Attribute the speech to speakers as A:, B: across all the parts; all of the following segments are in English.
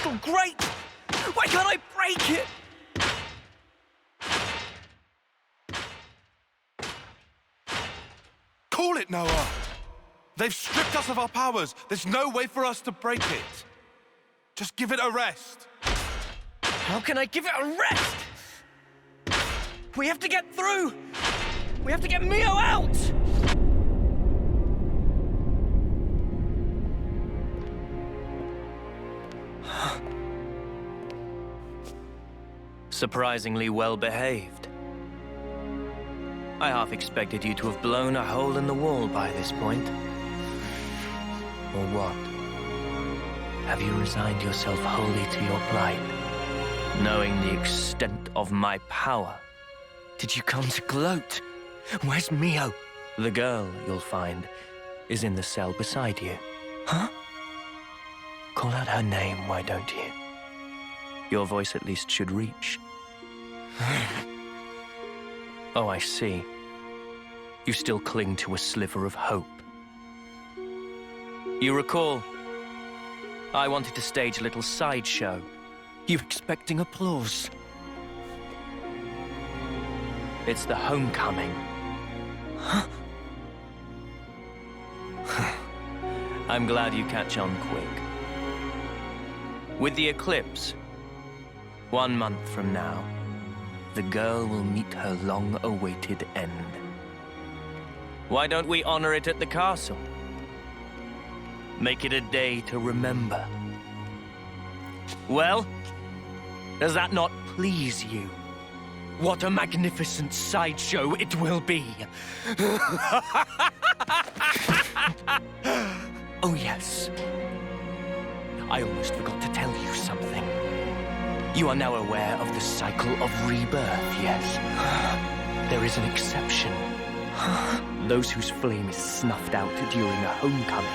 A: crystal grate! Why can't I break it?
B: Call it, Noah! They've stripped us of our powers. There's no way for us to break it. Just give it a rest.
A: How can I give it a rest? We have to get through! We have to get Mio out! Surprisingly well behaved. I half expected you to have blown a hole in the wall by this point. Or what? Have you resigned yourself wholly to your plight? Knowing the extent of my power, did you come to gloat? Where's Mio? The girl, you'll find, is in the cell beside you. Huh? Call out her name, why don't you? Your voice at least should reach. Oh, I see. You still cling to a sliver of hope. You recall, I wanted to stage a little sideshow. You expecting applause? It's the homecoming. Huh? I'm glad you catch on quick. With the eclipse, 1 month from now, the girl will meet her long-awaited end. Why don't we honor it at the castle? Make it a day to remember. Well, does that not please you? What a magnificent sideshow it will be! Oh yes. I almost forgot to tell you something. You are now aware of the cycle of rebirth, yes? There is an exception. Those whose flame is snuffed out during a homecoming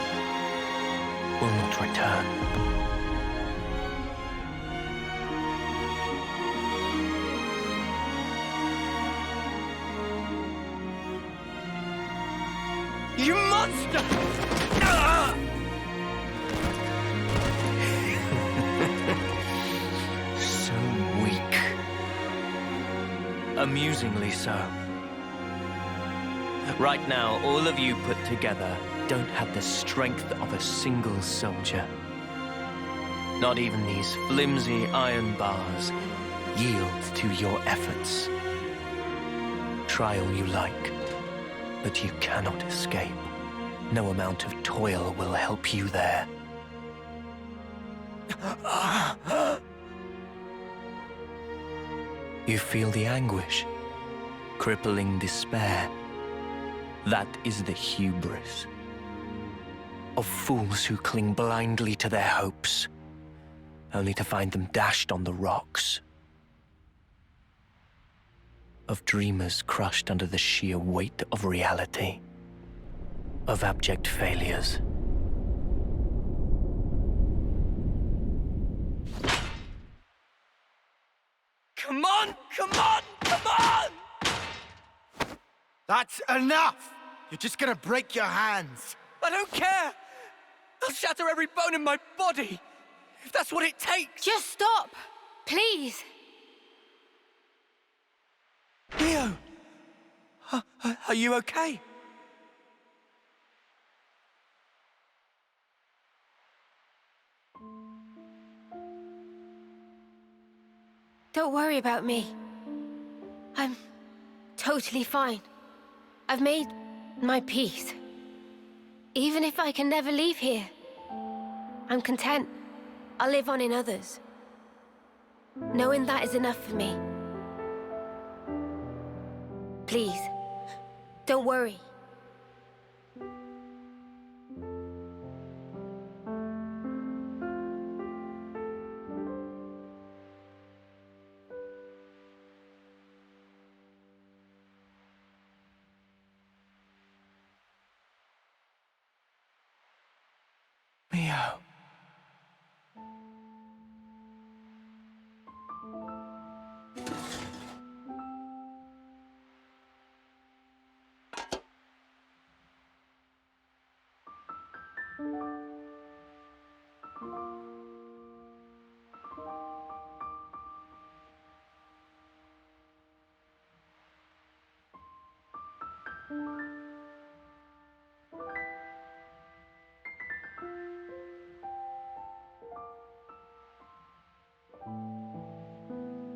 A: will not return. You monster! So weak. Amusingly so. Right now, all of you put together don't have the strength of a single soldier. Not even these flimsy iron bars yield to your efforts. Try all you like, but you cannot escape. No amount of toil will help you there. You feel the anguish, crippling despair. That is the hubris of fools who cling blindly to their hopes, only to find them dashed on the rocks. Of dreamers crushed under the sheer weight of reality. Of abject failures. Come on! Come on! Come on!
C: That's enough! You're just gonna break your hands.
A: I don't care! I'll shatter every bone in my body, if that's what it takes!
D: Just stop! Please!
A: Mio! Are you okay?
D: Don't worry about me. I'm totally fine. I've made my peace. Even if I can never leave here, I'm content. I'll live on in others. Knowing that is enough for me. Please, don't worry.
A: Mio.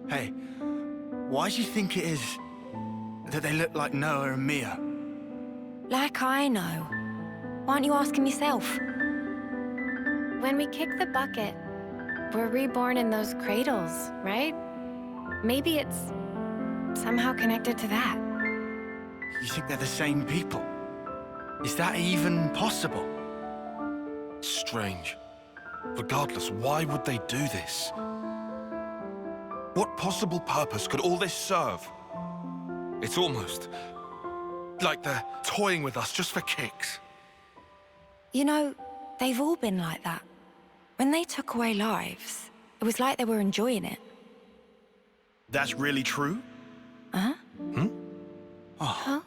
C: Hey, why do you think it is that they look like Noah and Mia?
E: Like I know. Why aren't you asking yourself?
D: When we kick the bucket, we're reborn in those cradles, right? Maybe it's somehow connected to that.
C: You think they're the same people? Is that even possible?
B: Strange. Regardless, why would they do this? What possible purpose could all this serve? It's almost like they're toying with us just for kicks.
E: You know, they've all been like that. When they took away lives, it was like they were enjoying it.
C: That's really true?
E: Huh?
C: Oh.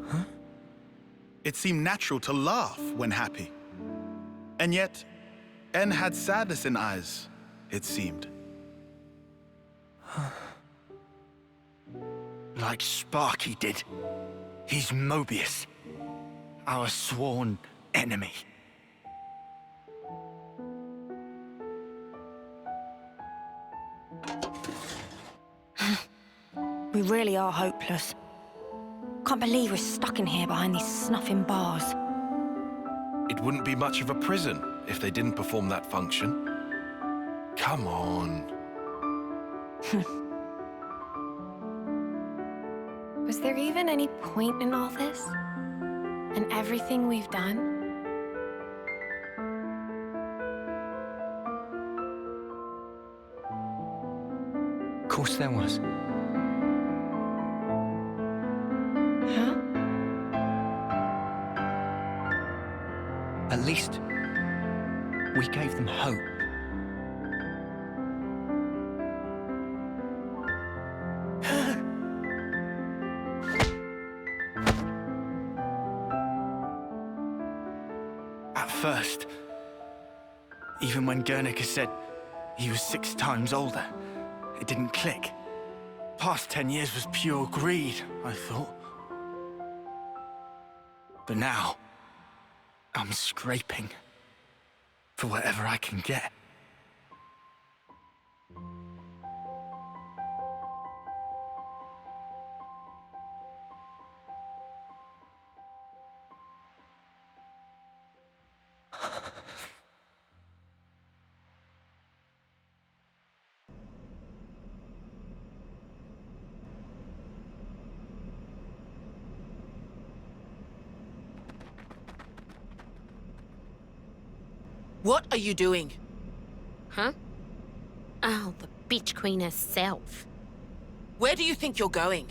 C: Huh? It seemed natural to laugh when happy. And yet, N had sadness in eyes, it seemed. Like Sparky did. He's Mobius, our sworn enemy.
E: We really are hopeless. Can't believe we're stuck in here behind these snuffing bars.
B: It wouldn't be much of a prison if they didn't perform that function. Come on.
D: Was there even any point in all this? And everything we've done?
A: Of course there was.
D: Huh?
A: At least, we gave them hope.
C: At first, even when Guernica said he was 6 times older, it didn't click. Past 10 years was pure greed, I thought. But now, I'm scraping for whatever I can get.
F: What are you doing?
G: Huh? Oh, the bitch queen herself.
F: Where do you think you're going?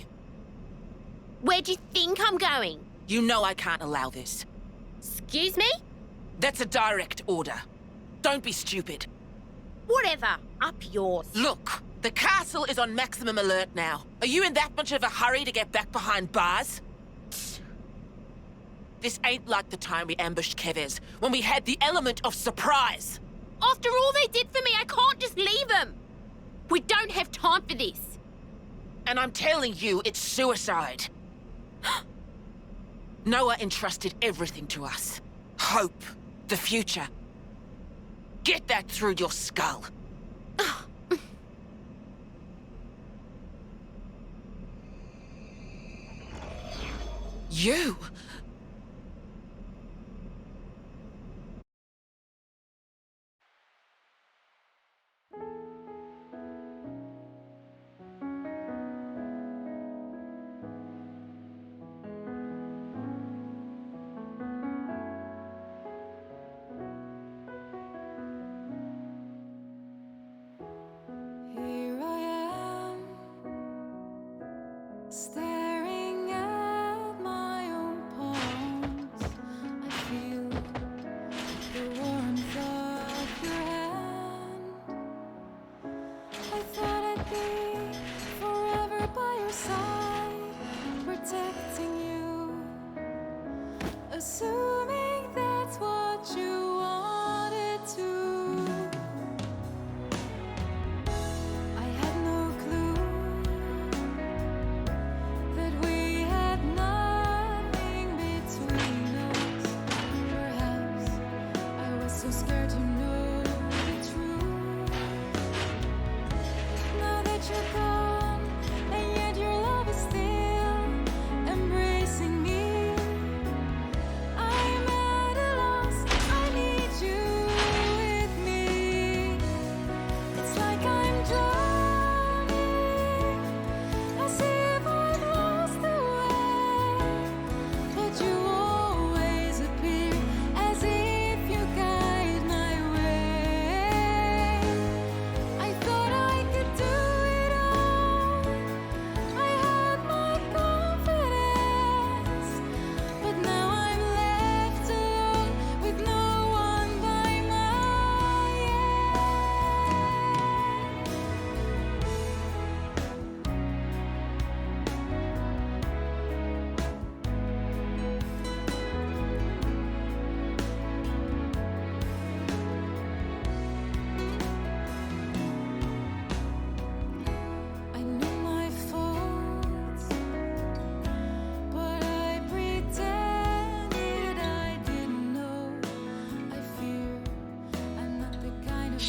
G: Where do you think I'm going?
F: You know I can't allow this.
G: Excuse me?
F: That's a direct order. Don't be stupid.
G: Whatever. Up yours.
F: Look, the castle is on maximum alert now. Are you in that much of a hurry to get back behind bars? This ain't like the time we ambushed Keves, when we had the element of surprise.
G: After all they did for me, I can't just leave them. We don't have time for this.
F: And I'm telling you, it's suicide. Noah entrusted everything to us. Hope, the future. Get that through your skull. You?
H: Here I am, staring at my own palms. I feel the warmth of your hand. I thought I'd be forever by your side, protecting you, assuming that's what you wanted to. I had no clue that we had nothing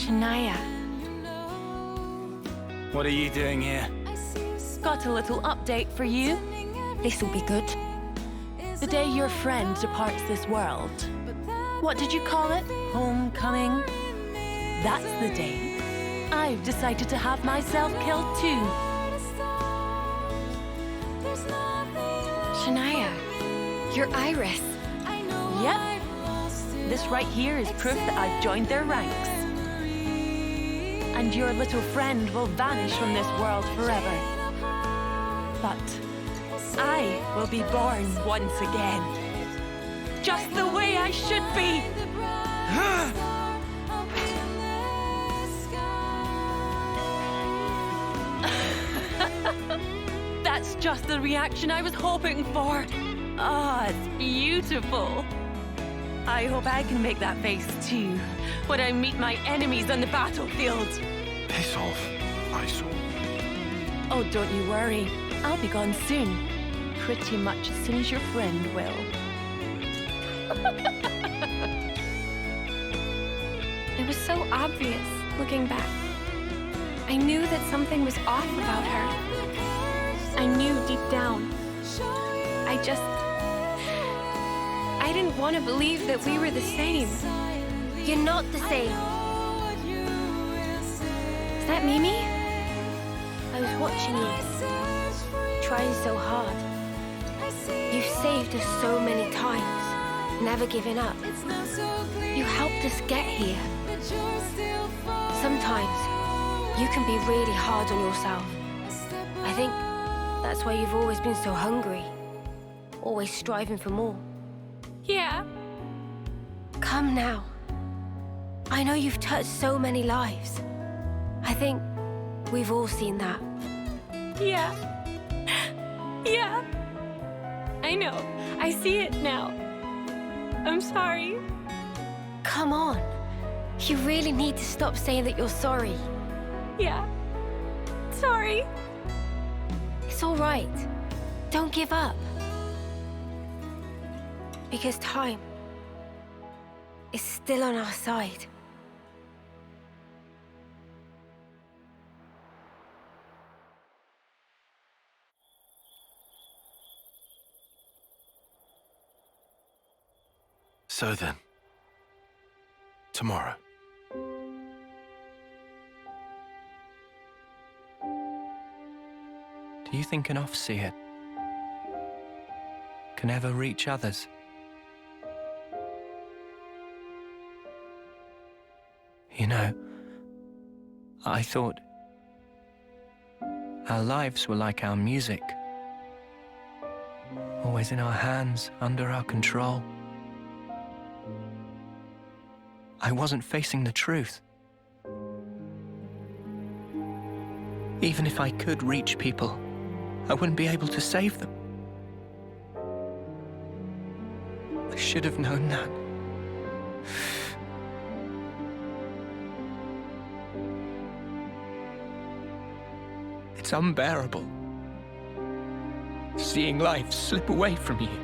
E: Shania.
A: What are you doing here?
I: Got a little update for you.
E: This'll be good.
I: The day your friend departs this world. What did you call it? Homecoming? That's the day I've decided to have myself killed too.
E: Shania, you're Iris.
I: Yep. This right here is proof that I've joined their ranks. And your little friend will vanish from this world forever. But I will be born once again. Just the way I should be. That's just the reaction I was hoping for. Ah, it's beautiful. I hope I can make that face too when I meet my enemies on the battlefield.
B: Piss off, eyesore.
I: Oh, don't you worry. I'll be gone soon. Pretty much as soon as your friend will.
E: It was so obvious, looking back. I knew that something was off about her. I knew deep down. I didn't want to believe that we were the same.
D: You're not the same.
E: Is that Mimi?
D: I was watching you, trying so hard. You've saved us so many times, never giving up. You helped us get here. Sometimes, you can be really hard on yourself. I think that's why you've always been so hungry, always striving for more.
E: Yeah.
D: Come now. I know you've touched so many lives. I think we've all seen that.
E: Yeah. Yeah. I know. I see it now. I'm sorry.
D: Come on. You really need to stop saying that you're sorry.
E: Yeah. Sorry.
D: It's all right. Don't give up. Because time is still on our side.
B: So then, tomorrow.
A: Do you think an off-seer can ever reach others? You know, I thought our lives were like our music. Always in our hands, under our control. I wasn't facing the truth. Even if I could reach people, I wouldn't be able to save them. I should have known that. It's unbearable, seeing life slip away from you.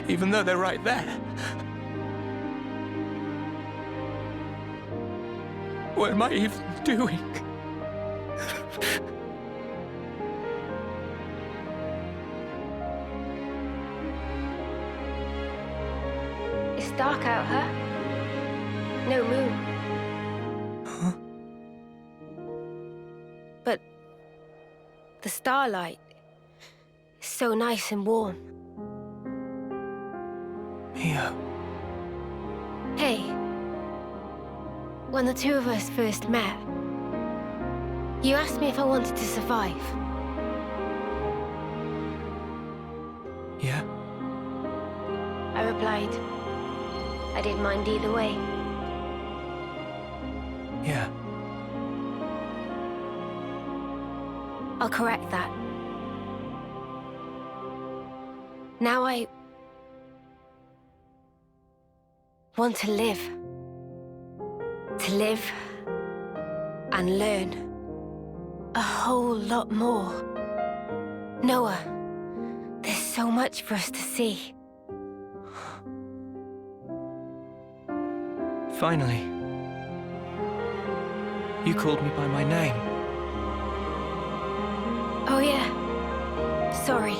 A: Even though they're right there. What am I even doing?
D: It's dark out, huh? No moon.
A: Huh?
D: But the starlight is so nice and warm.
A: Mia.
D: Hey, when the two of us first met, you asked me if I wanted to survive.
A: Yeah?
D: I replied, I didn't mind either way.
A: Yeah.
D: I'll correct that. Now I want to live. To live and learn a whole lot more. Noah, there's so much for us to see.
A: Finally. You called me by my name.
D: Oh yeah. Sorry.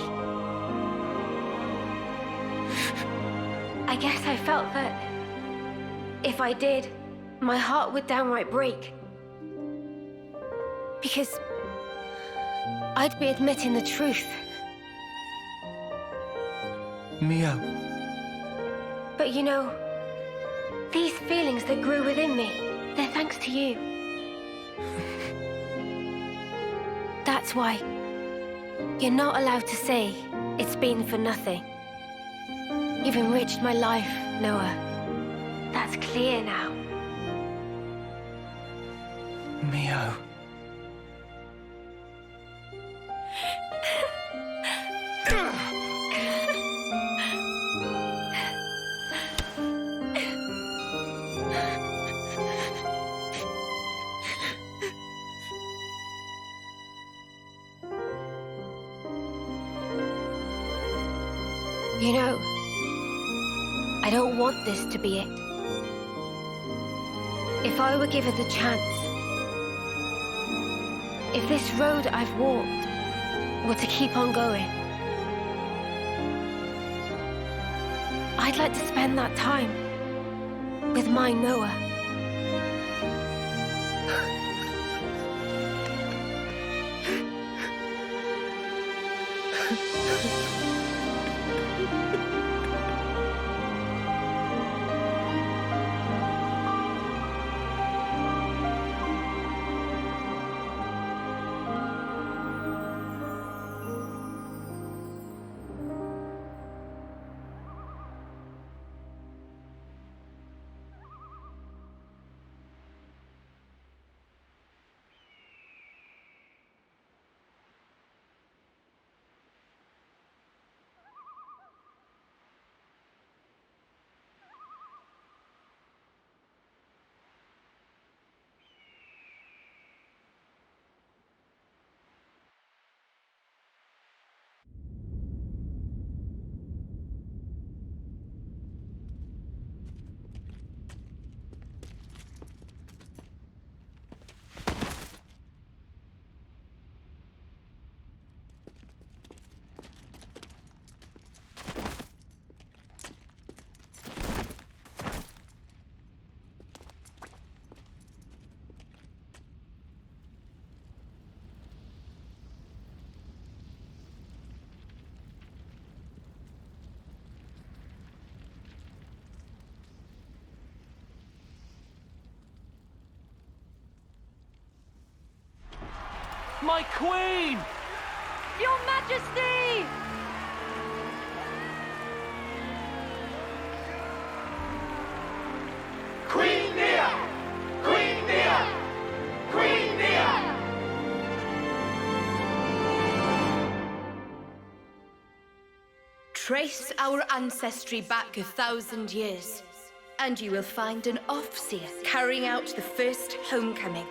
D: I guess I felt that if I did, my heart would downright break. Because I'd be admitting the truth.
A: Mio.
D: But you know, these feelings that grew within me, they're thanks to you. That's why you're not allowed to say it's been for nothing. You've enriched my life, Noah. That's clear now.
A: Mio.
D: You know, I don't want this to be it. If I were given the chance, if this road I've walked were to keep on going, I'd like to spend that time with my Noah.
A: My queen!
I: Your Majesty!
J: Queen Nia! Queen Nia! Queen Nia!
K: Trace our ancestry back 1,000 years, and you will find an Offseer carrying out the first homecoming.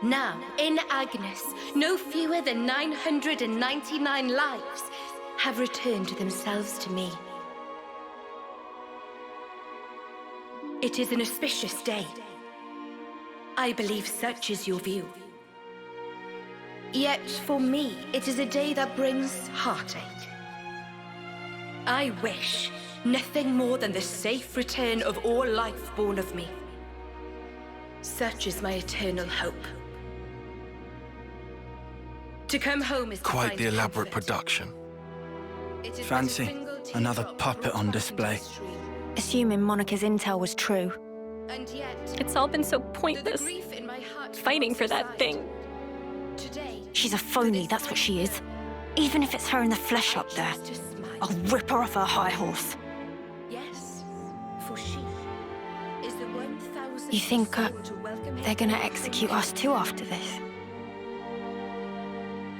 K: Now, in Agnes, no fewer than 999 lives have returned themselves to me. It is an auspicious day. I believe such is your view. Yet, for me, it is a day that brings heartache. I wish nothing more than the safe return of all life born of me. Such is my eternal hope. To come home is to
C: Quite
K: find
C: the elaborate
K: comfort.
C: production.
K: It is
L: Fancy
K: but a single teardrop
L: another
K: from
L: puppet
K: a
L: on
K: mountain
L: display.
K: stream.
E: Assuming Monica's intel was true.
K: And yet,
E: It's all been so
K: though the
E: pointless,
K: grief in my heart
E: fighting for that
K: subside,
E: thing.
K: Today,
L: She's a phony, that's what she is. Even if it's her in the flesh up there,
K: choose to smile.
L: I'll rip her off her high horse.
K: Yes, for she is the 1,000th
L: You think,
K: soul to welcome
L: They're
K: him
L: gonna
K: home
L: execute
K: again.
L: us too after this.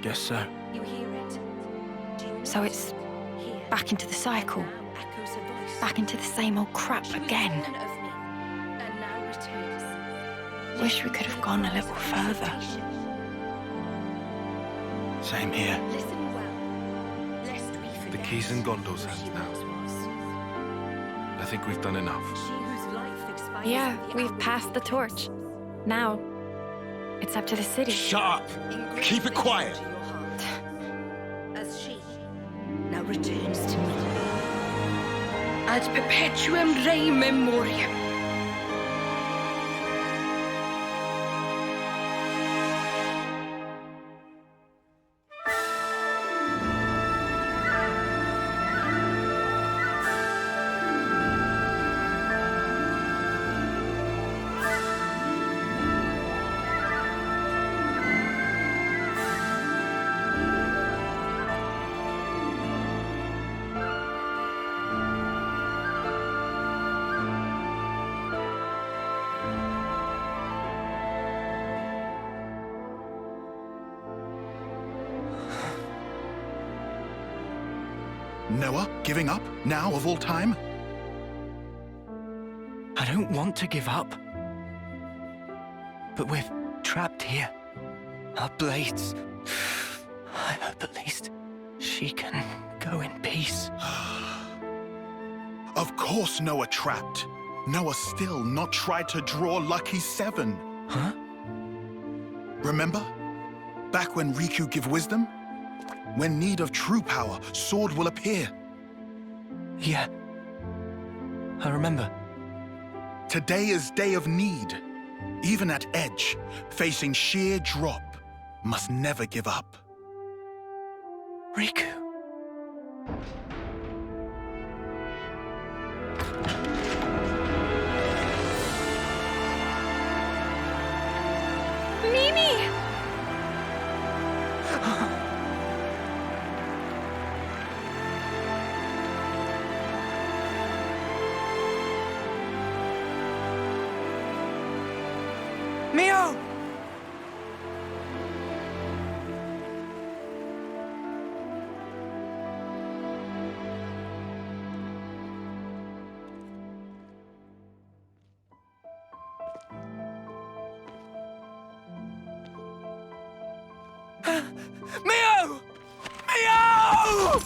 A: Guess so.
K: You hear it? Do you
L: So
K: not?
L: it's
K: Here,
L: back into the cycle.
K: now echoes her voice.
L: Back into the same old crap
K: She was
L: again.
K: remnant of me, and now returns.
L: Wish we could have gone a little further.
C: Same here.
K: Listen well, lest we forget.
B: keys in Gondor's hands
K: who she
B: now.
K: once was.
B: I think we've done enough.
K: She whose life
E: Yeah, we've passed the torch. Now, it's up to the city.
J: Shut up! Keep it quiet!
K: As she now returns to me. Ad perpetuum rei memoriam.
C: Noah, giving up, now of all time?
A: I don't want to give up. But we're trapped here. Our blades. I hope at least she can go in peace.
C: Of course Noah trapped. Noah still not tried to draw Lucky 7.
A: Huh?
C: Remember? Back when Riku give wisdom? When need of true power, sword will appear.
A: Yeah. I remember.
C: Today is day of need. Even at edge, facing sheer drop, must never give up.
A: Riku.
E: Mimi!
A: Mio! Mio! Mio!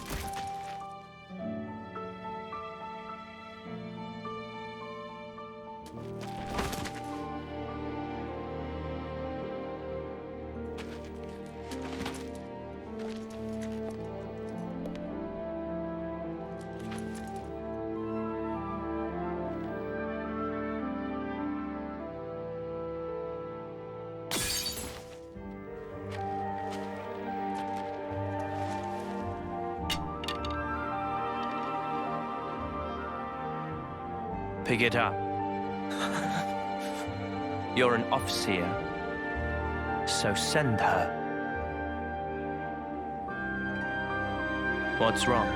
A: Pick it up. You're an Offseer, so send her. What's wrong?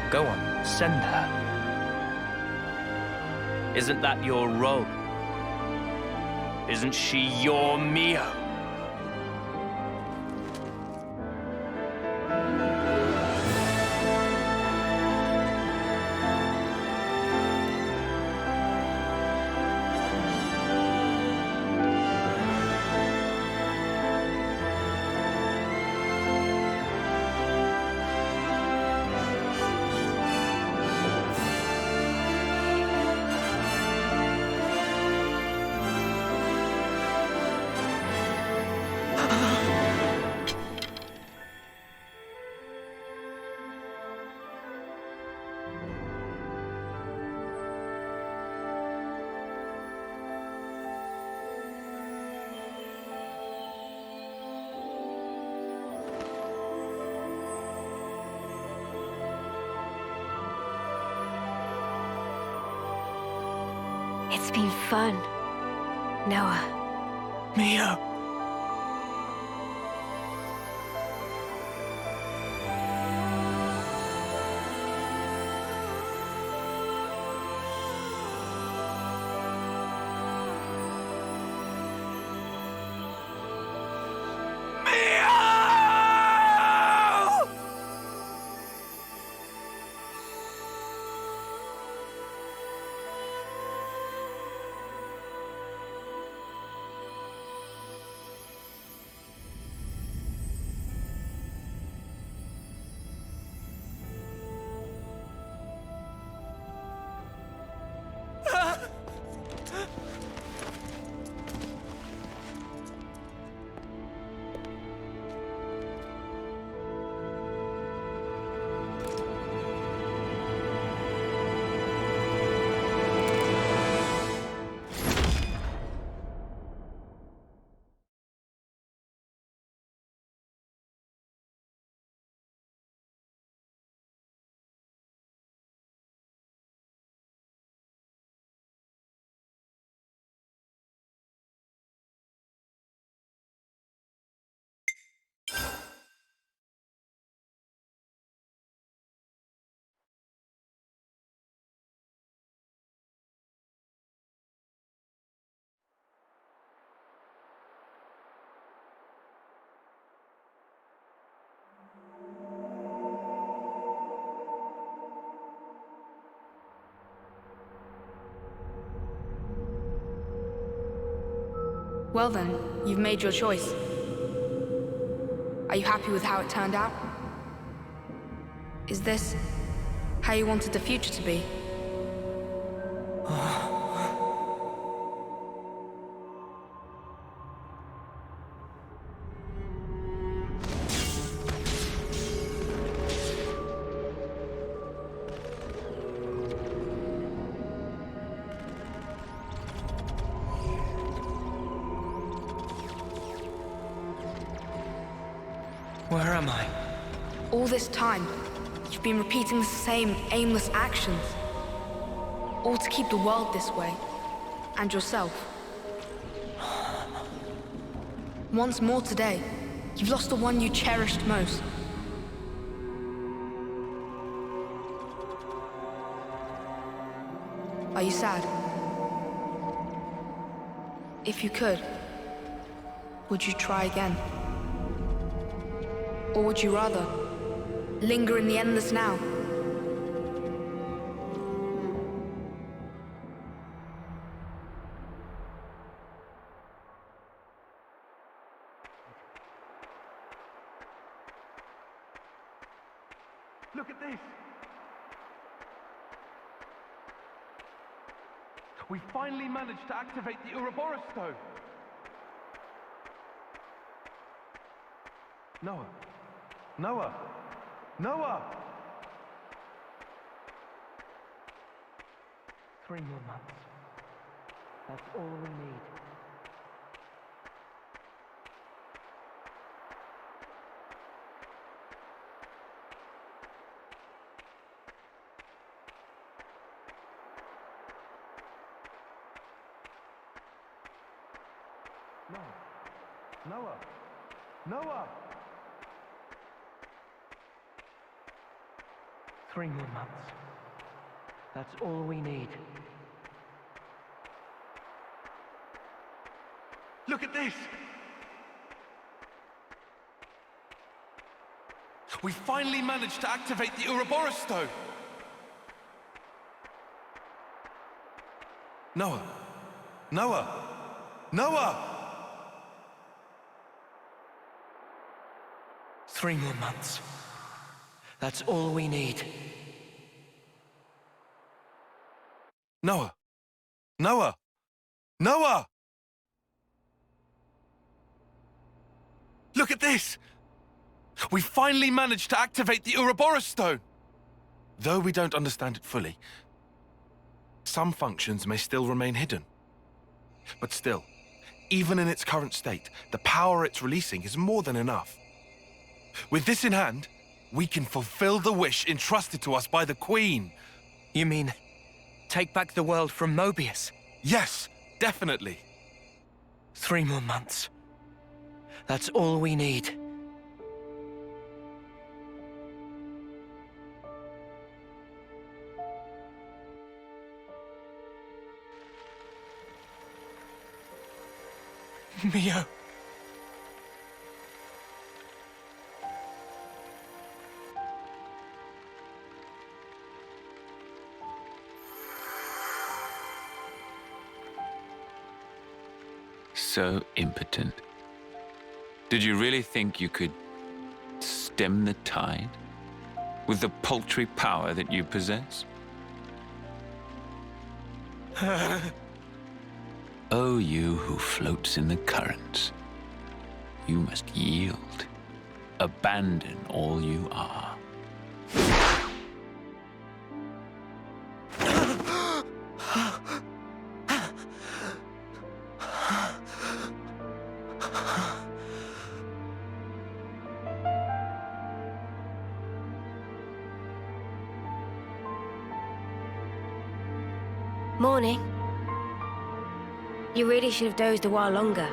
A: Go on, send her. Isn't that your role? Isn't she your Mio?
D: It's been fun, Noah.
A: Mio!
M: Well then, you've made your choice. Are you happy with how it turned out? Is this how you wanted the future to be?
A: Where am I?
M: All this time, you've been repeating the same aimless actions. All to keep the world this way, and yourself. Once more today, you've lost the one you cherished most. Are you sad? If you could, would you try again? Or would you rather linger in the endless now?
B: Look at this! We finally managed to activate the Uroboros stone! Noah! Noah! Noah!
A: 3 more months. That's all we need.
B: Noah! Noah!
A: 3 more months. That's all we need.
B: Look at this! We finally managed to activate the Uroboros stone! Noah! Noah! Noah!
A: 3 more months. That's all we need.
B: Noah! Noah! Noah! Look at this! We finally managed to activate the Uroboros stone! Though we don't understand it fully, some functions may still remain hidden. But still, even in its current state, the power it's releasing is more than enough. With this in hand, we can fulfill the wish entrusted to us by the Queen.
A: You mean, take back the world from Mobius?
B: Yes, definitely.
A: 3 more months. That's all we need. Mio.
N: So impotent. Did you really think you could stem the tide with the paltry power that you possess? Oh, you who floats in the currents, you must yield, abandon all you are.
D: Morning. You really should have dozed a while longer.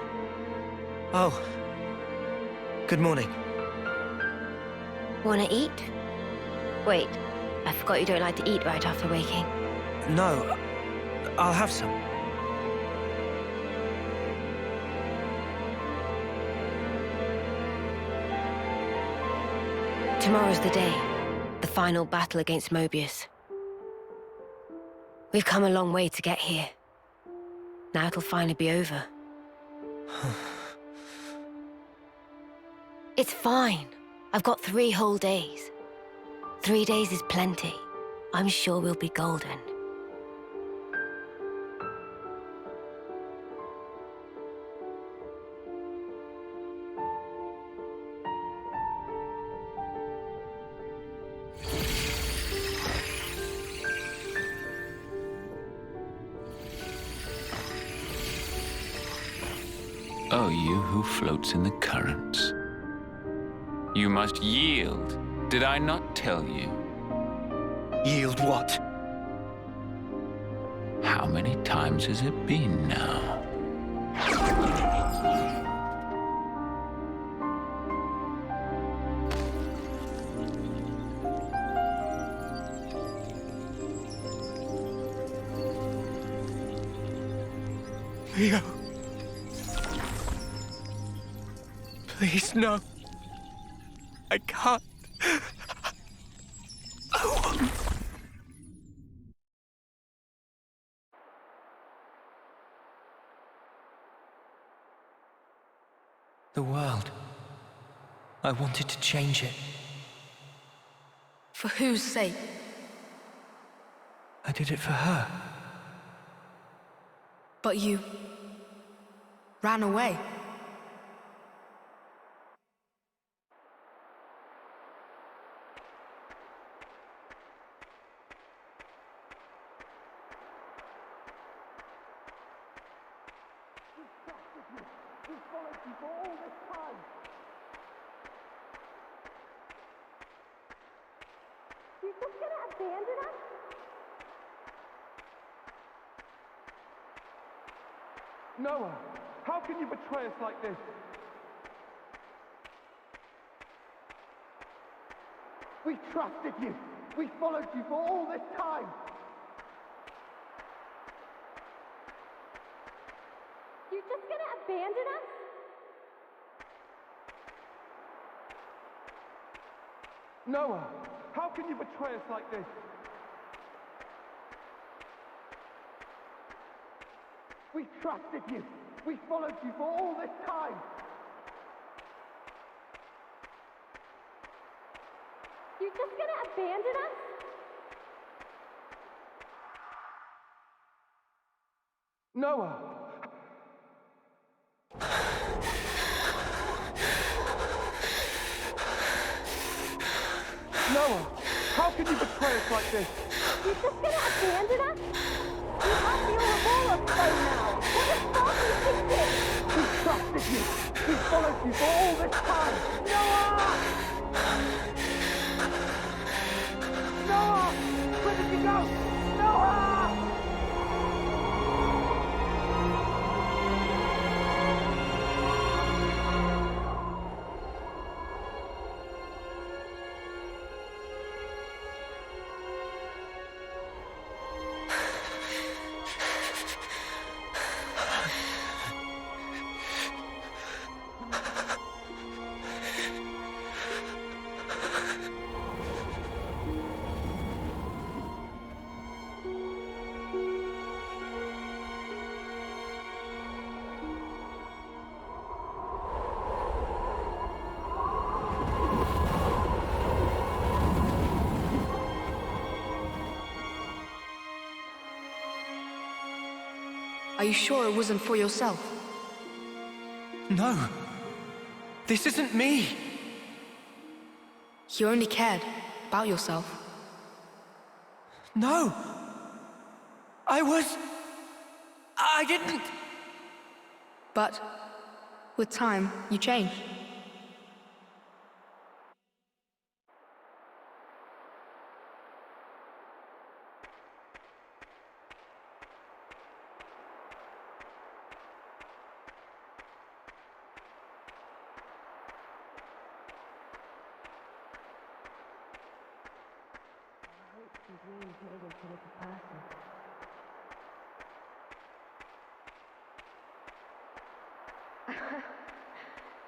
A: Oh. Good morning.
D: Wanna eat? Wait, I forgot you don't like to eat right after waking.
A: No, I'll have some.
D: Tomorrow's the day. The final battle against Mobius. We've come a long way to get here. Now it'll finally be over. It's fine. I've got 3 whole days. 3 days is plenty. I'm sure we'll be golden.
N: Oh, you who floats in the currents. You must yield. Did I not tell you?
A: Yield what?
N: How many times has it been now?
A: Leo. Please, no. I can't. I won't. The world. I wanted to change it.
M: For whose sake?
A: I did it for her.
M: But you ran away.
G: You're just gonna abandon us?
B: Noah, how can you betray us like this? We trusted you. We followed you for all this time.
G: You're just gonna abandon us?
B: Noah, how can you betray us like this? We trusted you. We followed you for all this time.
G: You're just gonna abandon us?
B: Noah! Noah, how can you betray us like this?
G: You're just gonna abandon us? You have the Uroboros by now! What the fuck are you thinking?
B: We trusted you! We followed you for all this time! Noah! Noah! Where did you go? Noah!
M: Are you sure it wasn't for yourself?
A: No. This isn't me.
M: You only cared about yourself.
A: No. I didn't.
M: But with time, you changed.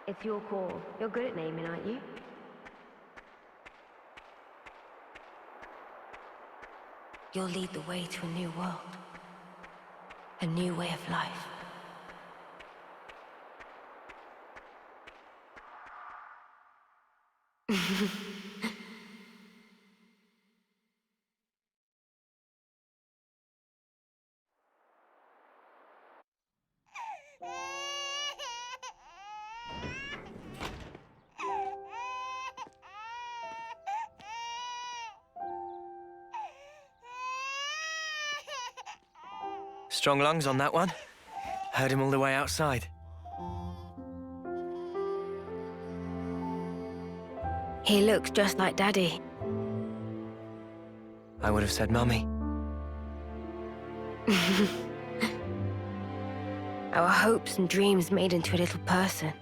D: It's your call. You're good at naming, aren't you? You'll lead the way to a new world. A new way of life.
A: Strong lungs on that one. Heard him all the way outside.
D: He looks just like Daddy.
A: I would have said Mummy.
D: Our hopes and dreams made into a little person.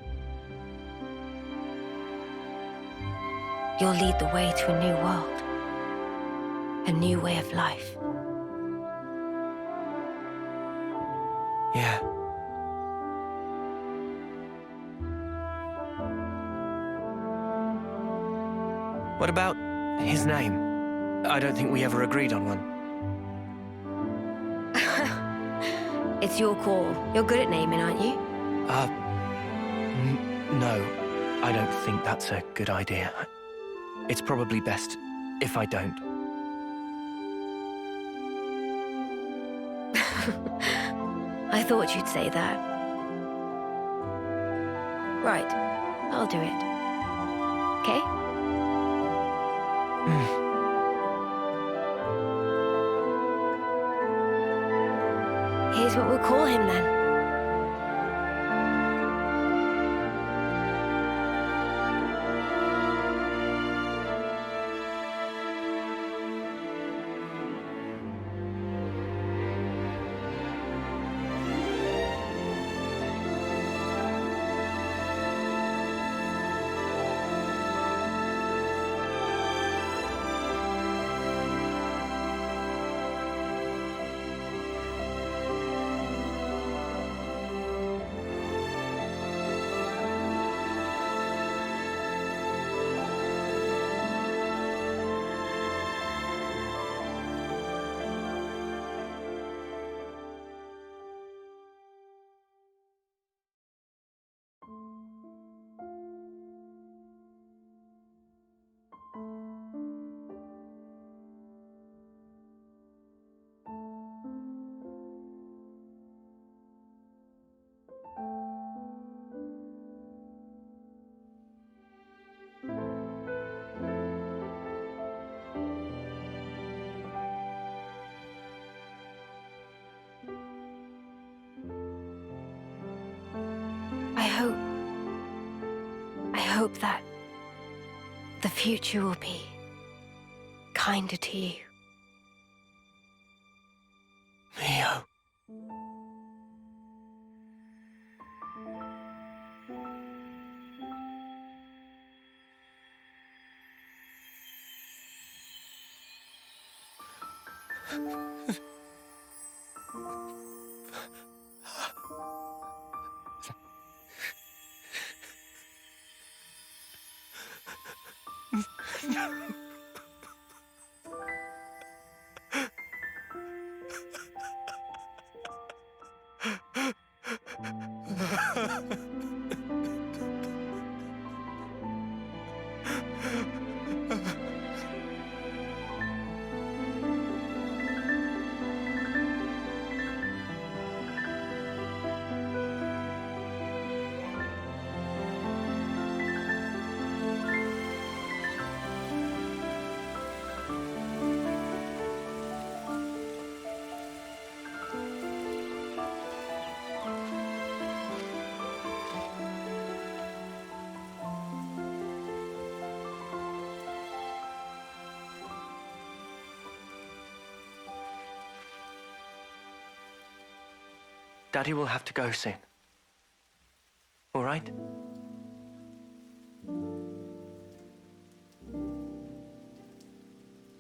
D: You'll lead the way to a new world. A new way of life.
A: Yeah. What about his name? I don't think we ever agreed on one.
D: It's your call. You're good at naming, aren't you?
A: No. I don't think that's a good idea. It's probably best if I don't.
D: I thought you'd say that. Right. I'll do it. Okay? Here's what we'll call him then. I hope that the future will be kinder to you.
A: Mio. Daddy will have to go soon. All right?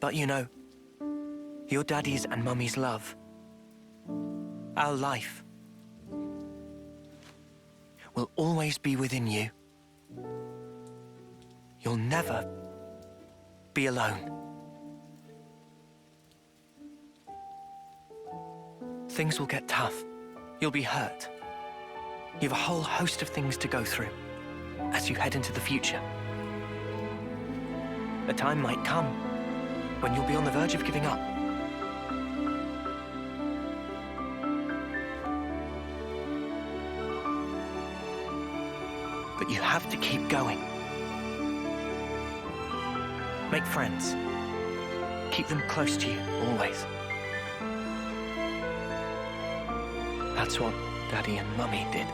A: But you know, your daddy's and mummy's love, our life, will always be within you. You'll never be alone. Things will get tough. You'll be hurt. You have a whole host of things to go through as you head into the future. A time might come when you'll be on the verge of giving up. But you have to keep going. Make friends. Keep them close to you, always. That's what Daddy and Mummy did.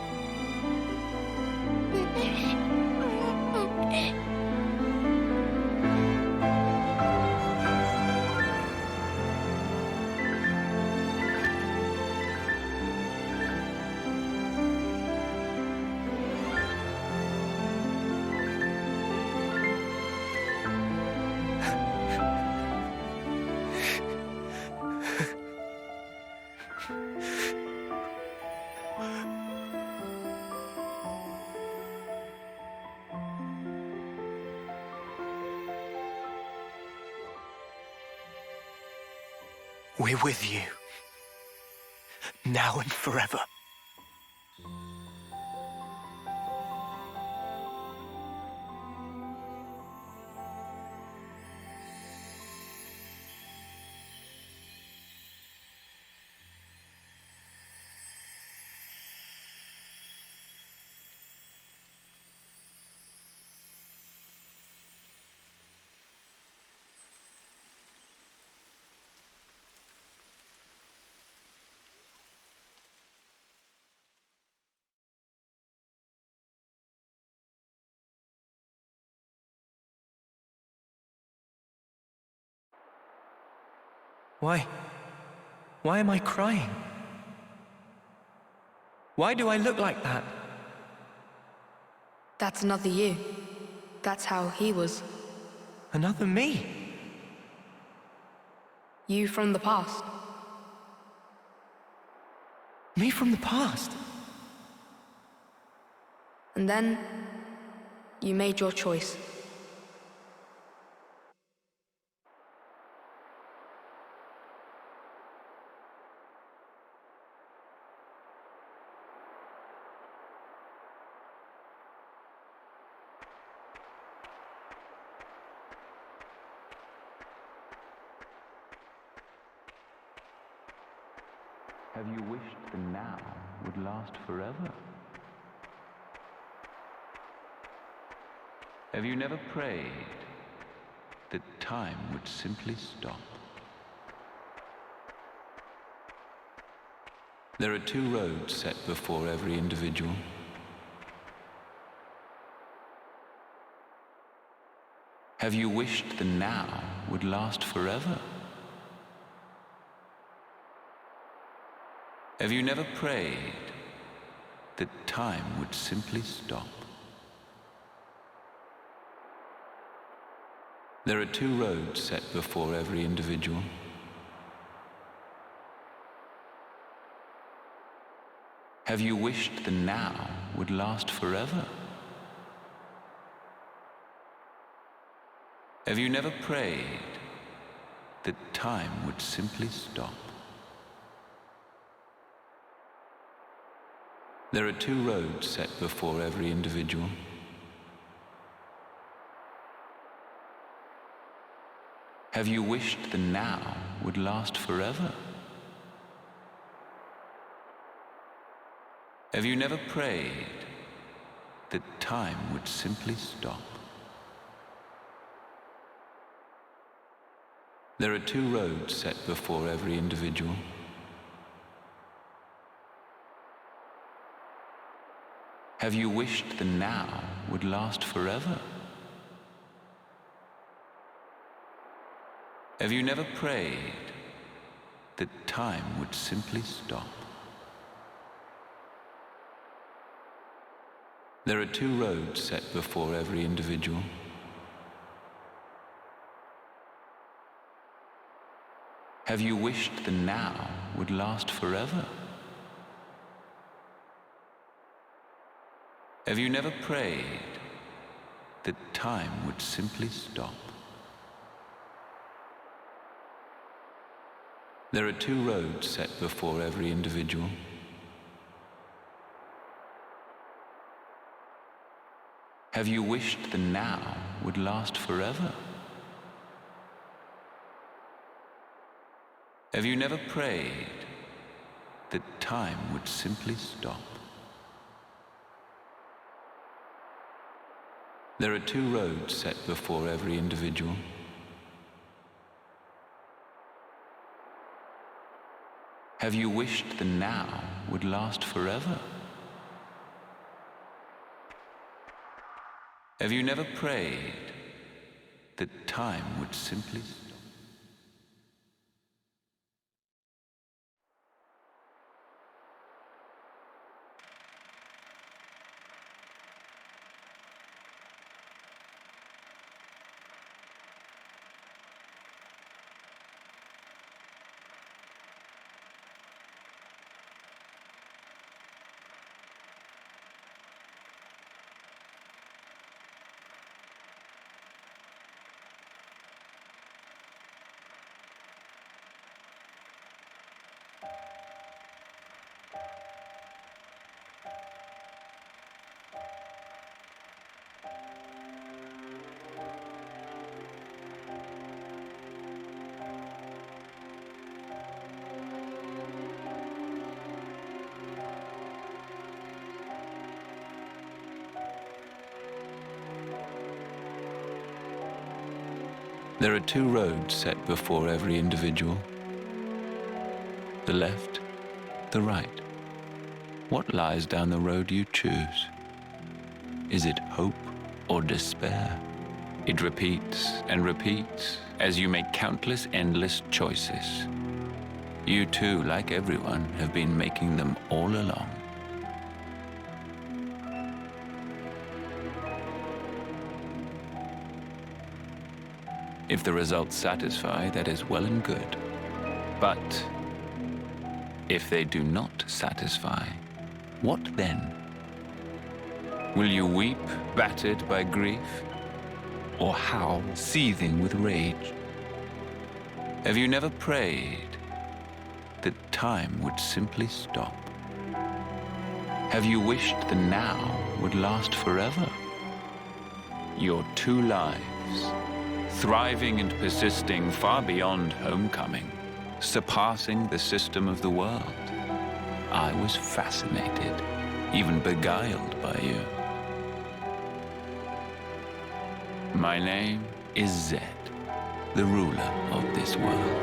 A: We're with you, now and forever. Why am I crying? Why do I look like that?
M: That's another you. That's how he was.
A: Another me?
M: You from the past.
A: Me from the past?
M: And then, you made your choice.
N: Have you wished the now would last forever? Have you never prayed that time would simply stop? There are two roads set before every individual. Have you wished the now would last forever? Have you never prayed that time would simply stop? There are two roads set before every individual. Have you wished the now would last forever? Have you never prayed that time would simply stop? There are two roads set before every individual. Have you wished the now would last forever? Have you never prayed that time would simply stop? There are two roads set before every individual. Have you wished the now would last forever? Have you never prayed that time would simply stop? There are two roads set before every individual. Have you wished the now would last forever? Have you never prayed that time would simply stop? There are two roads set before every individual. Have you wished the now would last forever? Have you never prayed that time would simply stop? There are two roads set before every individual. Have you wished the now would last forever? Have you never prayed that time would simply stop? There are two roads set before every individual. The left, the right. What lies down the road you choose? Is it hope or despair? It repeats and repeats as you make countless endless choices. You too, like everyone, have been making them all along. If the results satisfy, that is well and good. But if they do not satisfy, what then? Will you weep, battered by grief, or howl, seething with rage? Have you never prayed that time would simply stop? Have you wished the now would last forever? Your two lives, thriving and persisting far beyond homecoming, surpassing the system of the world. I was fascinated, even beguiled by you. My name is Zed, the ruler of this world.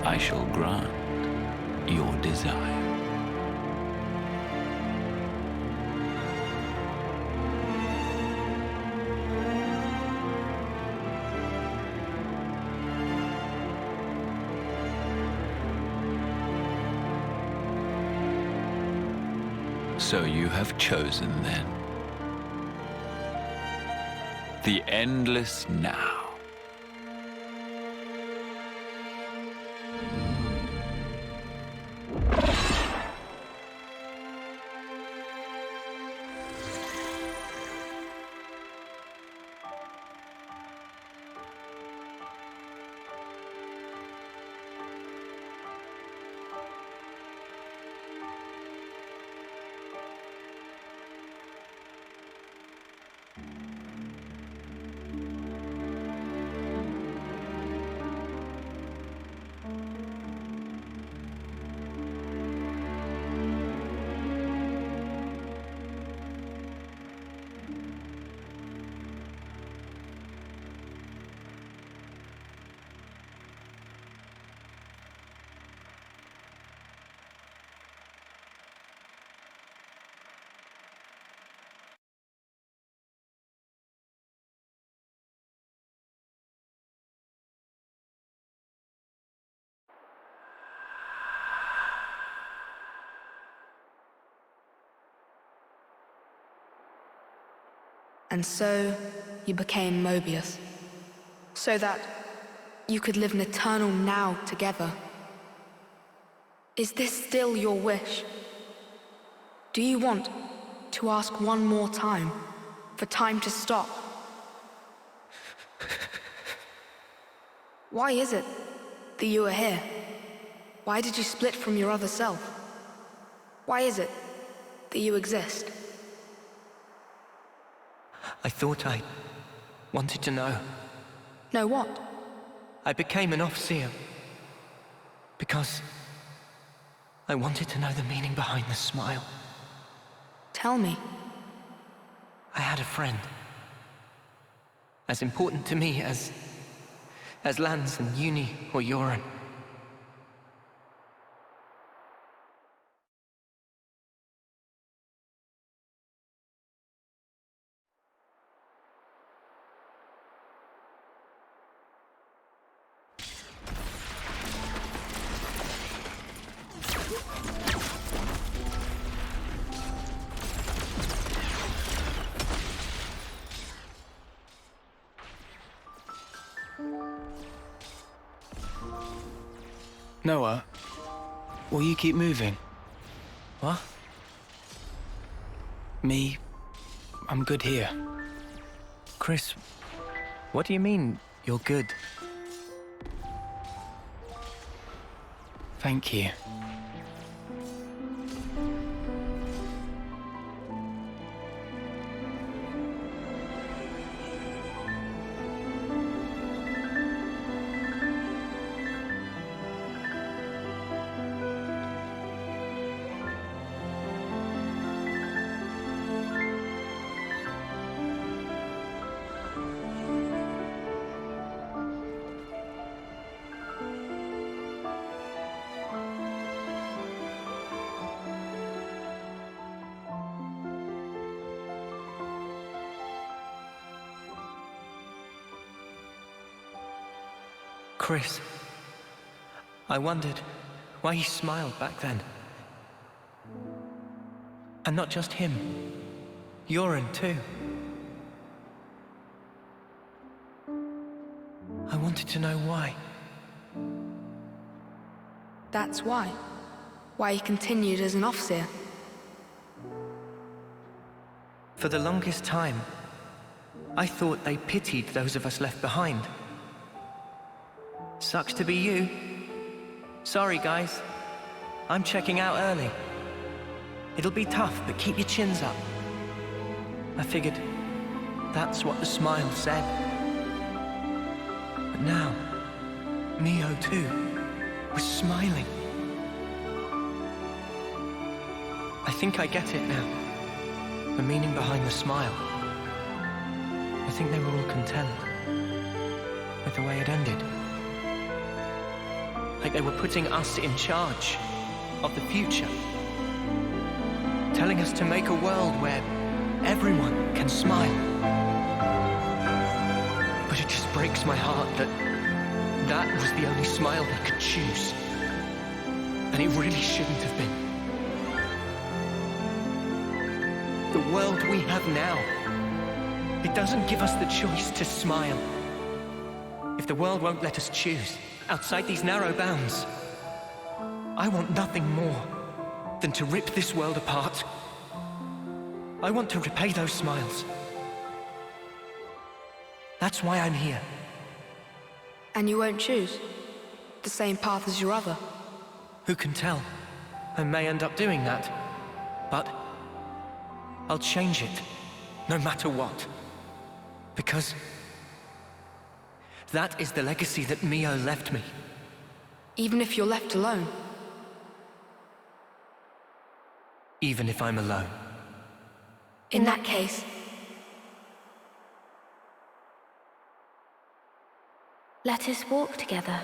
N: I shall grant your desire. So you have chosen, then, the endless now.
M: And so you became Mobius, so that you could live an eternal now together. Is this still your wish? Do you want to ask one more time for time to stop? Why is it that you are here? Why did you split from your other self? Why is it that you exist?
A: I thought I wanted to know.
M: Know what?
A: I became an Offseer Because I wanted to know the meaning behind the smile.
M: Tell me.
A: I had a friend. As important to me as Lance and Uni or Yoren.
O: Noah, will you keep moving?
A: What?
O: Me, I'm good here.
A: Chris, what do you mean, you're good?
O: Thank you.
A: Chris, I wondered why he smiled back then. And not just him, Yoren too. I wanted to know why.
M: That's why. Why he continued as an officer.
A: For the longest time, I thought they pitied those of us left behind. Sucks to be you. Sorry, guys. I'm checking out early. It'll be tough, but keep your chins up. I figured that's what the smile said. But now, Mio too was smiling. I think I get it now. The meaning behind the smile. I think they were all content with the way it ended. Like they were putting us in charge of the future. Telling us to make a world where everyone can smile. But it just breaks my heart that that was the only smile they could choose. And it really shouldn't have been. The world we have now, it doesn't give us the choice to smile. If the world won't let us choose, outside these narrow bounds, I want nothing more than to rip this world apart. I want to repay those smiles. That's why I'm here.
M: And you won't choose the same path as your other?
A: Who can tell? I may end up doing that. But I'll change it, no matter what. Because that is the legacy that Mio left me.
M: Even if you're left alone?
A: Even if I'm alone.
M: In that case,
D: let us walk together.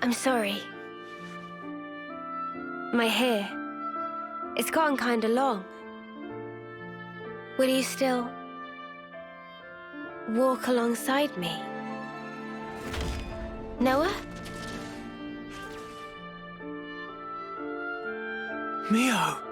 D: I'm sorry. My hair, it's gotten kinda long. Will you still walk alongside me? Noah?
O: Mio!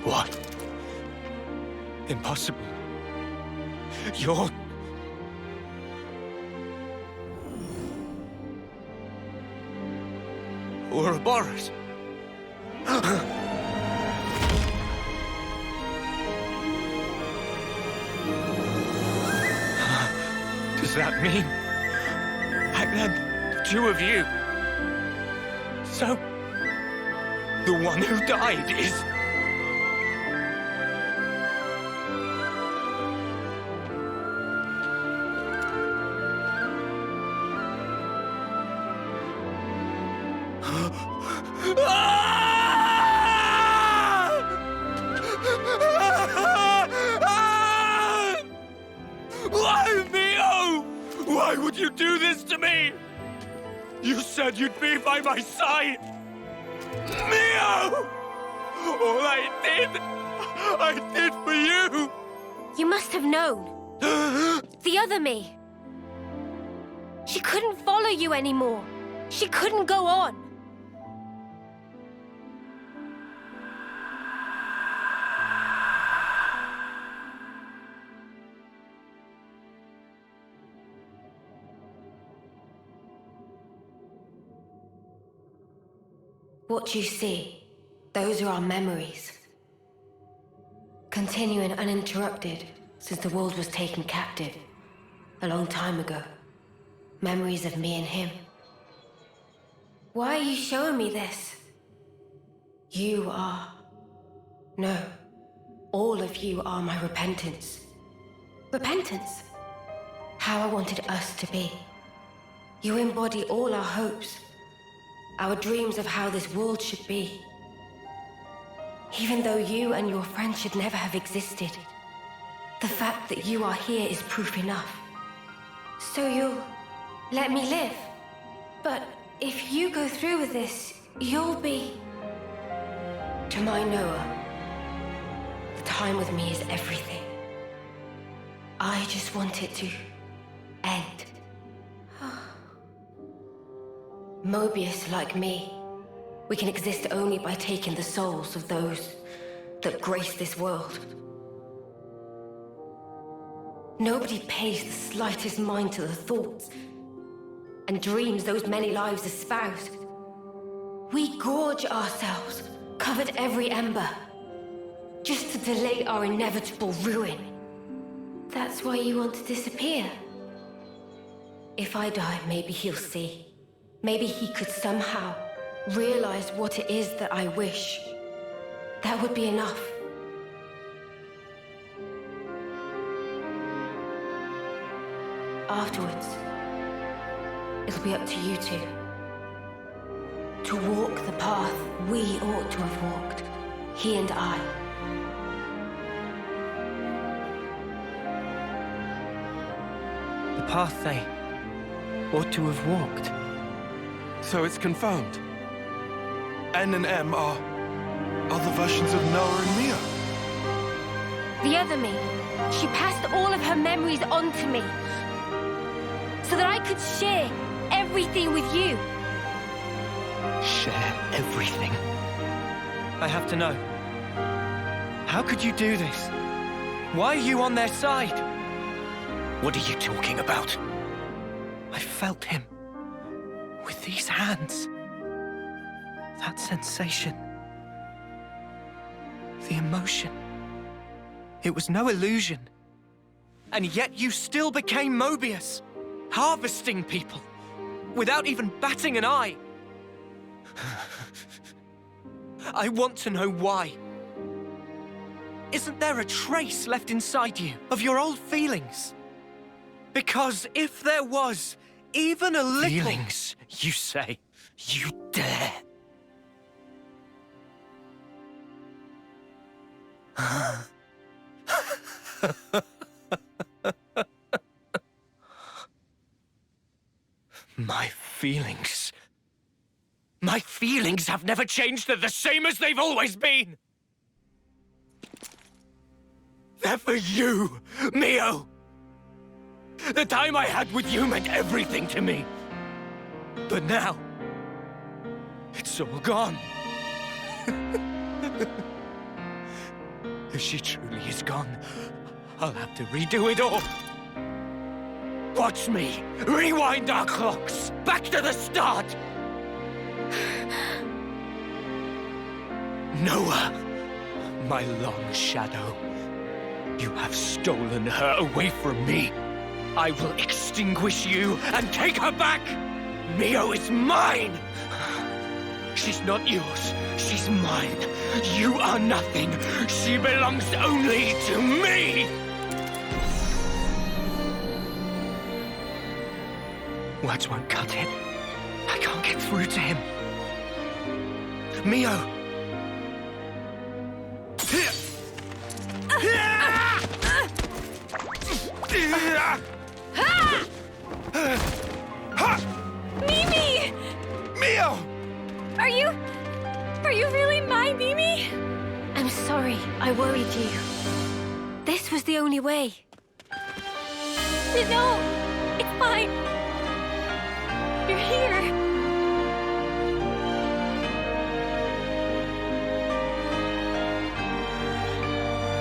O: What? Impossible. You're... Uroboros. Does that mean... back then, the two of you... So... the one who died is... Why, Mio? Why would you do this to me? You said you'd be by my side. Mio! All I did for you.
D: You must have known. The other me. She couldn't follow you anymore. She couldn't go on. What you see, those are our memories. Continuing uninterrupted since the world was taken captive a long time ago. Memories of me and him. Why are you showing me this? You are... No. All of you are my repentance. Repentance? How I wanted us to be. You embody all our hopes. Our dreams of how this world should be. Even though you and your friends should never have existed, the fact that you are here is proof enough. So you'll let me live. But if you go through with this, you'll be... To my Noah, the time with me is everything. I just want it to end. Mobius, like me, we can exist only by taking the souls of those that grace this world. Nobody pays the slightest mind to the thoughts and dreams those many lives espouse. We gorge ourselves, covered every ember, just to delay our inevitable ruin. That's why you want to disappear. If I die, maybe he'll see. Maybe he could somehow realize what it is that I wish. That would be enough. Afterwards, it'll be up to you two. To walk the path we ought to have walked, he and I.
O: The path they ought to have walked.
B: So it's confirmed. N and M are other versions of Noah and Mio.
D: The other me, she passed all of her memories on to me, so that I could share everything with you.
O: Share everything? I have to know. How could you do this? Why are you on their side? What are you talking about? I felt him. With these hands. That sensation. The emotion. It was no illusion. And yet you still became Mobius, harvesting people, without even batting an eye. I want to know why. Isn't there a trace left inside you of your old feelings? Because if there was even a little... Feelings, you say? You dare? My feelings... My feelings have never changed. They're the same as they've always been. They're for you, Mio. The time I had with you meant everything to me. But now, it's all gone. If she truly is gone, I'll have to redo it all. Watch me rewind our clocks back to the start. Noah, my long shadow, you have stolen her away from me. I will extinguish you and take her back. Mio is mine. She's not yours. She's mine. You are nothing. She belongs only to me. Words won't cut it. I can't get through to him. Mio!
E: Mimi!
B: Mio!
E: Are you really my Mimi?
D: I'm sorry I worried you. This was the only way.
E: No, it's fine. You're here.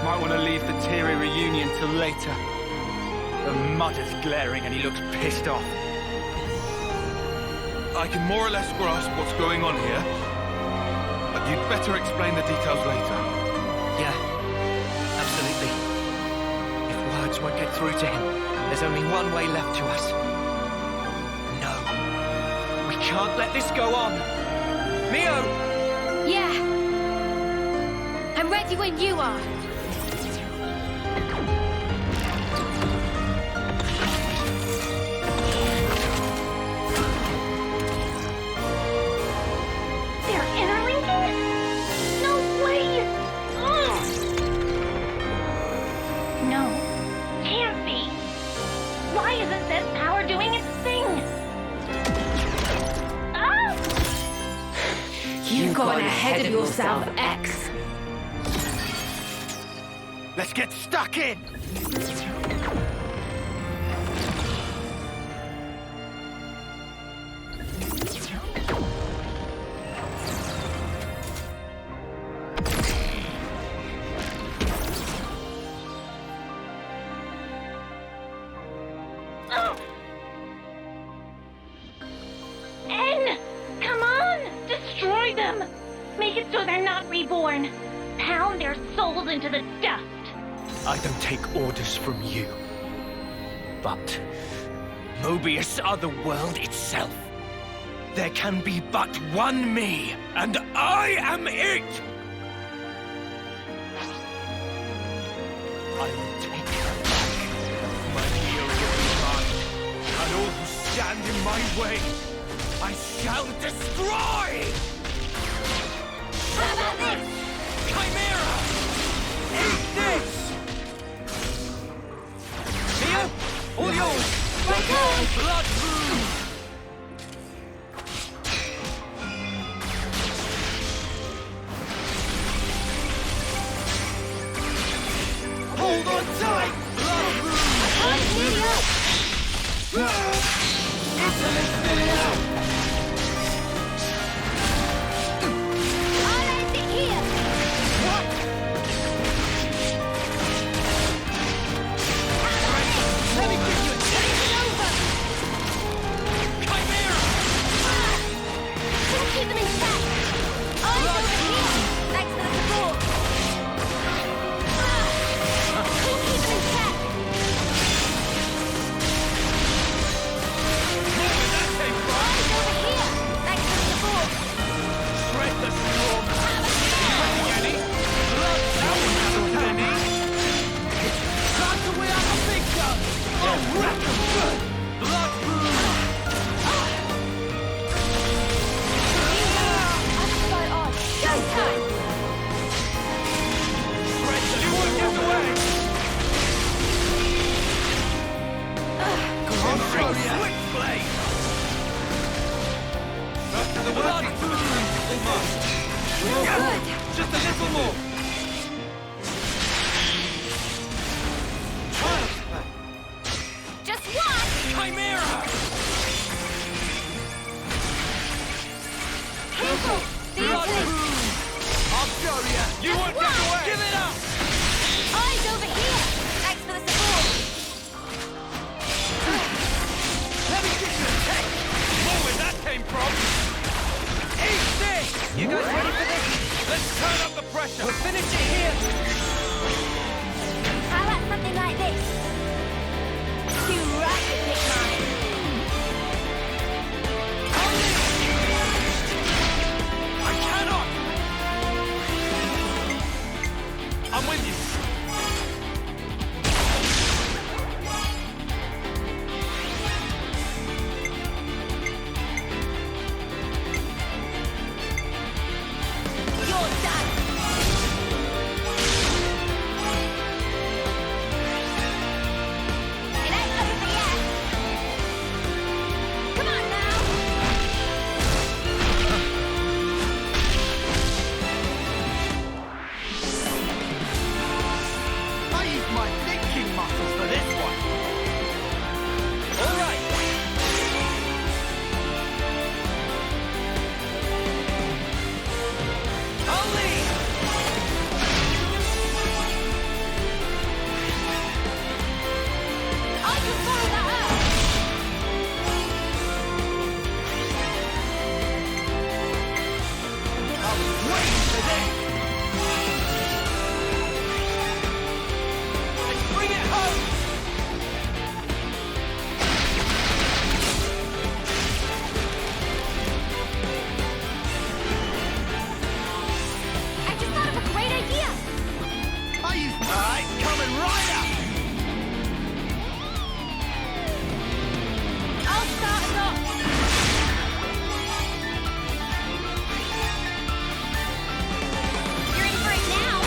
O: Might want to leave the teary reunion till later. The mud is glaring and he looks pissed off.
B: I can more or less grasp what's going on here, but you'd better explain the details later.
O: Yeah, absolutely. If words won't get through to him, there's only one way left to us. No. We can't let this go on. Mio!
D: Yeah. I'm ready when you are.
L: You've gone ahead of yourself, X.
O: Let's get stuck in!
P: N! Come on! Destroy them! Make it so they're not reborn. Pound their souls into the dust.
O: I don't take orders from you. But Mobius are the world itself. There can be but one me, and I am it! I will take her back. My Neo will be mine, and all who stand in my way, I shall destroy!
P: How about this?
O: Chimera! Eat this! Neo, all yours!
P: Right on!
O: Blood moon! Hold on tight! Blood moon! more!
G: Just one!
O: Chimera!
G: Careful! The internet!
O: I'll show you! You won't get away! Give it up!
G: Eyes over here! Thanks for the support!
O: Let me give you a taste! More where that came from! Eat this! You guys ready for this? Let's turn up the pressure! We'll finish it here!
G: How about something like this? You right to pick mine!
O: I cannot! I'm with you!
G: You're done! It ain't over yet! Come on now!
O: I used my thinking muscles for this one! All right! I'll lead!
G: I can follow that up!
O: I was waiting for this! Let's bring it home!
G: I just thought of a great idea!
O: Alright, coming right up!
G: I'll start us off! You're in for it now!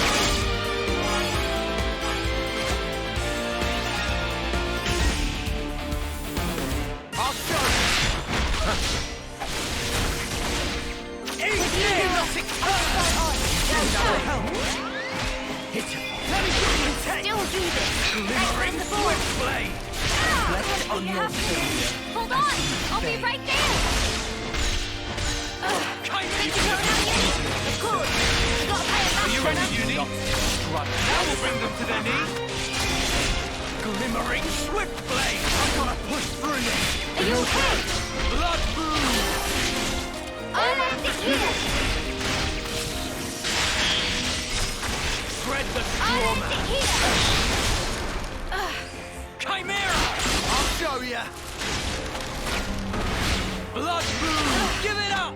O: I'll show you! Eat this! Hit you! Let me give you a taste!
G: Still do this!
O: Glimmering switchblade! Reflect on your failure.
G: Hold on! I'll be right there! Did you go now, Yeti? Of course! You gotta pay it back!
O: Are you ready, Uni? Now we'll bring them to their knees! Glimmering switchblade! I'm gonna push through this!
G: Are you okay?
O: Blood boom!
G: I'll end it here!
O: Shred the
G: I'll
O: trauma!
G: end it here!
O: Chimera! I'll show ya! Blood boom! Give it up!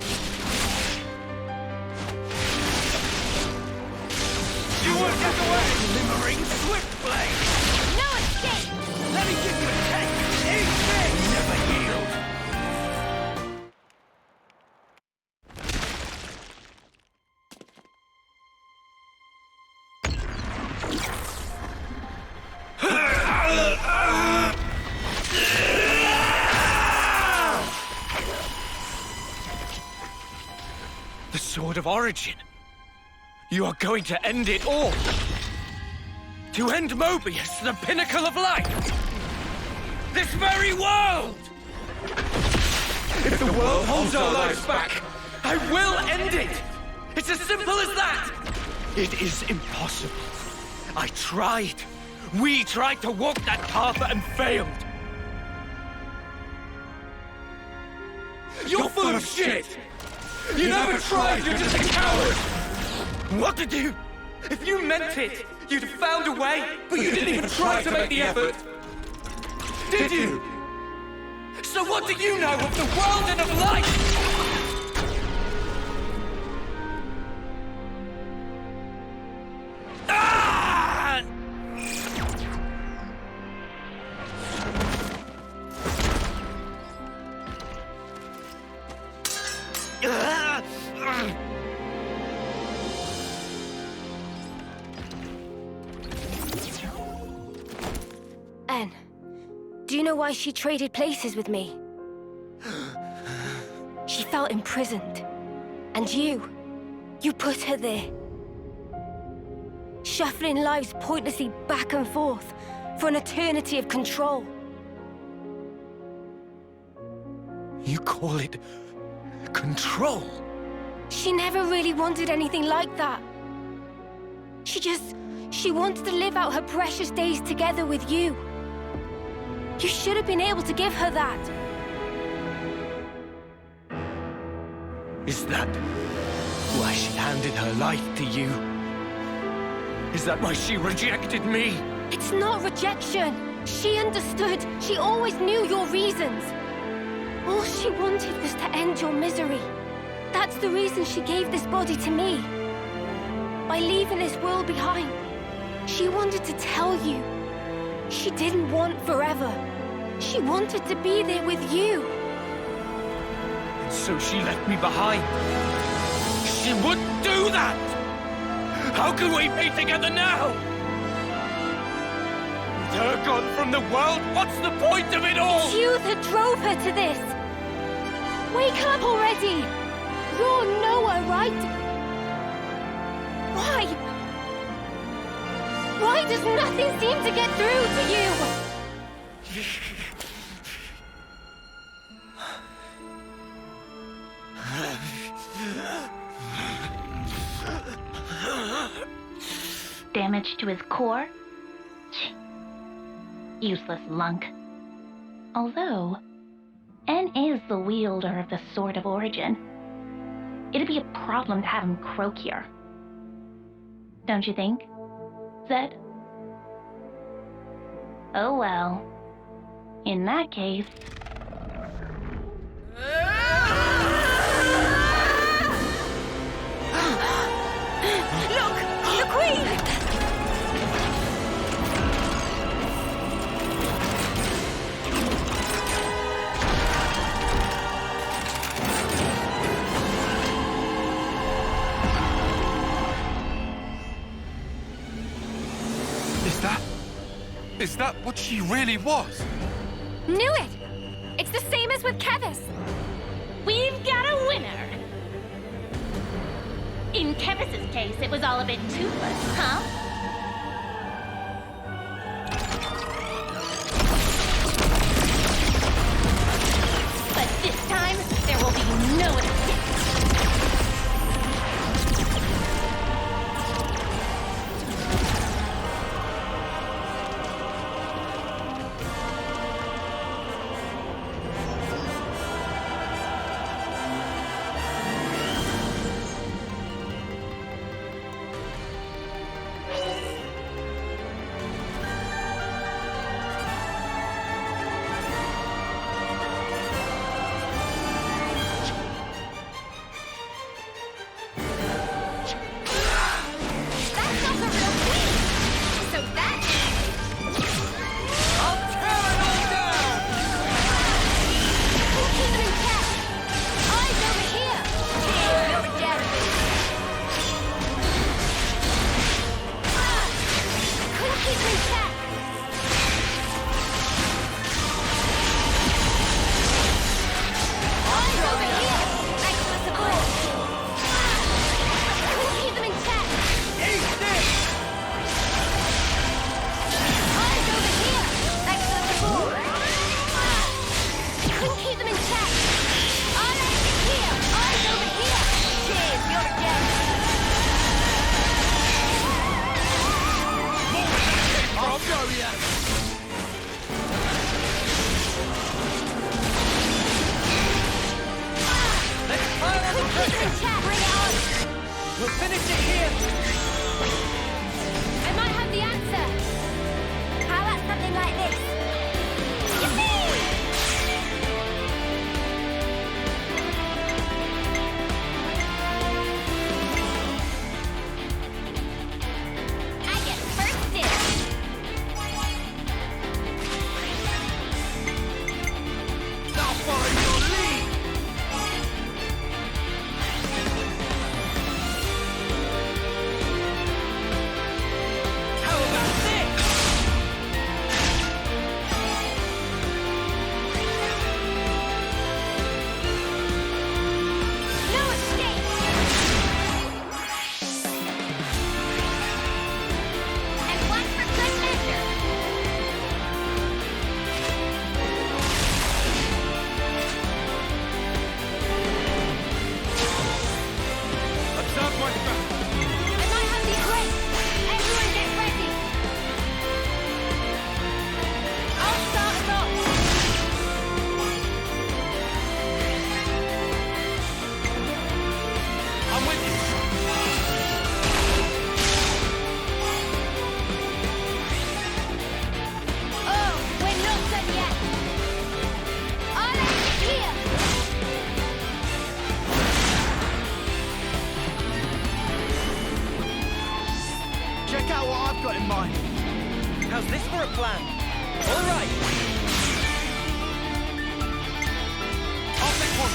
O: You won't get away! Glimmering switchblade!
G: No escape!
O: Let me give you a taste! Eat this! Never yield! The Sword of Origin. You are going to end it all. To end Mobius, the pinnacle of life. This very world. If the world holds our lives back, I will end it. It's as simple as that. It is impossible. I tried. We tried to walk that path and failed. You're full of shit! You never tried, you're just a coward! What did you? If you meant it, you'd have found a way, but you didn't even try to make the effort! Did you? So what do you know of the world and of life? Ah!
D: N, do you know why she traded places with me? She felt imprisoned. And you put her there. shuffling lives pointlessly back and forth for an eternity of control.
O: You call it control?
D: She never really wanted anything like that. She wanted to live out her precious days together with you. You should have been able to give her that.
O: Is that why she handed her life to you? Is that why she rejected me?
D: It's not rejection. She understood. She always knew your reasons. All she wanted was to end your misery. That's the reason she gave this body to me. By leaving this world behind, she wanted to tell you. She didn't want forever. She wanted to be there with you.
O: And so she left me behind. She wouldn't do that! How can we be together now? With her gone from the world, what's the point of it all?
D: It's you that drove her to this. Wake up already! You're Noah, right? Why? Why does nothing seem to get through to you?
P: Damage to his core? Useless lunk. Although, N is the wielder of the Sword of Origin. It'd be a problem to have him croak here. Don't you think, Zed? Oh well. In that case...
D: Look! The Queen!
B: Is that what she really was?
D: Knew it! It's the same as with Kevis.
P: We've got a winner! In Kevis's case, it was all a bit toothless, huh? But this time, there will be no escape.
O: How's this for a plan? All right.
B: I'll take one.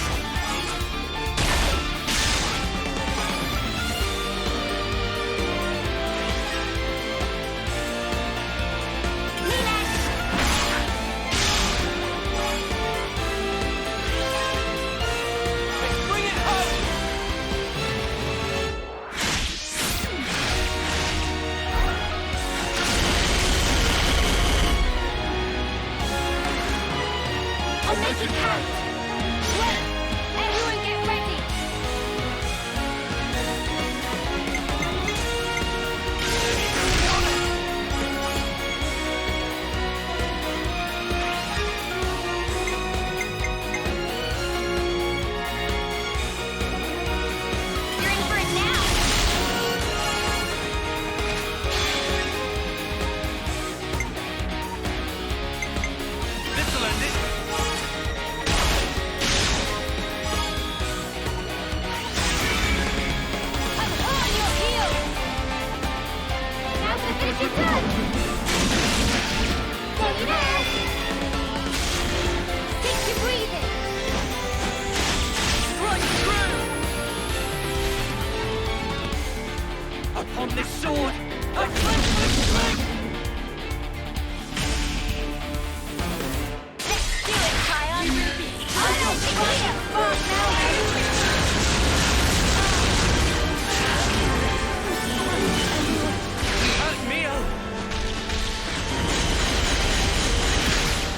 O: Upon this sword, I clench my strength!
G: Let's do it, Kion! I don't fire! Burn now!
O: You hurt Mio!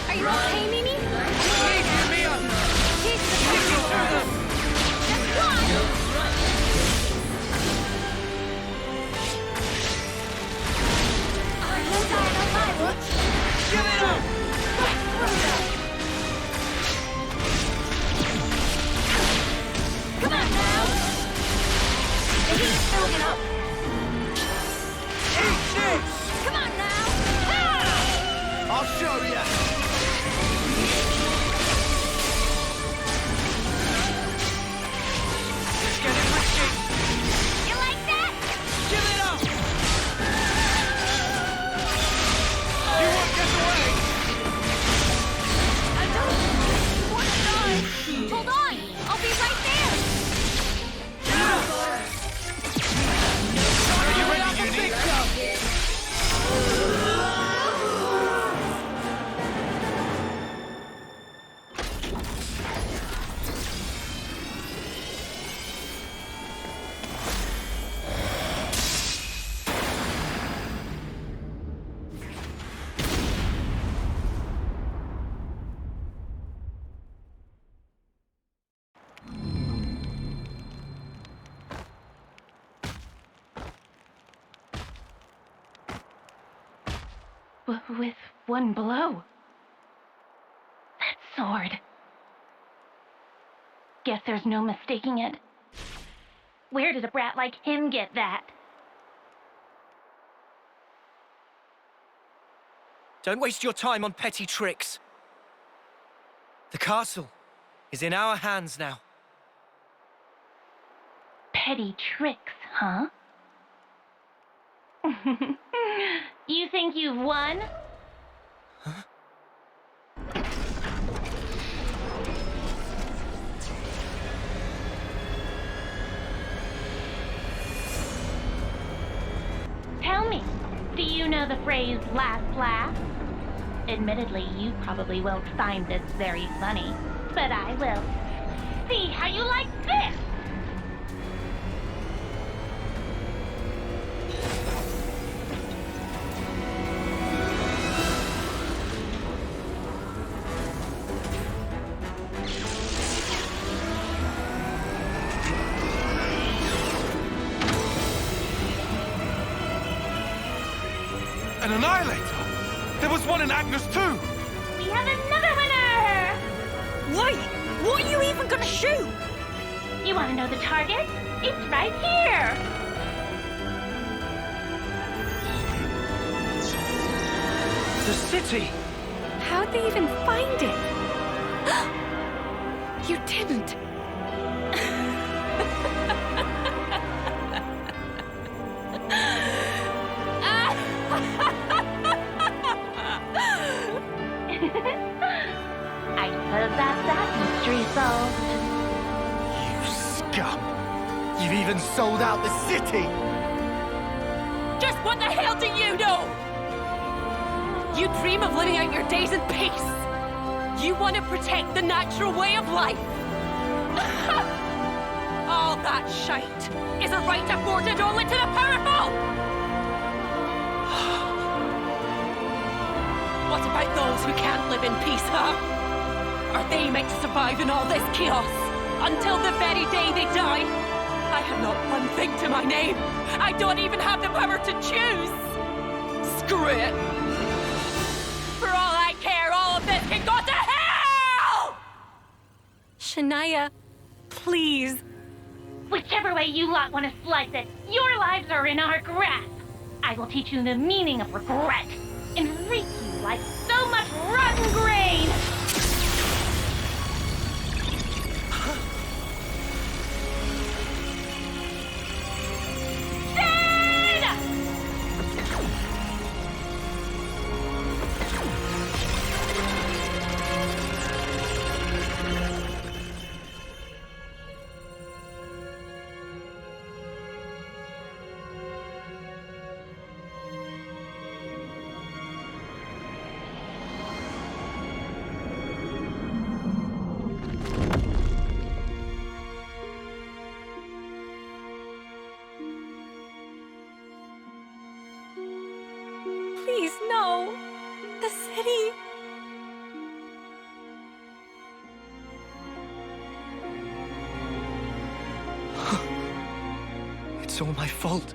G: Are you okay, Mimi?
O: Leave you, Mio!
G: Here's the
O: Stick it to them!
G: Just one!
O: Give it up!
G: Come on now! The heat's building up!
O: Eat this!
G: Come on now! Ah!
C: I'll show ya!
O: It's getting risky!
G: You like that?
O: Give it up! You won't get away!
G: I don't want to die! Hold on! I'll be right there!
O: Are you ready, you think so?
P: With one blow. That sword. Guess there's no mistaking it. Where did a brat like him get that?
O: Don't waste your time on petty tricks. The castle is in our hands now.
P: Petty tricks, huh? You think you've won?
O: Huh?
P: Tell me, do you know the phrase last laugh? Admittedly, you probably won't find this very funny, but I will. See how you like this!
B: An annihilator? There was one in Agnes too!
P: We have another winner!
I: Wait! What are you even gonna shoot?
P: You want to know the target? It's right here!
O: The city!
E: How'd they even find it? You didn't.
P: suppose that's that mystery solved.
C: You scum! You've even sold out the city!
I: Just what the hell do you know? You dream of living out your days in peace. You want to protect the natural way of life. All that shite is a right afforded only to the powerful! What about those who can't live in peace, huh? Are they meant to survive in all this chaos until the very day they die? I have not one thing to my name. I don't even have the power to choose. Screw it. For all I care, all of this can go to hell!
E: Shania, please.
P: Whichever way you lot want to slice it, your lives are in our grasp. I will teach you the meaning of regret and reap you like so much rotten grain.
E: Please, no. The city.
O: It's all my fault.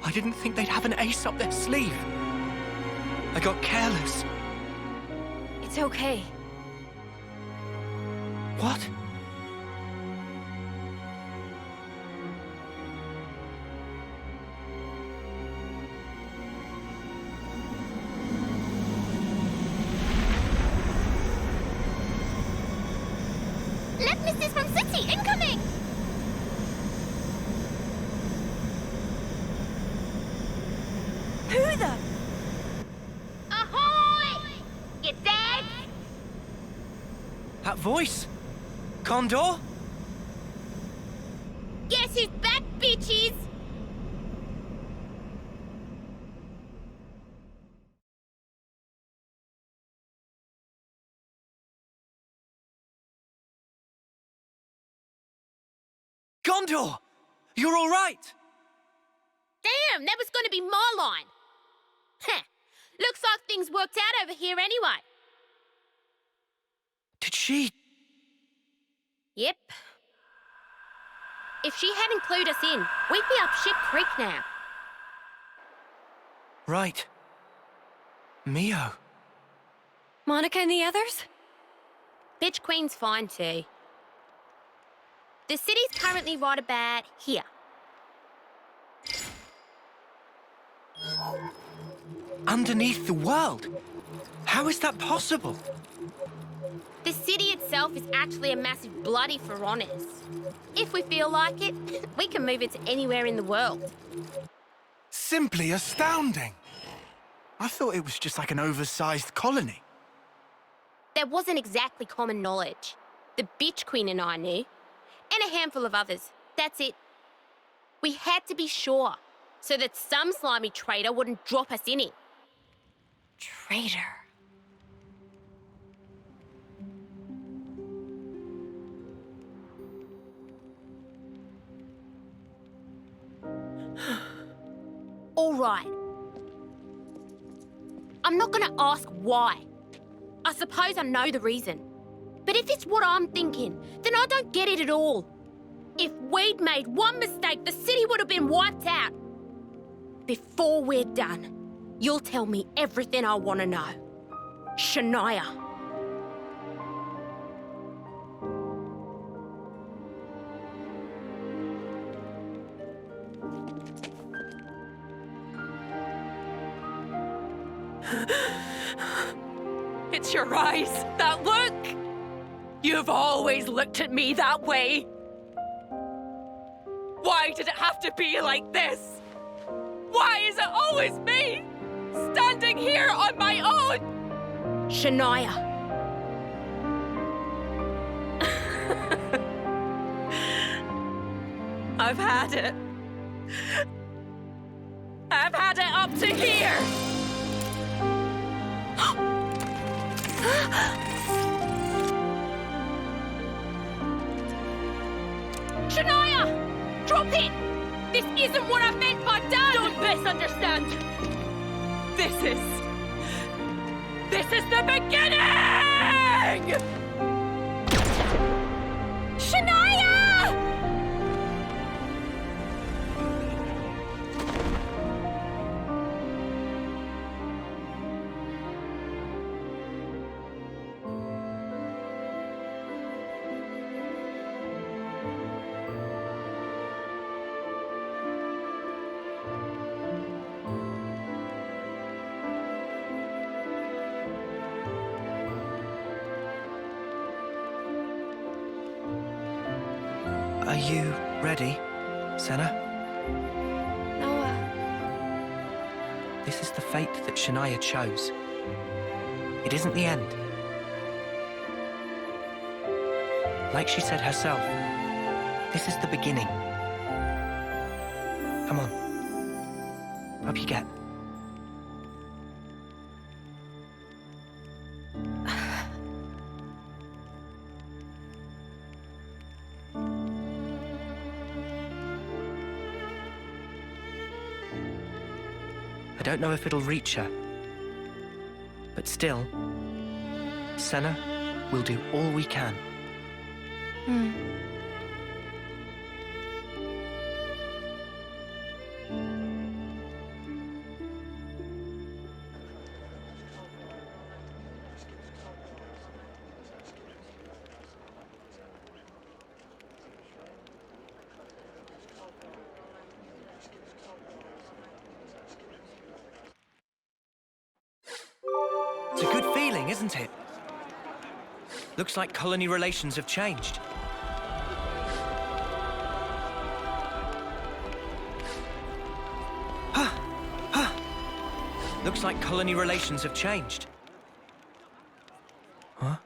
O: I didn't think they'd have an ace up their sleeve. I got careless.
D: It's okay.
O: What?
G: Left missiles from city incoming!
E: Who the?
G: Ahoy! You dead?
O: That voice? Condor?
G: Guess who's back, bitches?
O: Gondor! You're all right!
G: Damn, that was gonna be my line. Heh, looks like things worked out over here anyway.
O: Did she?
G: Yep. If she hadn't clued us in, we'd be up shit creek now.
O: Right. Mio.
E: Monica and the others?
G: Bitch Queen's fine too. The city's currently right about here.
O: Underneath the world? How is that possible?
G: The city itself is actually a massive bloody for honors. If we feel like it, we can move it to anywhere in the world.
C: Simply astounding. I thought it was just like an oversized colony.
G: That wasn't exactly common knowledge. The Bitch Queen and I knew. And a handful of others. That's it. We had to be sure, so that some slimy traitor wouldn't drop us in it.
E: Traitor.
G: All right. I'm not gonna ask why. I suppose I know the reason. But if it's what I'm thinking, then I don't get it at all. If we'd made one mistake, the city would have been wiped out. Before we're done, you'll tell me everything I want to know. Shania.
I: It's your eyes, that look! You've always looked at me that way. Why did it have to be like this? Why is it always me, standing here on my own?
G: Shania.
I: I've had it. I've had it up to here!
G: Shania! Drop it! This isn't what I meant by dad!
I: Don't misunderstand! This is the beginning!
G: Shania!
O: Are you ready, Senna?
D: Noah.
O: This is the fate that Shania chose. It isn't the end. Like she said herself, this is the beginning. Come on. Up you get. I don't know if it'll reach her. But still, Senna will do all we can. It's a good feeling, isn't it? Looks like colony relations have changed. Looks like colony relations have changed. Huh?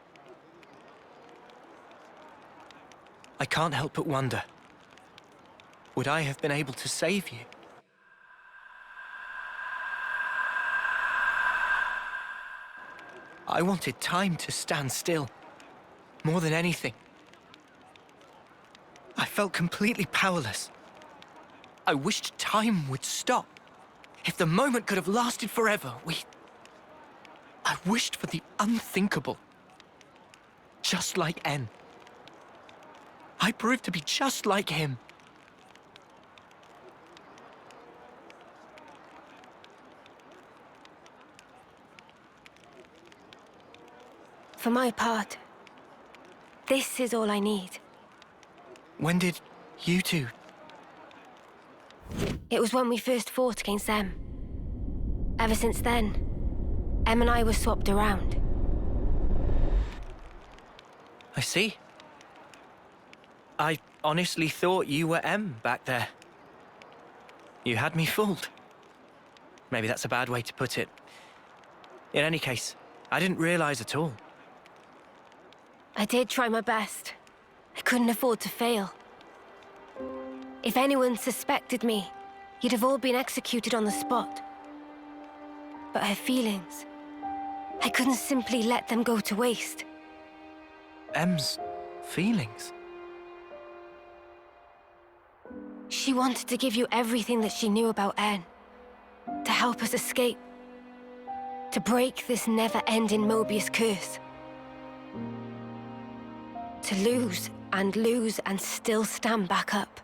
O: I can't help but wonder. Would I have been able to save you? I wanted time to stand still, more than anything. I felt completely powerless. I wished time would stop. If the moment could have lasted forever, I wished for the unthinkable. Just like N. I proved to be just like him.
D: For my part, this is all I need.
O: When did you two?
D: It was when we first fought against them. Ever since then, Em and I were swapped around.
O: I see. I honestly thought you were M back there. You had me fooled. Maybe that's a bad way to put it. In any case, I didn't realize at all.
D: I did try my best. I couldn't afford to fail. If anyone suspected me, you'd have all been executed on the spot. But her feelings, I couldn't simply let them go to waste.
O: M's feelings?
D: She wanted to give you everything that she knew about N. To help us escape. To break this never-ending Mobius curse. To lose and still stand back up.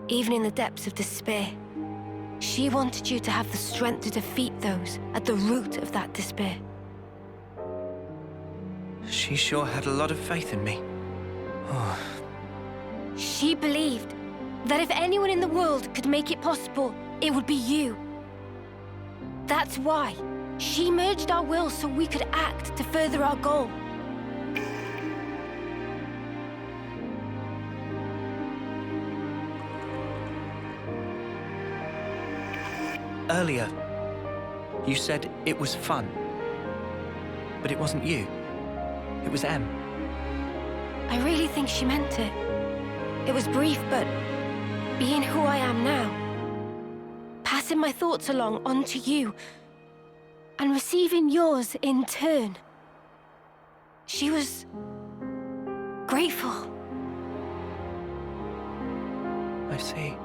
D: Even in the depths of despair. She wanted you to have the strength to defeat those at the root of that despair.
O: She sure had a lot of faith in me. Oh.
D: She believed that if anyone in the world could make it possible, it would be you. That's why she merged our wills so we could act to further our goal.
O: Earlier, you said it was fun. But it wasn't you. It was Em.
D: I really think she meant it. It was brief, but being who I am now, passing my thoughts along onto you, and receiving yours in turn. She was grateful.
A: I see.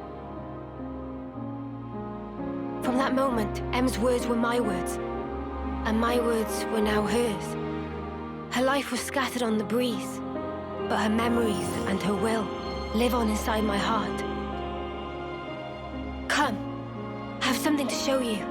D: From that moment, M's words were my words, and my words were now hers. Her life was scattered on the breeze, but her memories and her will live on inside my heart. Come, I have something to show you.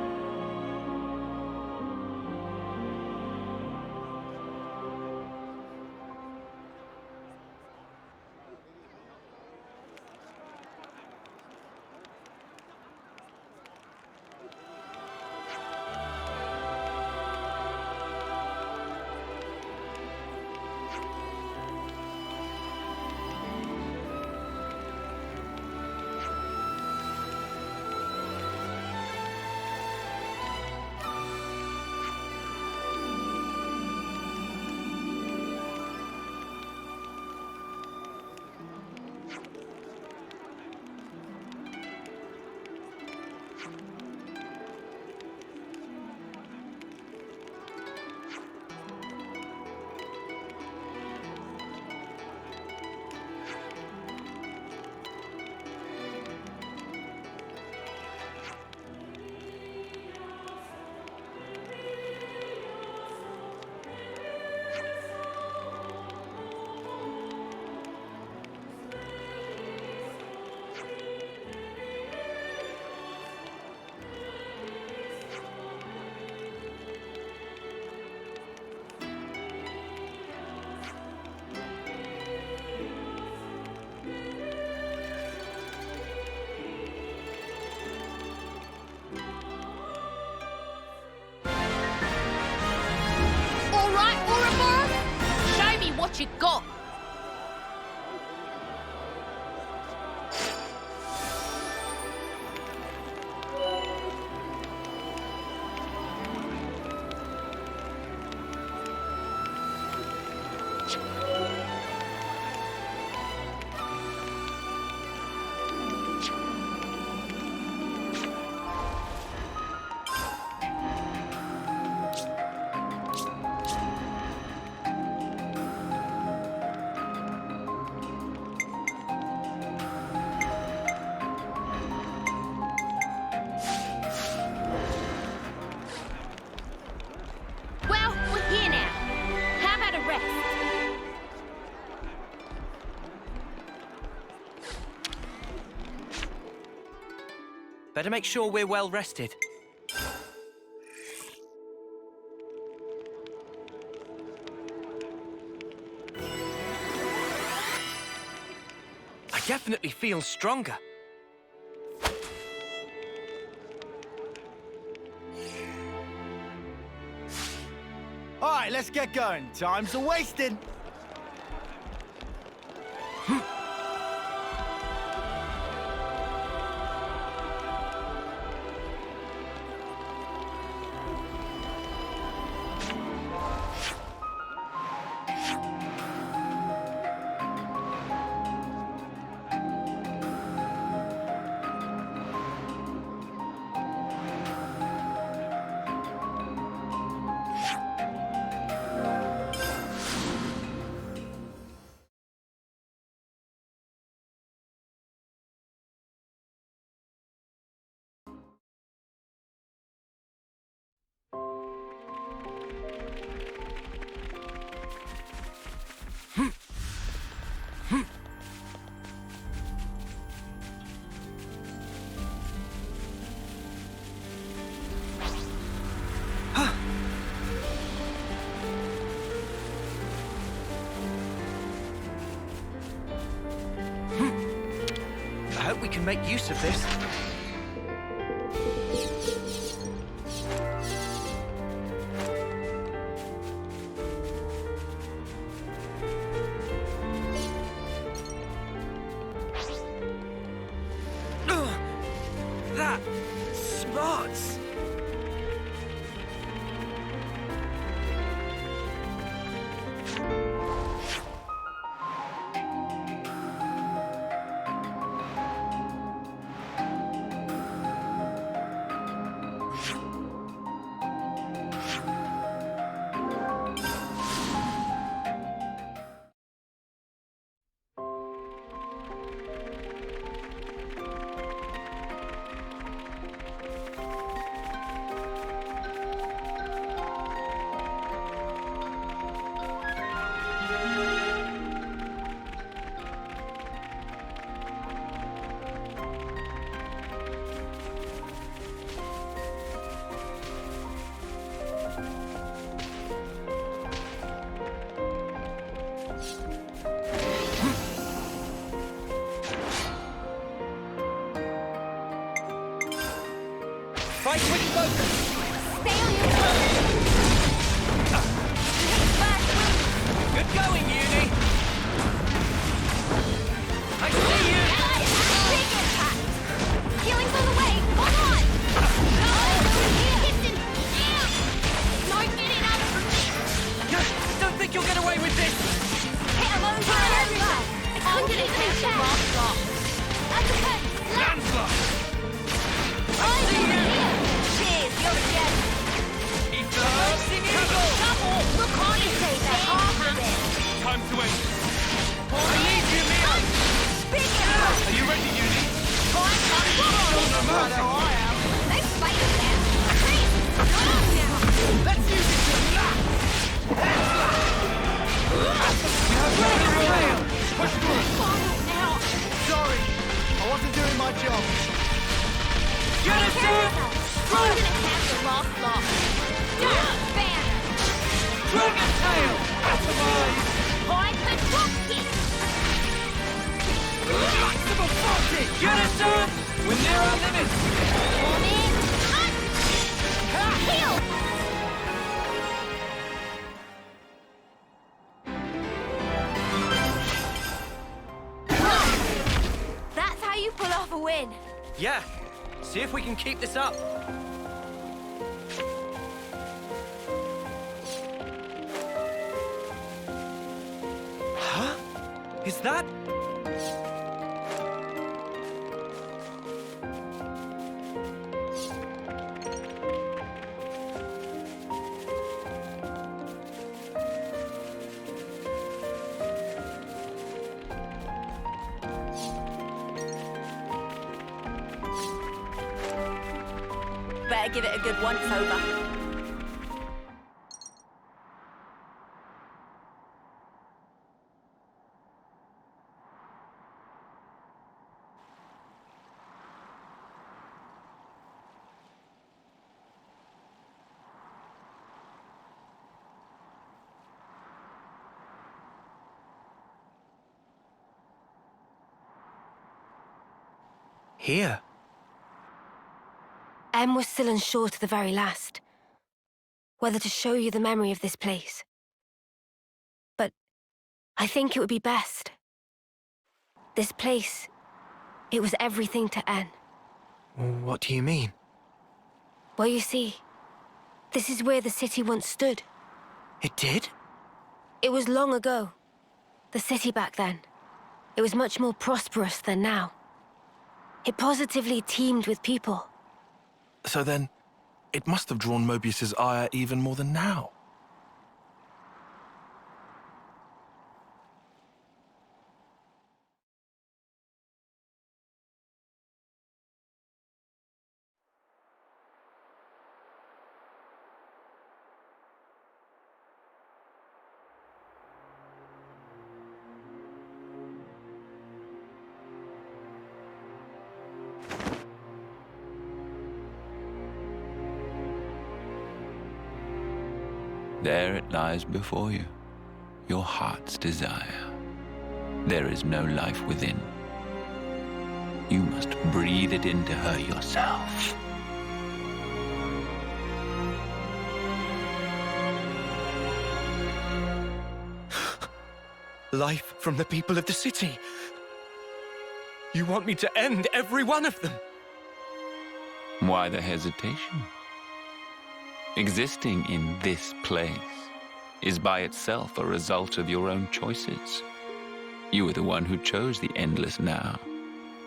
G: What you got?
A: Better make sure we're well rested. I definitely feel stronger.
J: All right, let's get going. Time's a wasting.
A: I hope we can make use of this. That smarts.
O: Fight with focus!
G: Stay on your toes!
O: Good going, Uni! I see you!
G: Big impact! Healing's on the way! Hold on! No! Listen! No getting out of this!
O: Don't think you'll get away with this!
G: Hit him over and over! I'm gonna finish him! That's okay!
B: Landslide!
G: Cheers, you're dead!
O: Eat the bursting eagle!
G: Double! Look on you say that half of it!
B: Time to end.
O: I need you, Mia!
G: Big impact!
B: Are you ready, Uni?
G: Time to go!
B: No mercy.
G: They fight us now! Freeze! Go on now!
O: Let's use it to laugh!
B: Push through.
G: Now!
J: Sorry, I wasn't doing my job.
O: Get us in!
G: I'm gonna have the last lock! Down! Bam!
O: Dragon tail! Atomize!
G: Hide the drop kick!
O: Maximum voltage! Get us in! We're near our limits!
G: On in! Hunt! Heal! That's how you pull off a win.
O: Yeah. See if we can keep this up. Huh? Is that...
G: Better give it a good once-over.
A: Here?
D: Em was still unsure to the very last whether to show you the memory of this place. But I think it would be best. This place, it was everything to N.
A: What do you mean?
D: Well, you see, this is where the city once stood.
A: It did?
D: It was long ago. The city back then. It was much more prosperous than now. It positively teemed with people.
B: So then, it must have drawn Mobius's ire even more than now.
N: There it lies before you, your heart's desire. There is no life within. You must breathe it into her yourself.
O: Life from the people of the city. You want me to end every one of them?
N: Why the hesitation? Existing in this place is by itself a result of your own choices. You are the one who chose the endless now,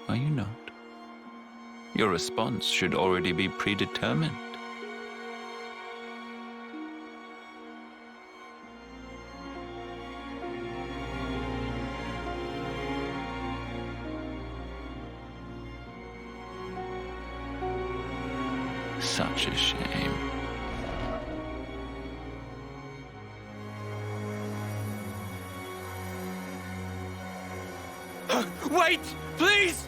N: are you not? Your response should already be predetermined. Such a shame.
O: No! Wait! Please!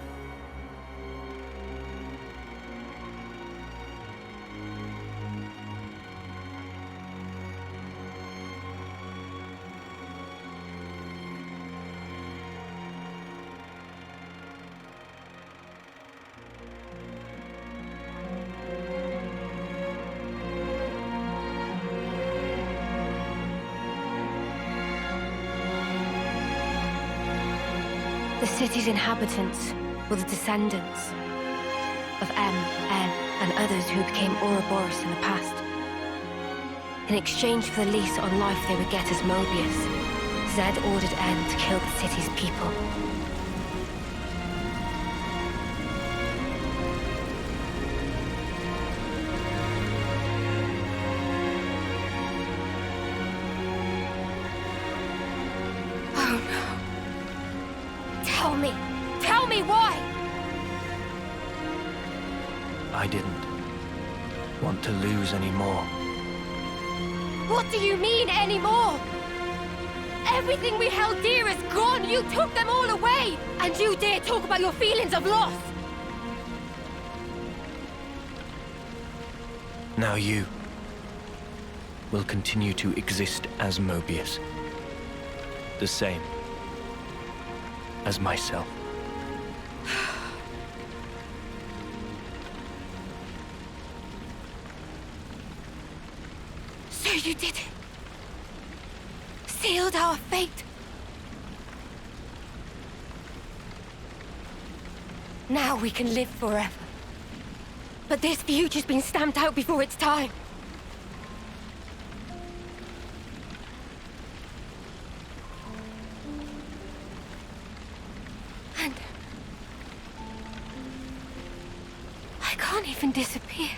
D: The city's inhabitants were the descendants of M, N, and others who became Uroboros in the past. In exchange for the lease on life they would get as Mobius, Zed ordered N to kill the city's people.
G: Tell me why!
A: I didn't want to lose any more.
G: What do you mean, anymore? Everything we held dear is gone! You took them all away! And you dare talk about your feelings of loss!
A: Now you will continue to exist as Mobius. The same as myself.
G: So you did it. Sealed our fate. Now we can live forever. But this future's been stamped out before its time. And I can't even disappear.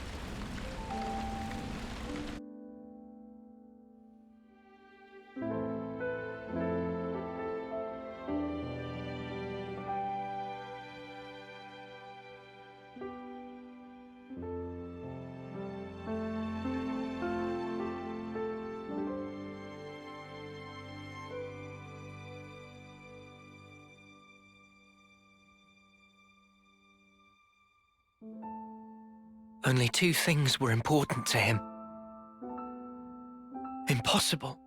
O: Only two things were important to him. Impossible.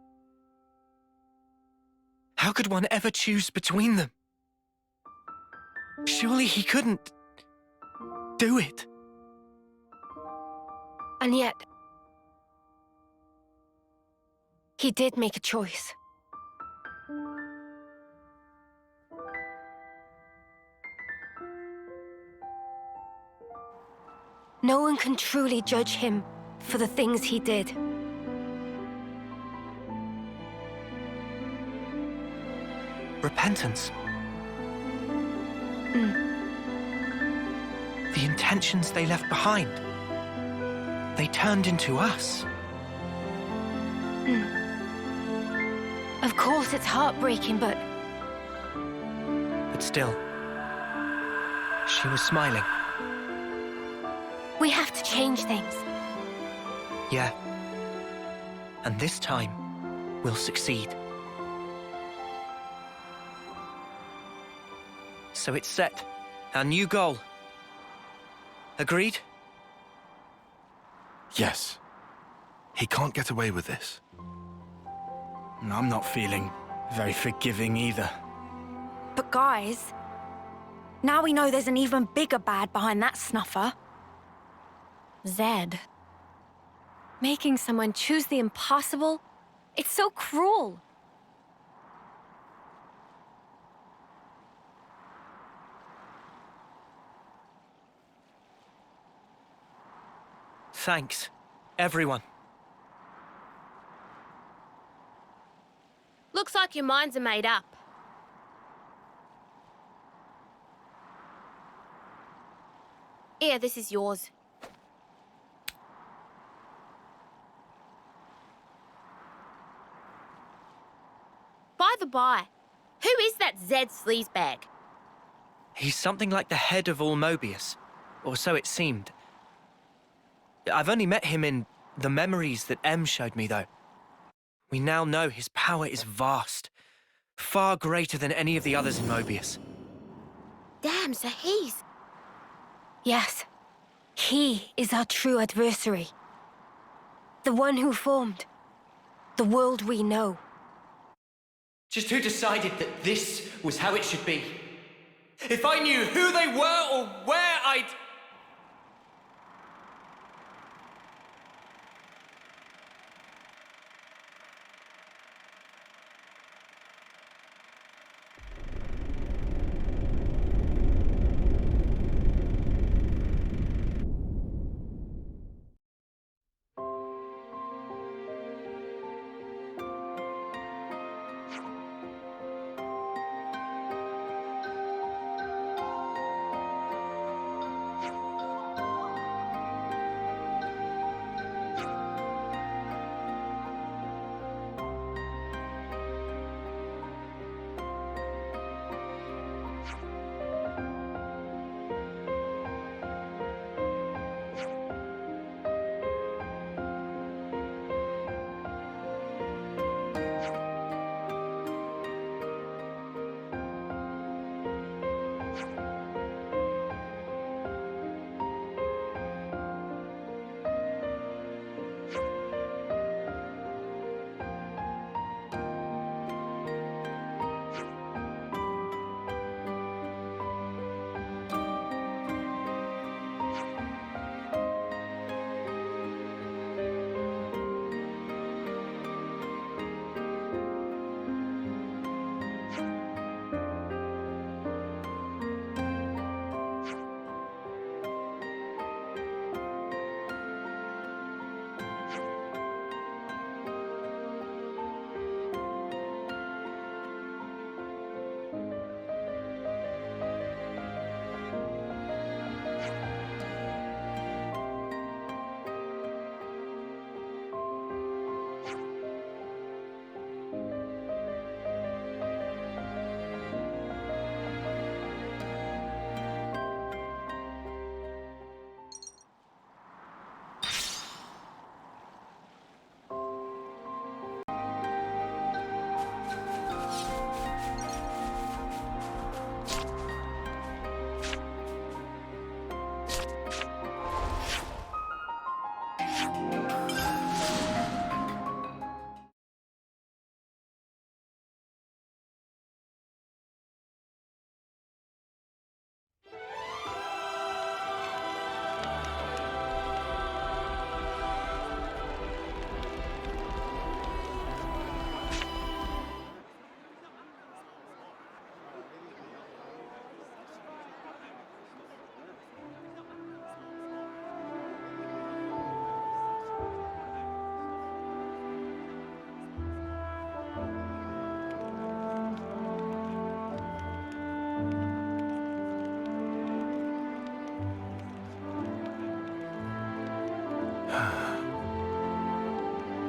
O: How could one ever choose between them? Surely he couldn't do it.
D: And yet, he did make a choice. No one can truly judge him for the things he did.
O: Repentance. The intentions they left behind. They turned into us.
D: Of course, it's heartbreaking, but
O: still, she was smiling.
D: we have to change things.
O: Yeah. And this time, we'll succeed. So it's set. Our new goal. Agreed?
B: Yes. He can't get away with this.
J: I'm not feeling very forgiving either.
L: But guys, now we know there's an even bigger bad behind that snuffer.
E: Zed. Making someone choose the impossible? It's so cruel.
O: Thanks, everyone.
G: Looks like your minds are made up. Here, this is yours. By the by, who is that Zed sleazebag?
O: He's something like the head of all Mobius, or so it seemed. I've only met him in the memories that M showed me, though. We now know his power is vast, far greater than any of the others in Mobius.
G: Damn, so he's...
D: Yes. He is our true adversary. The one who formed the world we know.
O: Just who decided that this was how it should be? If I knew who they were or where I'd...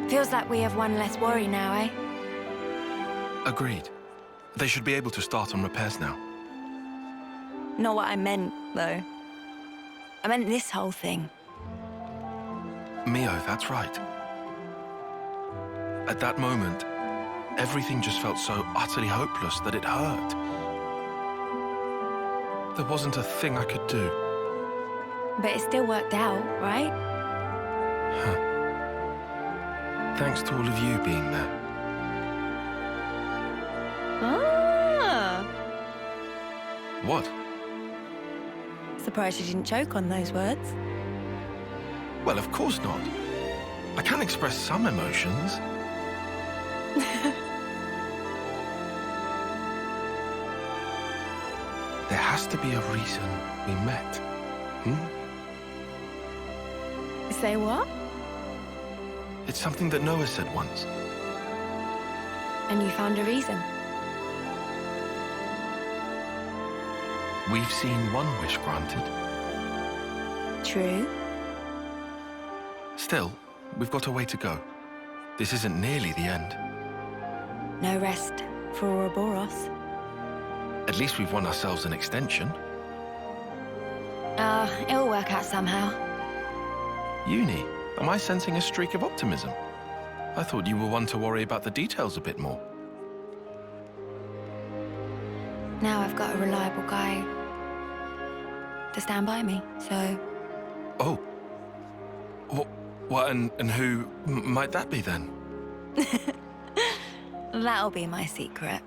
L: Feels like we have one less worry now, eh?
B: Agreed. They should be able to start on repairs now.
L: Not what I meant, though. I meant this whole thing.
B: Mio, that's right. At that moment, everything just felt so utterly hopeless that it hurt. There wasn't a thing I could do.
L: But it still worked out, right?
B: Huh. Thanks to all of you being there.
L: Ah!
B: What?
L: Surprised you didn't choke on those words.
B: Well, of course not. I can express some emotions. There has to be a reason we met.
L: Say what?
B: It's something that Noah said once.
L: And you found a reason?
B: We've seen one wish granted.
L: True.
B: Still, we've got a way to go. This isn't nearly the end.
L: No rest for Uroboros.
B: At least we've won ourselves an extension.
L: It'll work out somehow.
B: Uni, am I sensing a streak of optimism? I thought you were one to worry about the details a bit more.
L: Now I've got a reliable guy to stand by me, so...
B: Oh. What, and who might that be then?
L: That'll be my secret.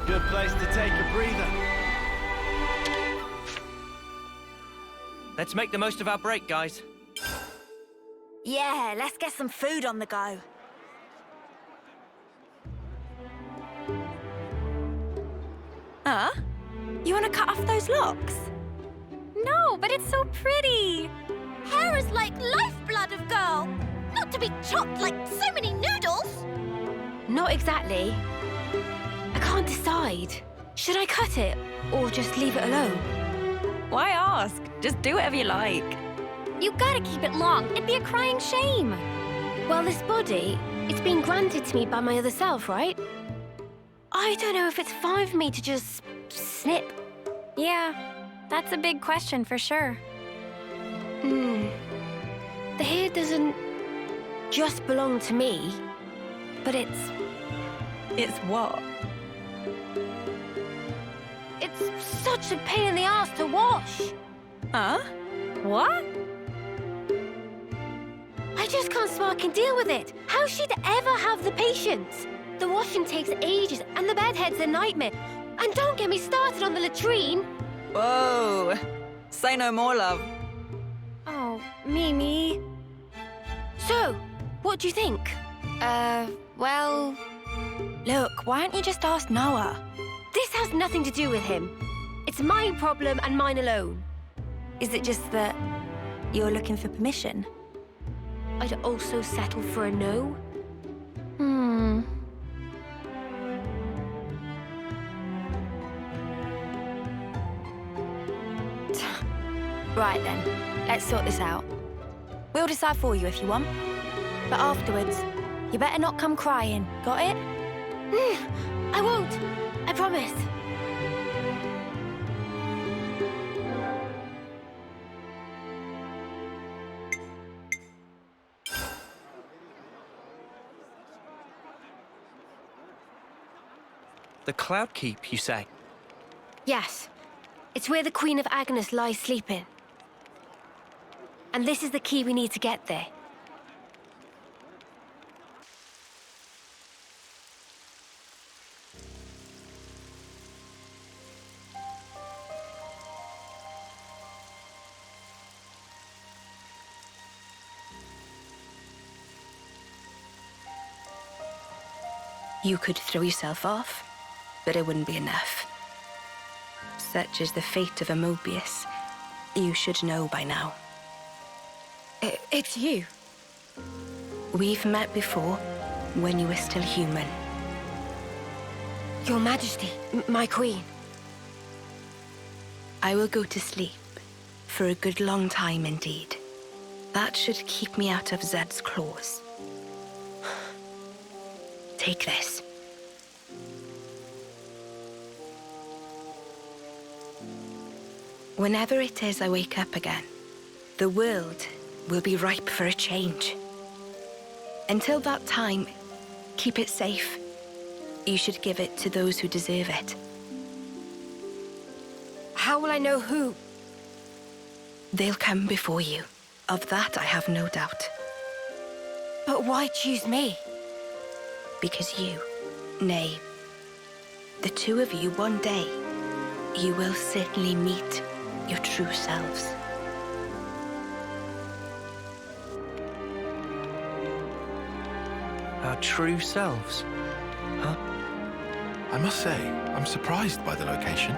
J: Good place to take a breather.
O: Let's make the most of our break, guys.
L: Yeah, let's get some food on the go. Huh? You want to cut off those locks?
G: No, but it's so pretty. Hair is like lifeblood of girl. Not to be chopped like so many noodles.
D: Not exactly. I can't decide. Should I cut it or just leave it alone?
L: Why ask? Just do whatever you like.
G: You gotta keep it long. It'd be a crying shame.
D: Well, this body, it's been granted to me by my other self, right? I don't know if it's fine for me to just snip.
E: Yeah, that's a big question for sure.
D: The hair doesn't just belong to me, but it's...
L: It's what?
D: It's such a pain in the ass to wash.
L: Huh? What?
D: I just can't fucking deal with it. How she'd ever have the patience? The washing takes ages, and the bedhead's a nightmare. And don't get me started on the latrine.
L: Whoa. Say no more, love.
E: Oh, Mimi.
D: So, what do you think?
L: Well... Look, why don't you just ask Noah?
D: This has nothing to do with him. It's my problem and mine alone.
L: Is it just that you're looking for permission?
D: I'd also settle for a no.
L: Right then, let's sort this out. We'll decide for you if you want. But afterwards, you better not come crying, got it?
D: I won't, I promise.
O: The Cloud Keep, you say?
D: Yes. It's where the Queen of Agnes lies sleeping. And this is the key we need to get there.
M: You could throw yourself off, but it wouldn't be enough. Such is the fate of a Mobius. You should know by now.
D: It's you.
M: We've met before, when you were still human.
D: Your Majesty, my Queen.
M: I will go to sleep, for a good long time indeed. That should keep me out of Zed's claws. Take this. Whenever it is I wake up again, the world will be ripe for a change. Until that time, keep it safe. You should give it to those who deserve it.
D: How will I know who?
M: They'll come before you. Of that I have no doubt.
D: But why choose me?
M: Because you, nay, the two of you one day, you will certainly meet your true selves.
A: Our true selves? Huh?
B: I must say, I'm surprised by the location.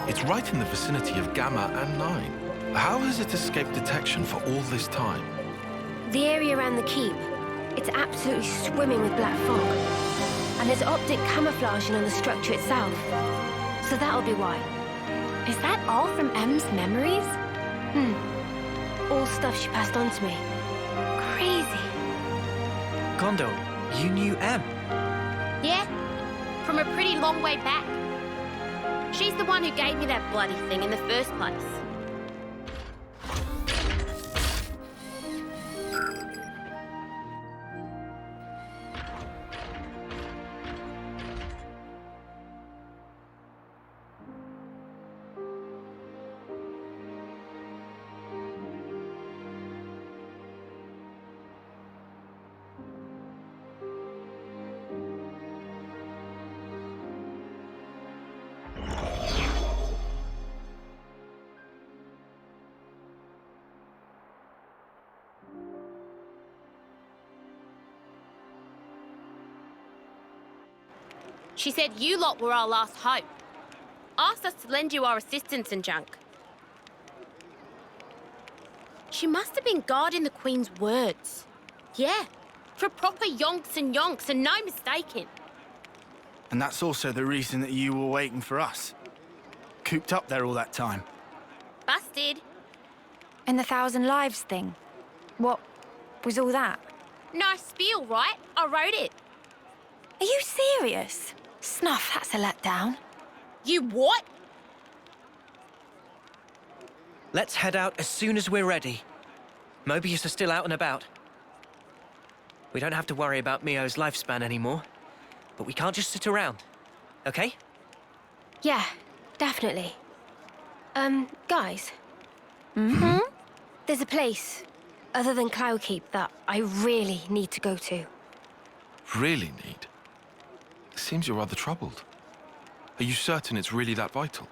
B: It's right in the vicinity of Gamma and 9. How has it escaped detection for all this time?
D: The area around the keep. It's absolutely swimming with black fog. And there's optic camouflaging on the structure itself. So that'll be why.
G: Is that all from M's memories?
D: All stuff she passed on to me.
G: Crazy.
O: Gondor, you knew M?
G: Yeah, from a pretty long way back. She's the one who gave me that bloody thing in the first place. She said you lot were our last hope. Asked us to lend you our assistance and junk. She must have been guarding the Queen's words. Yeah, for proper yonks and no mistaking.
J: And that's also the reason that you were waiting for us. Cooped up there all that time.
G: Busted.
L: And the 1,000 lives thing? What was all that?
G: Nice spiel, right? I wrote it.
L: Are you serious? Snuff, that's a letdown.
G: You what?
O: Let's head out as soon as we're ready. Mobius is still out and about. We don't have to worry about Mio's lifespan anymore. But we can't just sit around, okay?
D: Yeah, definitely. Guys. There's a place, other than Cloudkeep, that I really need to go to.
B: Really need? It seems you're rather troubled. Are you certain it's really that vital?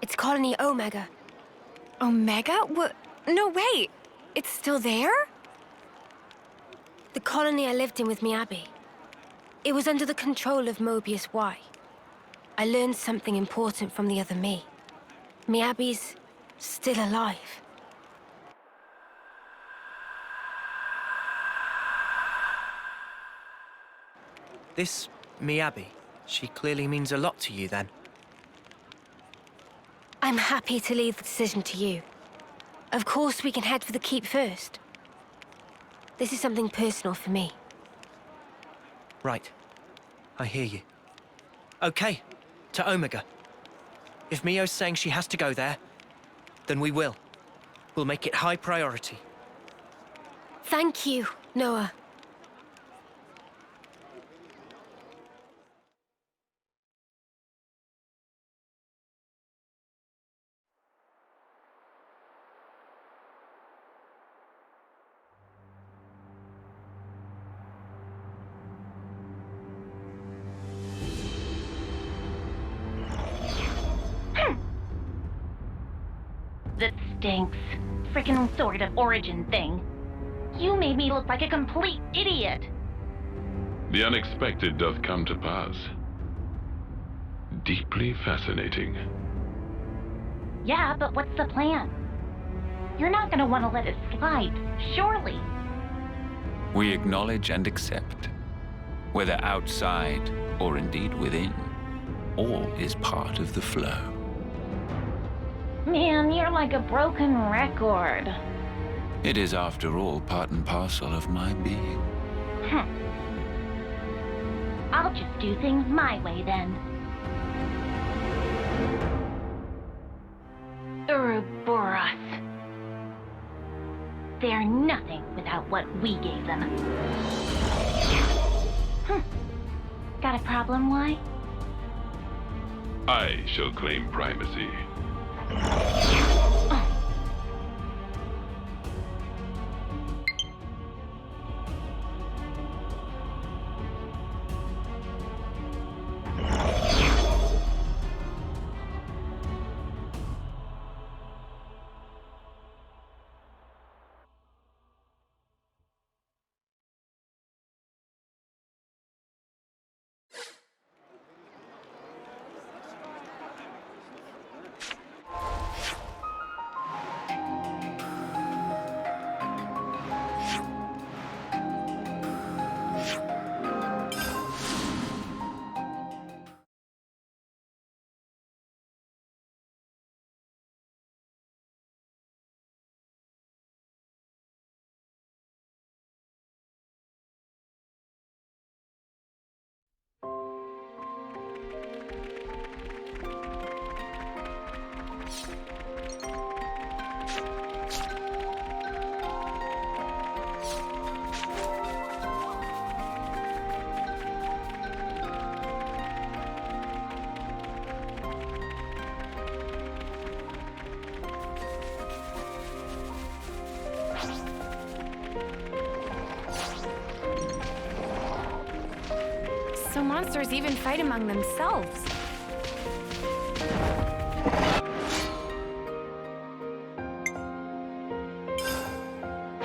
D: It's Colony Omega.
L: Omega? What? No, wait. It's still there?
D: The colony I lived in with Miyabi. It was under the control of Mobius Y. I learned something important from the other me. Miyabi's still alive.
O: This Miyabi, she clearly means a lot to you then.
D: I'm happy to leave the decision to you. Of course we can head for the keep first. This is something personal for me.
O: Right. I hear you. Okay, to Omega. If Mio's saying she has to go there, then we will. We'll make it high priority.
D: Thank you, Noah.
P: That stinks. Frickin' sort of origin thing. You made me look like a complete idiot.
Q: The unexpected doth come to pass. Deeply fascinating.
P: Yeah, but what's the plan? You're not gonna want to let it slide, surely.
N: We acknowledge and accept, whether outside or indeed within, all is part of the flow.
P: Man, you're like a broken record.
N: It is, after all, part and parcel of my being.
P: I'll just do things my way then. They're nothing without what we gave them. Got a problem, why?
Q: I shall claim primacy.
E: So monsters even fight among themselves.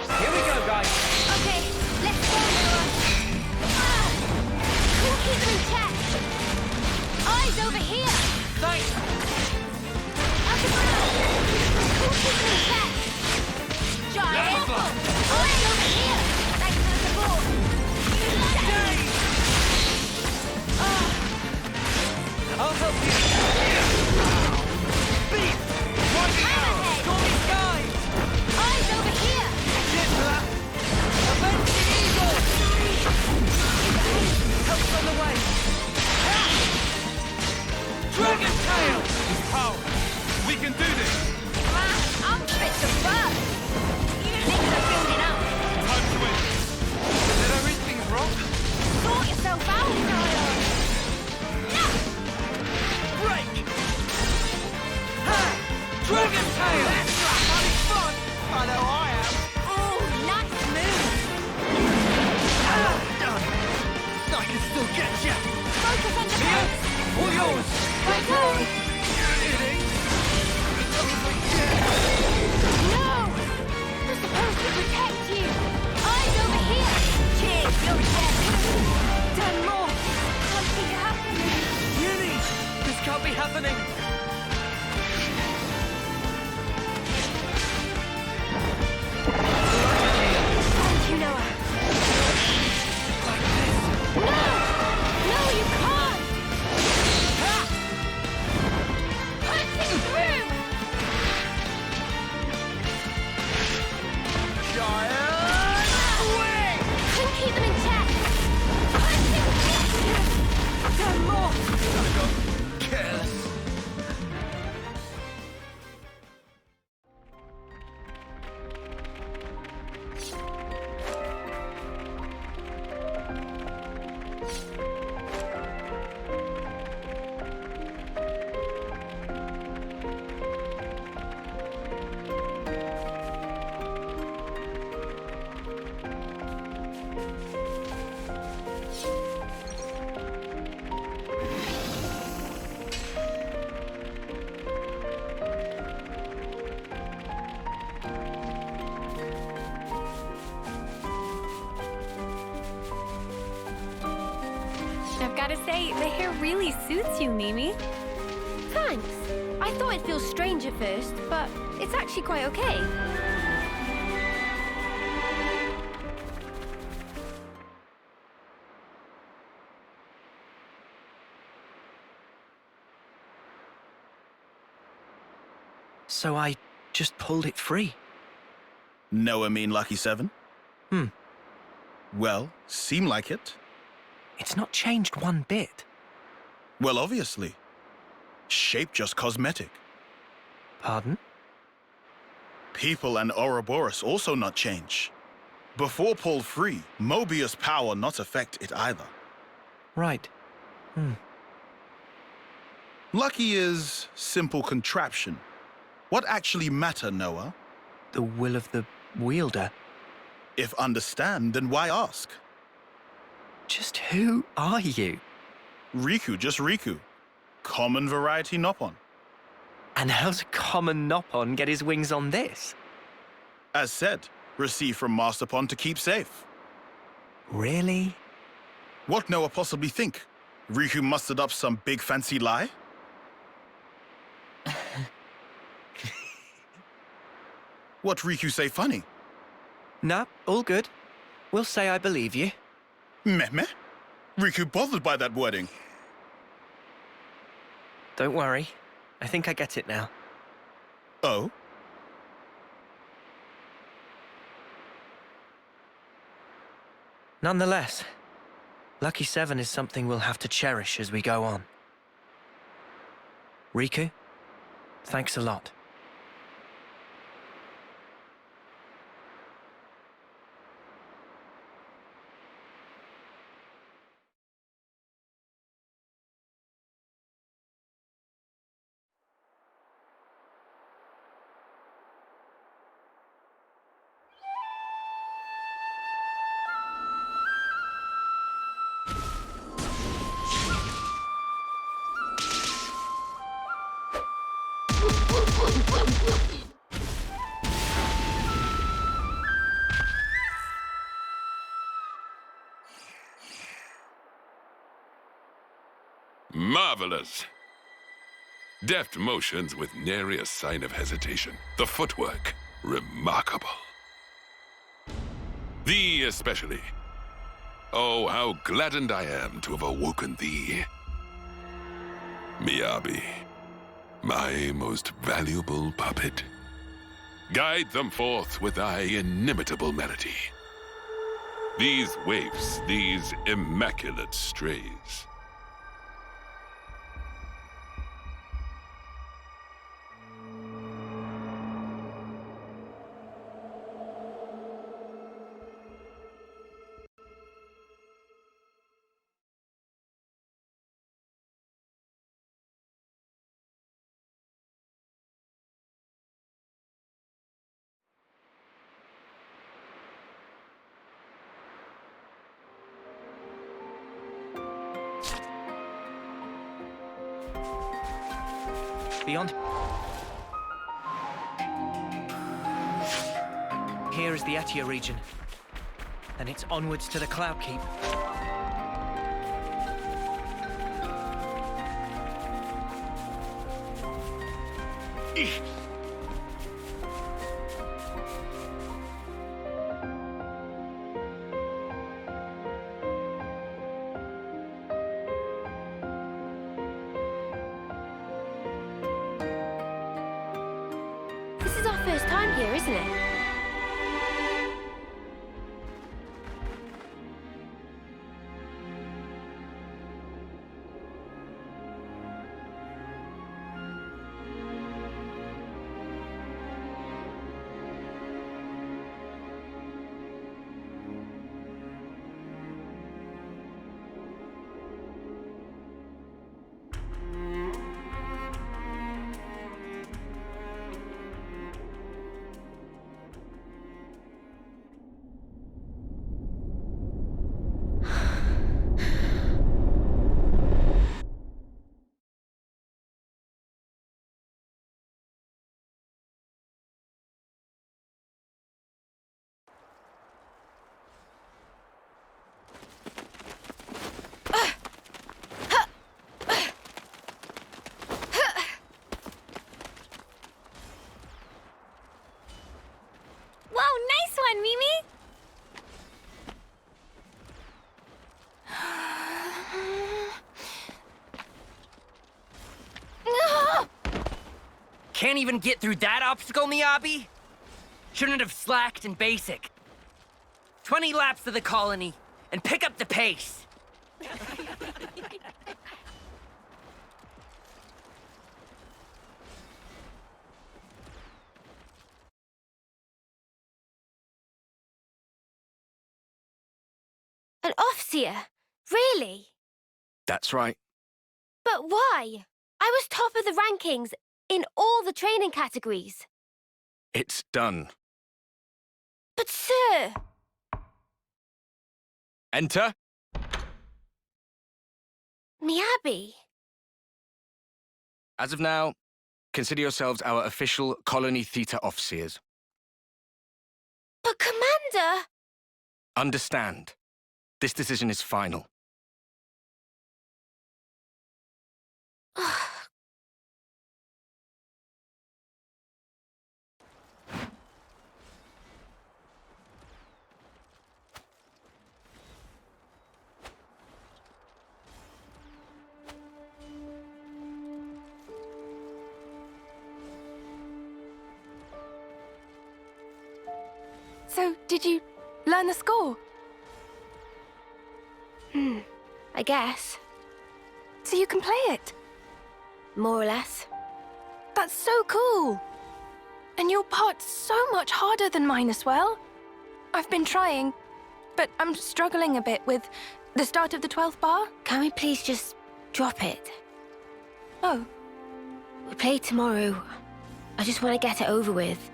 O: Here we go, guys.
G: Okay, let's go, Noah. We'll keep them in check. Eyes over here.
O: Thanks.
G: Up above. We'll keep them in check. Giant. Eyes over here. Thanks for the support.
O: I'll help you. Beat! Rising arrow! Stormy skies!
G: Eyes over here!
O: Cheers for that! Avenging eagle! Help's on the way! Dragon tail!
B: His power. We can do this.
G: I'm fit to burst! Things are building up.
B: Time to win.
O: Did I read things wrong?
G: Sort yourself out, Shania!
O: Break! Ha! Dragon tail! That's right, having fun! I know I am!
G: Oh, nice move!
O: Done! I can still get ya!
G: Focus on defense!
O: All yours!
G: Right on! No! We're supposed to protect you! Eyes over here! Cheers, you're dead! Done more! Something happened!
O: Uni! This can't be happening!
G: Thank you, Noah!
O: Like this!
G: No! No, you can't! Punching through!
O: Giant swing!
G: Couldn't keep them in check! Punching through! Done more!
O: I got careless.
E: I've got to say, the hair really suits you, Mimi.
D: Thanks. I thought it'd feel strange at first, but it's actually quite okay.
O: So I just pulled it free.
C: No, I mean Lucky 7?
O: Hmm.
C: Well, seem like it.
O: It's not changed one bit.
C: Well, obviously. Shape just cosmetic.
O: Pardon?
C: people and Uroboros also not change. Before pulled free, Mobius' power not affect it either.
O: Right.
C: Lucky is simple contraption. What actually matter, Noah?
O: The will of the wielder.
C: If understand, then why ask?
O: Just who are you?
C: Riku, just Riku. Common variety Nopon.
O: And how's a common Nopon get his wings on this?
C: As said, received from Masterpon to keep safe.
O: Really?
C: What Noah possibly think? Riku mustered up some big fancy lie? What Riku say funny?
O: Nah, all good. We'll say I believe you.
C: Meh? Riku bothered by that wording.
O: Don't worry. I think I get it now.
C: Oh?
O: Nonetheless, Lucky 7 is something we'll have to cherish as we go on. Riku, thanks a lot.
Q: Marvelous! Deft motions with nary a sign of hesitation. The footwork, remarkable. Thee especially. Oh, how gladdened I am to have awoken thee. Miyabi, my most valuable puppet. Guide them forth with thy inimitable melody. These waifs, these immaculate strays.
O: Beyond. Here is the Etia region. Then it's onwards to the Cloud Keep.
G: This is our first time here, isn't it?
R: Can't even get through that obstacle, Miyabi? Shouldn't have slacked in basic. 20 laps of the colony, and pick up the pace.
D: Offseer? Really?
J: That's right.
D: But why? I was top of the rankings in all the training categories.
J: It's done.
D: But sir...
J: Enter.
D: Miyabi?
J: As of now, consider yourselves our official Colony Theta Offseers.
D: But Commander...
J: Understand. This decision is final.
L: So, did you learn the score?
D: I guess.
L: So you can play it?
D: More or less.
L: That's so cool! And your part's so much harder than mine as well. I've been trying, but I'm struggling a bit with the start of the 12th bar.
D: Can we please just drop it?
L: Oh.
D: We play tomorrow. I just want to get it over with.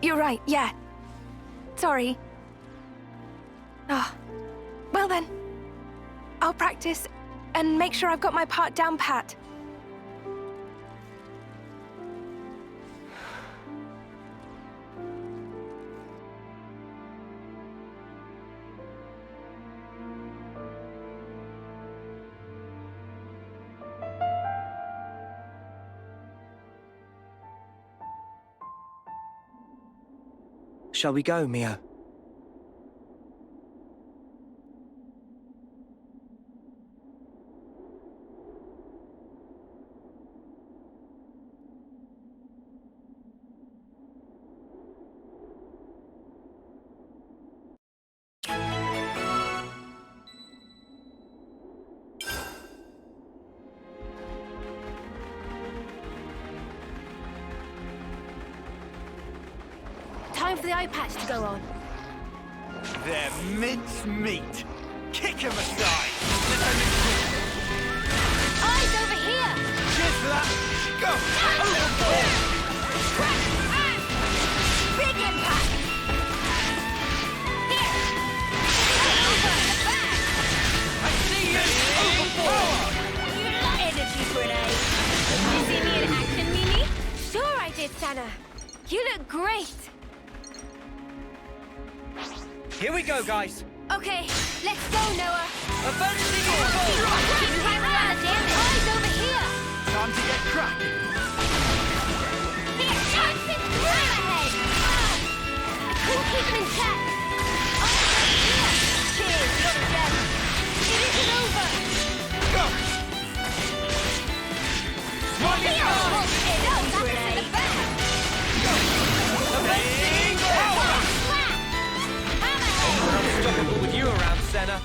L: You're right, yeah. Sorry. Well then. I'll practice and make sure I've got my part down pat.
O: Shall we go, Mio?
D: Time for the eye patch to go on.
J: They're mince meat. Kick him aside.
D: Eyes over here!
J: Cheers for that. Go! Overboard!
D: Big impact! Here! Over the back!
J: I see you! Overboard!
D: You like energy grenade! Did you see me in action, Mimi? Sure I did, Sana. You look great.
O: Here we go, guys.
D: Okay, let's go, Noah.
O: Advancing
D: Eyes over here!
J: Time to get cracking.
D: Here, right ahead! I couldn't keep them in check. Eyes over here! Cheers, you're a gem. It isn't over.
J: Go! Smart it
D: Here!
J: out!
D: No, that's in the back!
O: Unstoppable with you around, Senna.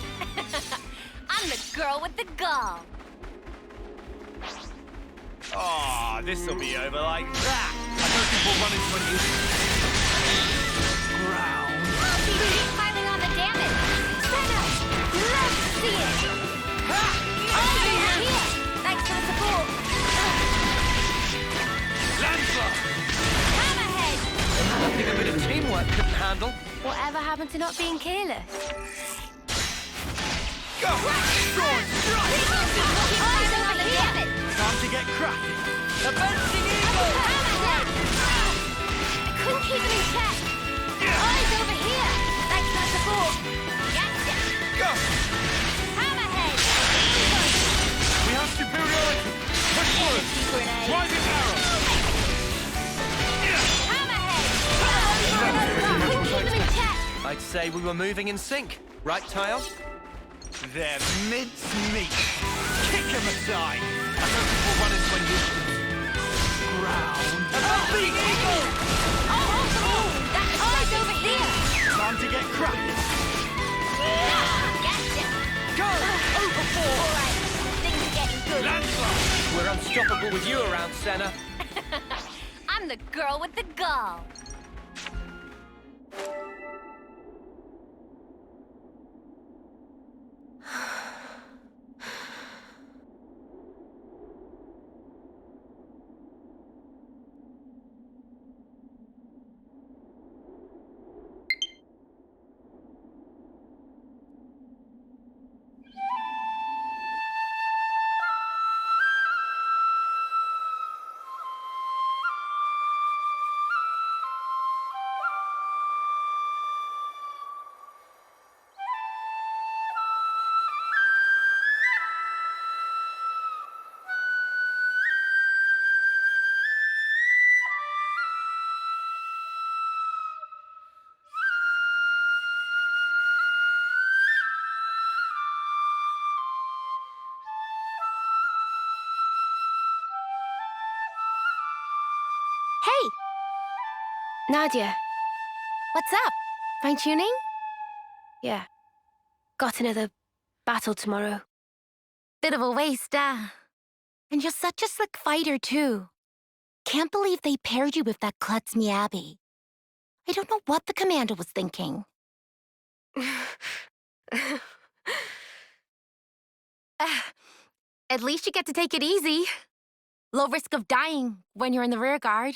D: I'm the girl with the gall.
J: Oh, this'll be over like that. I don't think we'll run into any ground.
D: Keep piling on the damage. Senna, let's see it. Over here. Thanks for the support.
J: Lancer!
D: Hammerhead.
O: Nothing a bit of teamwork couldn't handle.
D: Whatever happened to not being careless?
J: Go! Sword!
D: Eyes over here.
J: Time to get cracking.
O: Advancing eagle!
D: Hammerhead. I couldn't keep them in check. Eyes over here. Thanks for the support. Gotcha.
J: Go!
D: Hammerhead.
J: We have superiority. Push forward. Rising arrow.
O: I'd say we were moving in sync. Right, Tile?
J: They're mince meat. Kick him aside. I don't think we'll run into any ground.
D: Oh, big eagle! That's eyes over here!
J: Time to get cracking.
D: Gotcha!
O: Go! Overboard!
D: Alright, things are getting good.
J: Lancer!
O: We're unstoppable with you around, Senna.
D: I'm the girl with the gall.
G: Hey!
D: Nadia.
G: What's up? Fine-tuning?
D: Yeah. Got another battle tomorrow.
G: Bit of a waste, And you're such a slick fighter, too. Can't believe they paired you with that klutz Miyabi. I don't know what the commander was thinking. At least you get to take it easy. Low risk of dying when you're in the rear guard.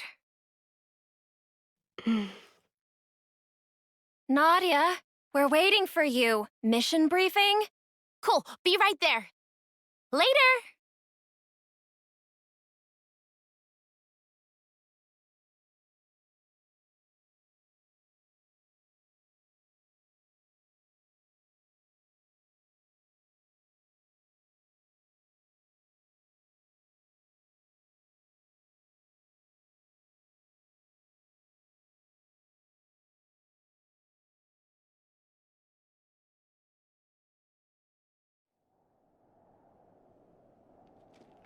G: Nadia, we're waiting for you. Mission briefing? Cool, be right there. Later!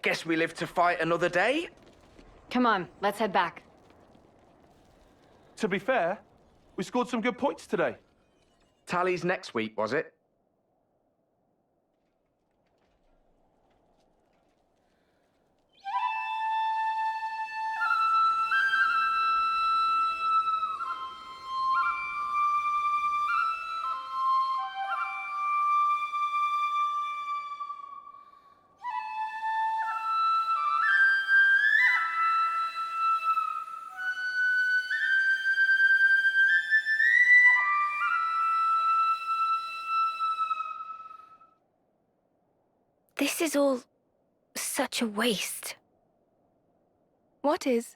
S: Guess we live to fight another day?
T: Come on, let's head back.
U: To be fair, we scored some good points today.
S: Tallies next week, was it?
D: This is all such a waste.
L: What is?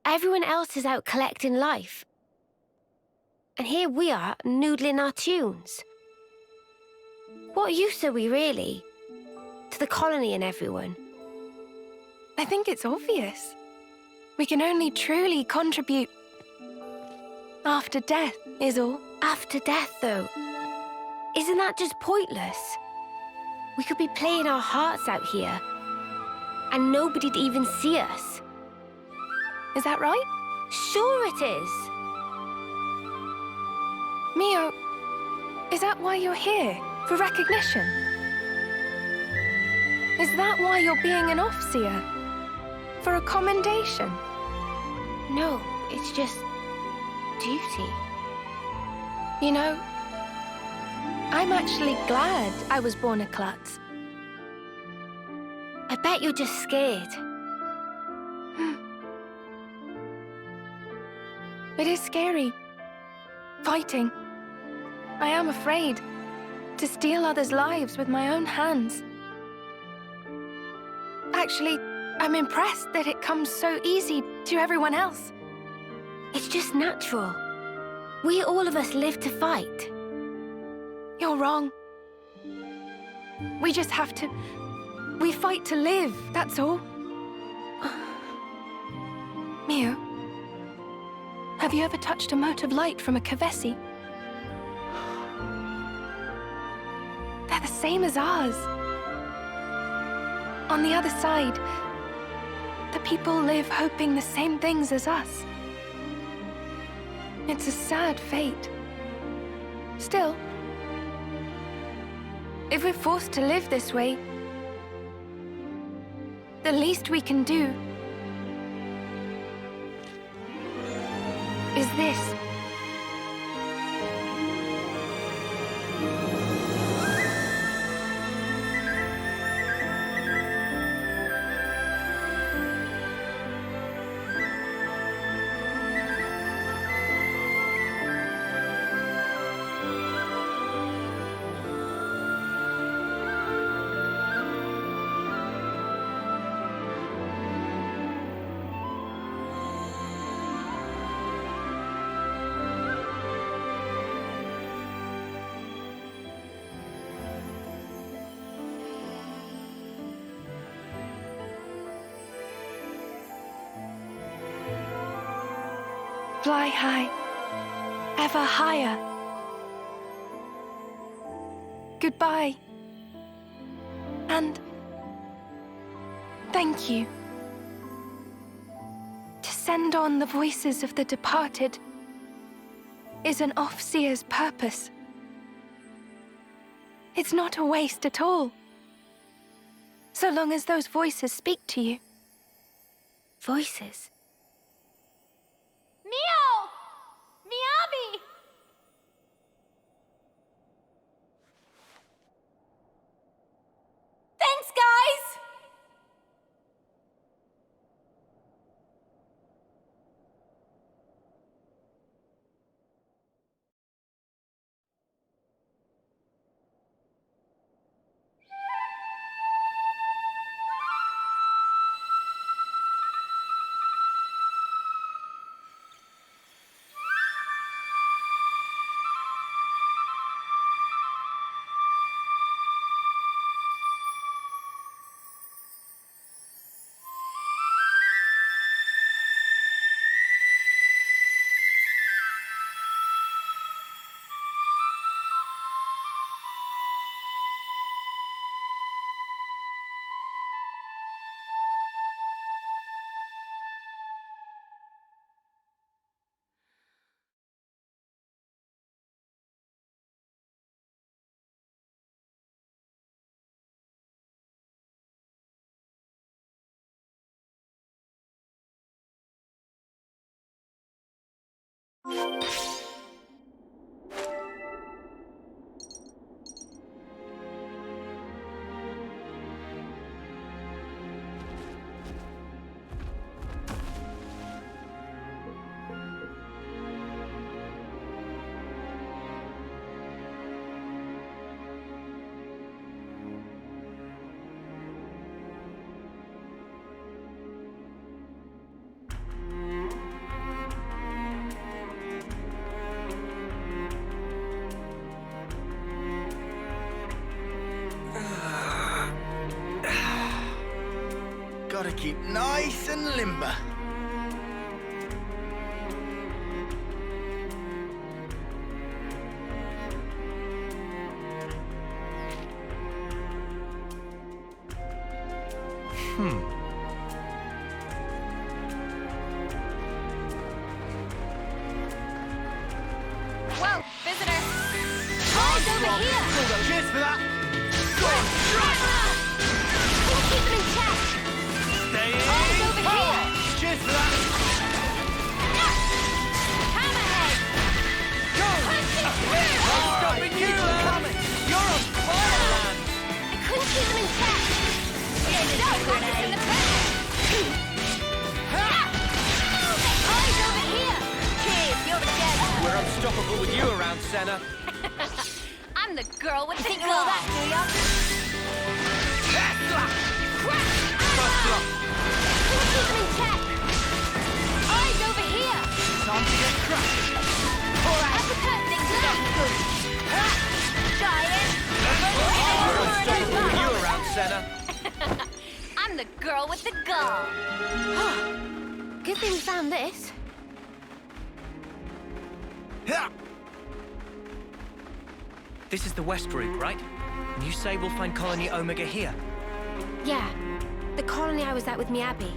D: Everyone else is out collecting life. And here we are, noodling our tunes. What use are we, really? To the colony and everyone?
L: I think it's obvious. We can only truly contribute after death, is all.
D: After death, though? Isn't that just pointless? We could be playing our hearts out here, and nobody'd even see us.
L: Is that right?
D: Sure it is.
L: Mio, is that why you're here? For recognition? Is that why you're being an Offseer? For a commendation?
D: No, it's just duty.
L: You know, I'm actually glad I was born a klutz.
D: I bet you're just scared.
L: It is scary. Fighting. I am afraid to steal others' lives with my own hands. Actually, I'm impressed that it comes so easy to everyone else.
D: It's just natural. We all of us live to fight.
L: You're wrong. We just have to... We fight to live, that's all. Mio, have you ever touched a mote of light from a Cageccc? They're the same as ours. On the other side, the people live hoping the same things as us. It's a sad fate. Still, if we're forced to live this way, the least we can do is this. Fly high, ever higher. Goodbye. And thank you send on the voices of the departed is an off-seer's purpose. It's not a waste at all. So long as those voices speak to you.
D: Voices?
G: Mio! Miyabi! Thanks, guys!
J: Gotta keep nice and limber.
G: Whoa, visitor! Eyes over here!
J: Cheers for that!
G: Keep them in check!
J: Stay in!
G: Eyes over here!
J: Cheers for that!
G: Hammerhead!
J: Go!
G: Punching through!
J: I'm stopping you! Coming! You're on fire, man!
G: I couldn't keep them in check! No, practice in the back! Eyes over here! Cheers, you're the dead!
O: We're unstoppable with you around, Senna.
G: I'm the girl with the gun! That, do ya? Couldn't keep them in check! Eyes over here!
J: Time to get crushed!
G: Uppercut things not good! Giant!
O: We're unstoppable with you around, Senna.
G: I'm the girl with the gun!
D: Good thing we found this.
O: This is the West Route, right? And you say we'll find Colony Omega here?
D: Yeah, the colony I was at with Miyabi.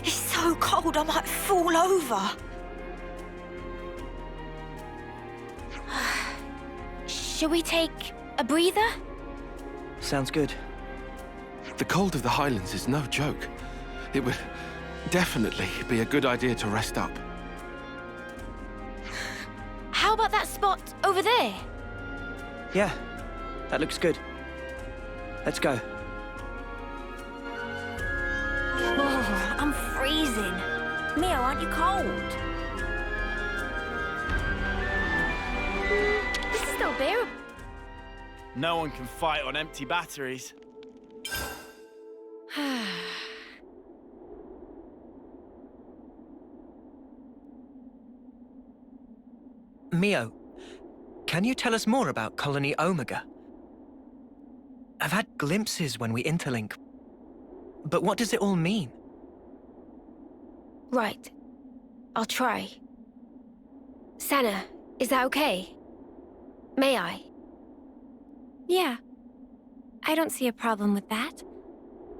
L: It's so cold, I might fall over.
D: Shall we take a breather?
O: Sounds good.
B: The cold of the Highlands is no joke. It would definitely be a good idea to rest up.
D: How about that spot over there?
O: Yeah, that looks good. Let's go.
D: Oh, I'm freezing. Mio, aren't you cold? This is still bearable.
J: No one can fight on empty batteries.
O: Mio, can you tell us more about Colony Omega? I've had glimpses when we interlink, but what does it all mean?
D: Right. I'll try. Sana, is that okay? May I?
E: Yeah. I don't see a problem with that.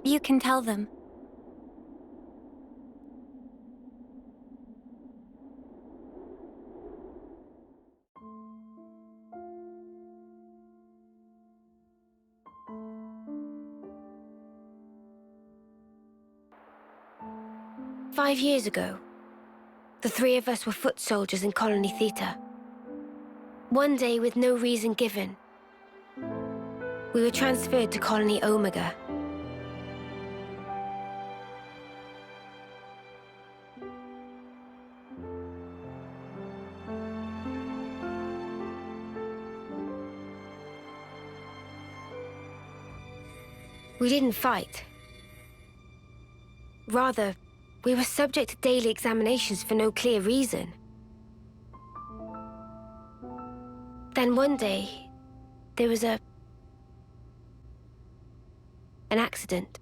E: You can tell them.
D: "5 years ago, the three of us were foot soldiers in Colony Theta. One day, with no reason given, we were transferred to Colony Omega. We didn't fight. Rather, we were subject to daily examinations for no clear reason. Then one day, there was an accident.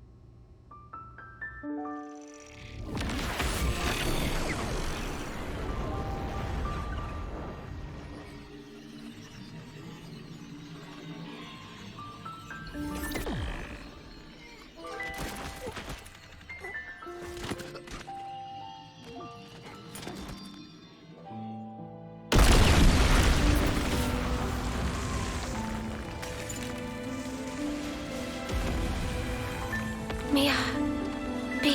D: Mia, B.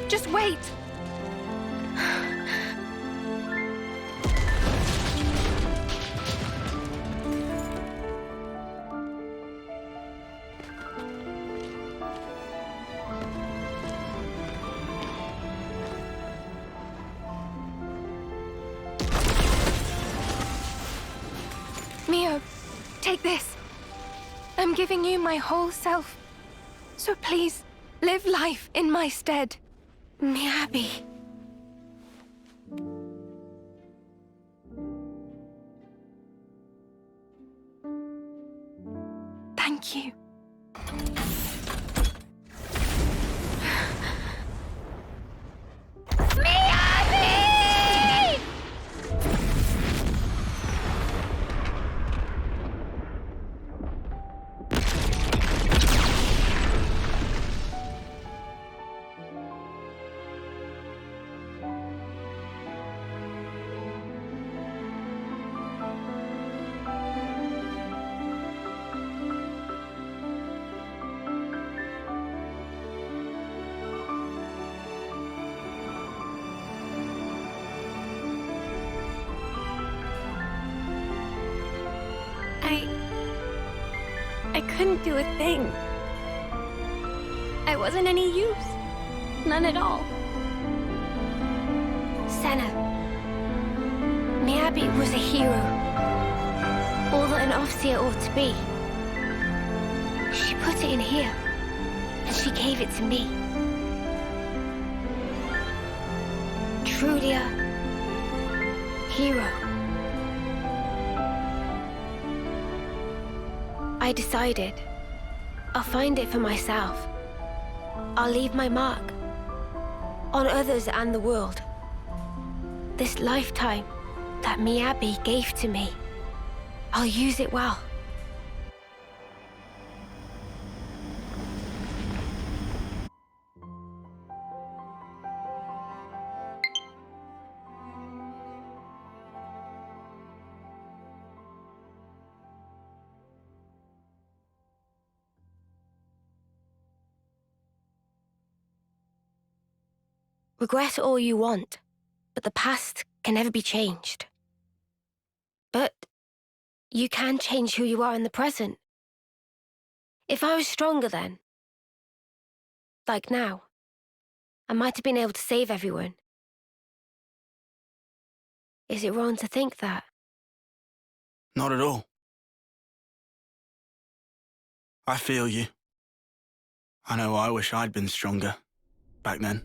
L: Just wait! Mio, take this. I'm giving you my whole self. So please, live life in my stead.
D: Miyabi.
L: Thank you.
E: I couldn't do a thing. I wasn't any use. None at all.
D: Sana. Miyabi was a hero. All that an Offseer ought to be. She put it in here, and she gave it to me. Truly a hero. I decided I'll find it for myself. I'll leave my mark on others and the world. This lifetime that Miyabi gave to me, I'll use it well. Regret all you want, but the past can never be changed. But you can change who you are in the present. If I was stronger then, like now, I might have been able to save everyone. Is it wrong to think that?
J: Not at all. I feel you. I know I wish I'd been stronger back then.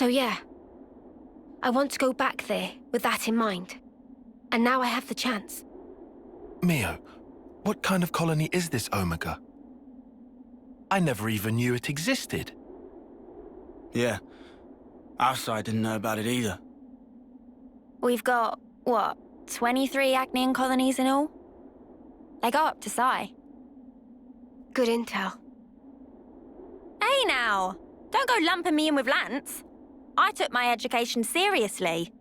D: So yeah, I want to go back there with that in mind. And now I have the chance.
B: Mio, what kind of colony is this Omega? I never even knew it existed.
J: Yeah, our side didn't know about it either.
F: We've got, what, 23 Acnean colonies in all? They go up to Psi.
D: Good intel.
F: Hey now! Don't go lumping me in with Lance. I took my education seriously.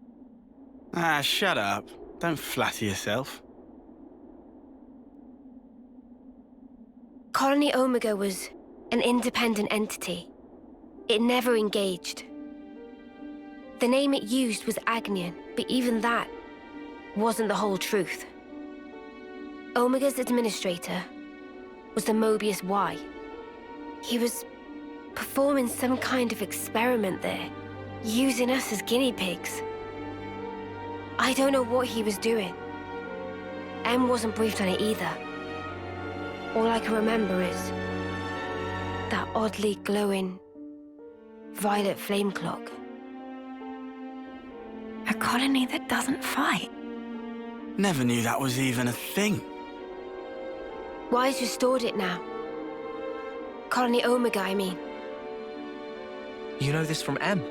J: Ah, shut up. Don't flatter yourself.
D: Colony Omega was an independent entity. It never engaged. The name it used was Agnian, but even that wasn't the whole truth. Omega's administrator was the Mobius Y. He was performing some kind of experiment there, using us as guinea pigs. I don't know what he was doing. M wasn't briefed on it either. All I can remember is that oddly glowing violet flame clock.
F: A colony that doesn't fight.
J: Never knew that was even a thing.
D: Y's restored it now. Colony Omega, I mean.
O: You know this from M?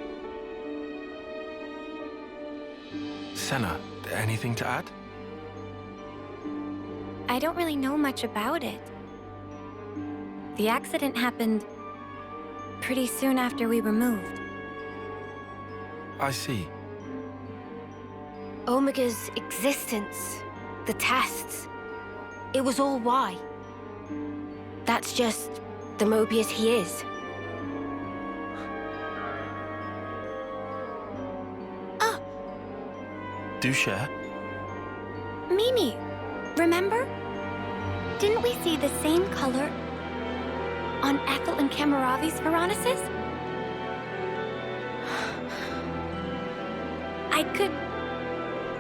B: Senna, anything to add?
F: I don't really know much about it. The accident happened pretty soon after we were moved.
B: I see.
D: Omega's existence, the tests, it was all Y. That's just the Mobius he is.
B: Do share.
F: Mimi, remember? Didn't we see the same color on Ethel and Kamaravi's Veronicus? I could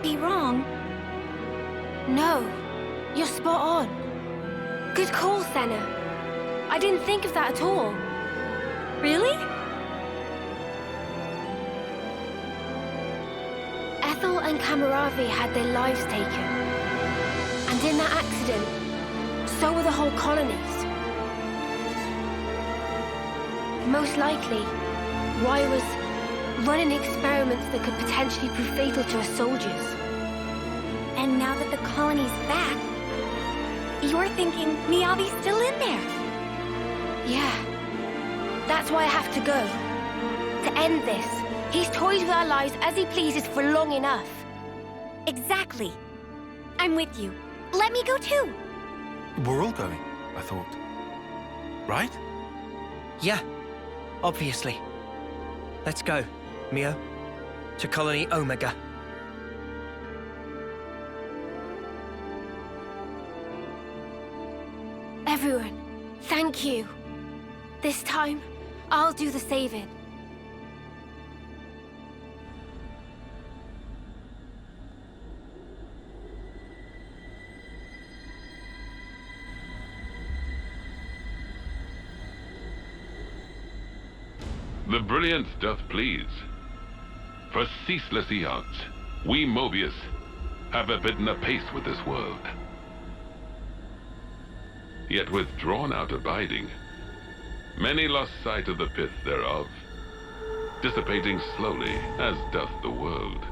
F: be wrong.
D: No, you're spot on. Good call, Senna. I didn't think of that at all.
F: Really?
D: Ethel and Kamaravi had their lives taken. And in that accident, so were the whole colonies. Most likely, Y was running experiments that could potentially prove fatal to us soldiers.
F: And now that the colony's back, you're thinking Miyavi's still in there?
D: Yeah. That's why I have to go. To end this. He's toyed with our lives as he pleases for long enough.
F: Exactly. I'm with you. Let me go too.
B: We're all going, I thought. Right?
O: Yeah, obviously. Let's go, Mio. To Colony Omega.
D: Everyone, thank you. This time, I'll do the saving.
Q: The brilliance doth please. For ceaseless eons, we Mobius have abidden apace with this world. Yet with drawn-out abiding, many lost sight of the pith thereof, dissipating slowly as doth the world.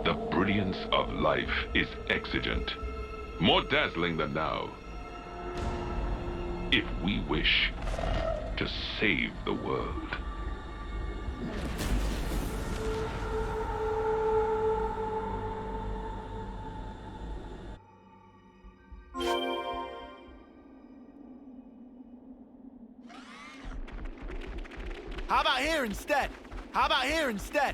Q: The brilliance of life is exigent, more dazzling than now. If we wish to save the world.
J: How about here instead? How about here instead?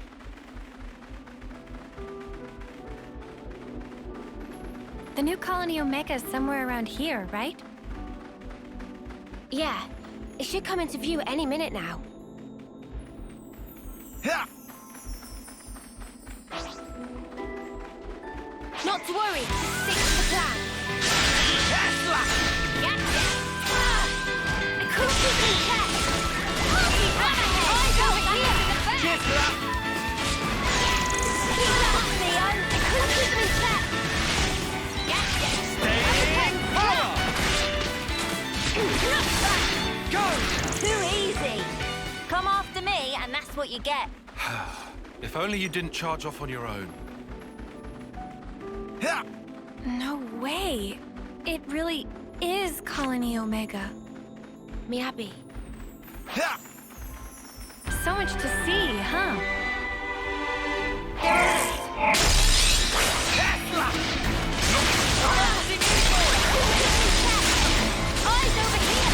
F: The new colony Omega is somewhere around here, right?
D: Yeah, it should come into view any minute now.
G: Not to worry, just stick to the plan. Tesla! Gotcha! I couldn't keep in check! Eyes over here!
O: Cheers for that!
G: Keep that up, Leon! I couldn't keep in check! Gotcha!
O: Staying power!
G: Go!
H: Too easy. Come after me, and that's what you get.
B: If only you didn't charge off on your own.
F: No way. It really is Colony Omega.
D: Miyabi.
F: So much to see, huh?
G: Eyes over here!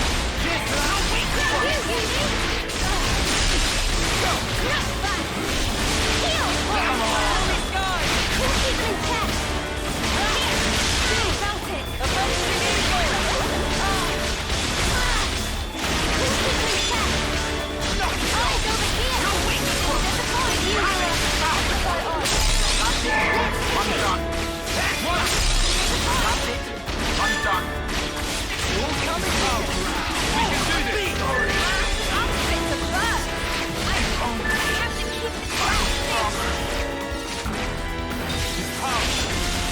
G: Come on! Keep in check! Felt it! Eyes over here! Disappoint you!
J: I'm done. That's it. I'm done.
O: All coming home. We can do this.
G: I'm fit to burn! I have to keep the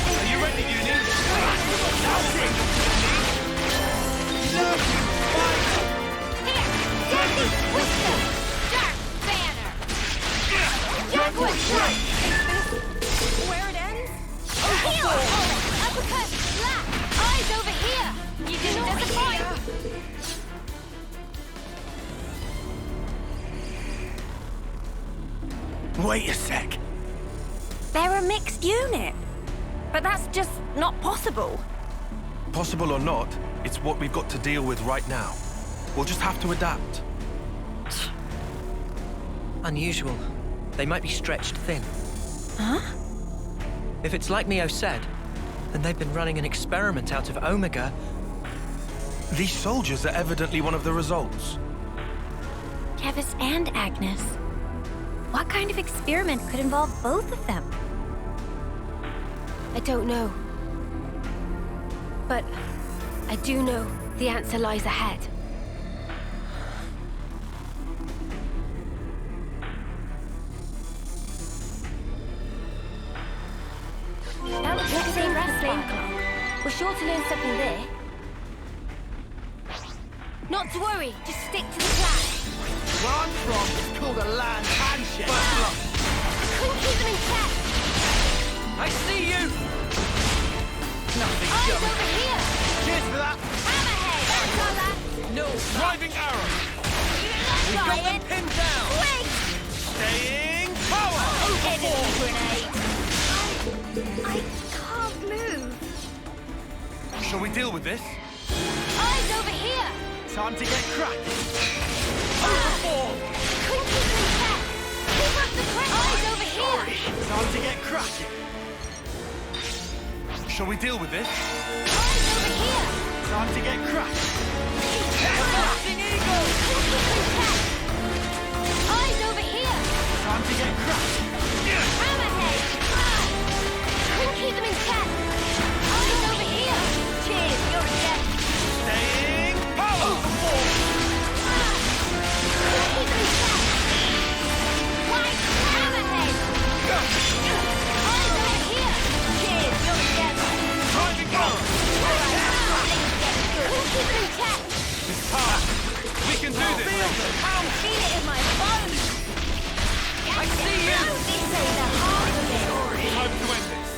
O: Are you ready, Uni?
G: Here! Get these twister! Dark banner! Jaguar strike! Where it ends? Heel! Uppercut! Slap! Eyes over here! You didn't disappoint!
J: Wait a sec.
F: They're a mixed unit. But that's just not possible.
B: Possible or not, it's what we've got to deal with right now. We'll just have to adapt.
O: Unusual. They might be stretched thin.
F: Huh?
O: If it's like Mio said, then they've been running an experiment out of Omega.
B: These soldiers are evidently one of the results.
F: Kevis and Agnes. What kind of experiment could involve both of them?
D: I don't know. But I do know the answer lies ahead.
G: That looks like the same clock. We're sure to learn something there. Not to worry, just stick to the plan.
J: Where I'm from, it's called a land handshake.
G: Couldn't keep them in check.
O: I see you!
J: Nothing
G: Eyes
J: going.
G: over here!
J: Cheers for that.
G: Hammerhead! That's all that!
O: No!
B: Driving arrow!
O: We've got them pinned down!
G: Quick!
B: Staying power!
G: Enemy grenade! I can't move.
B: Shall we deal with this?
G: Eyes over here!
J: Time to get cracking.
G: Overboard! Couldn't keep them in check! Keep up the pressure! Eyes over here!
J: Time to get cracking.
B: Shall we deal with this?
G: Eyes over here!
J: Time to get cracking.
O: Blasting eagle!
G: Couldn't keep them in check! Eyes over here!
J: Time to get cracking.
G: Hammerhead! Couldn't keep them in check! Eyes over here! Cheers, you're a death!
B: Staying power!
G: Couldn't keep them in check! White Hammerhead! Eyes over here! Cheers, you're a death!
B: Driving power!
G: Couldn't keep them in check!
B: This power! We can do this!
G: I feel it in my bones!
O: I see you!
G: This ain't the heart of it!
B: Time to end this!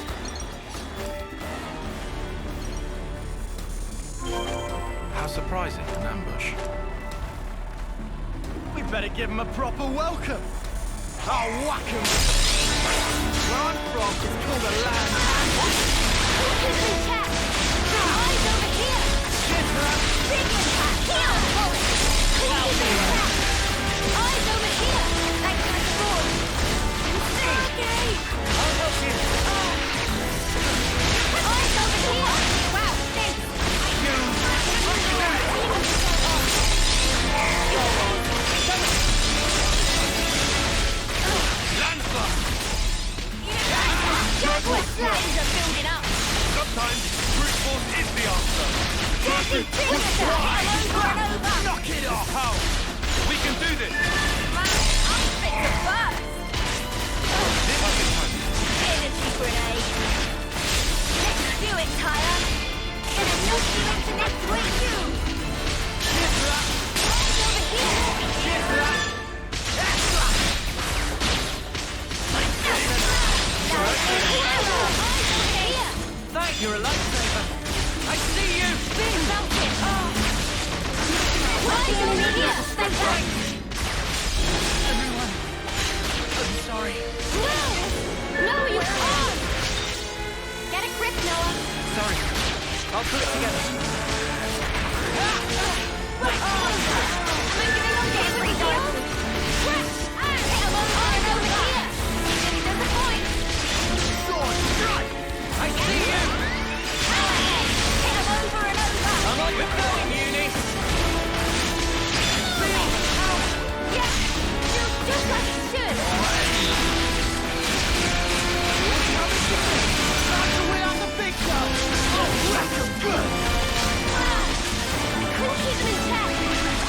B: How surprising, an ambush.
J: We better give him a proper welcome. I'll whack him. Where I'm from, it's called a land handshake.
G: Keep in check! Eyes over here!
J: Cheers for that.
G: Big impact! Heel! Keep in check! Eyes over here! Thanks for the support! Okay!
O: I'll help you!
G: Eyes over here! Wow, thanks!
B: Landslide!
G: flames are building up.
B: Sometimes brute force is the answer.
J: Knock it off!
B: How? We can do this!
G: I'm fit to burst. Energy grenade. Let's do it, Tyler. Gonna knock you into next week, too. Over here.
O: Thank you're a lifesaver. I see you!
G: Big melted. Why are you here?
O: Everyone, I'm sorry.
G: No, you can't. Get a grip, Noah.
O: Sorry. I'll put it together.
G: Am I giving up to every deal? Hit a long arm over here. There's a point.
O: I see you!
G: Hit him over and over.
O: I'm on your going, Uni!
G: Yeah, just like it should.
J: Time to win on the big show! Oh, wreck 'em good!
G: Couldn't keep them in check.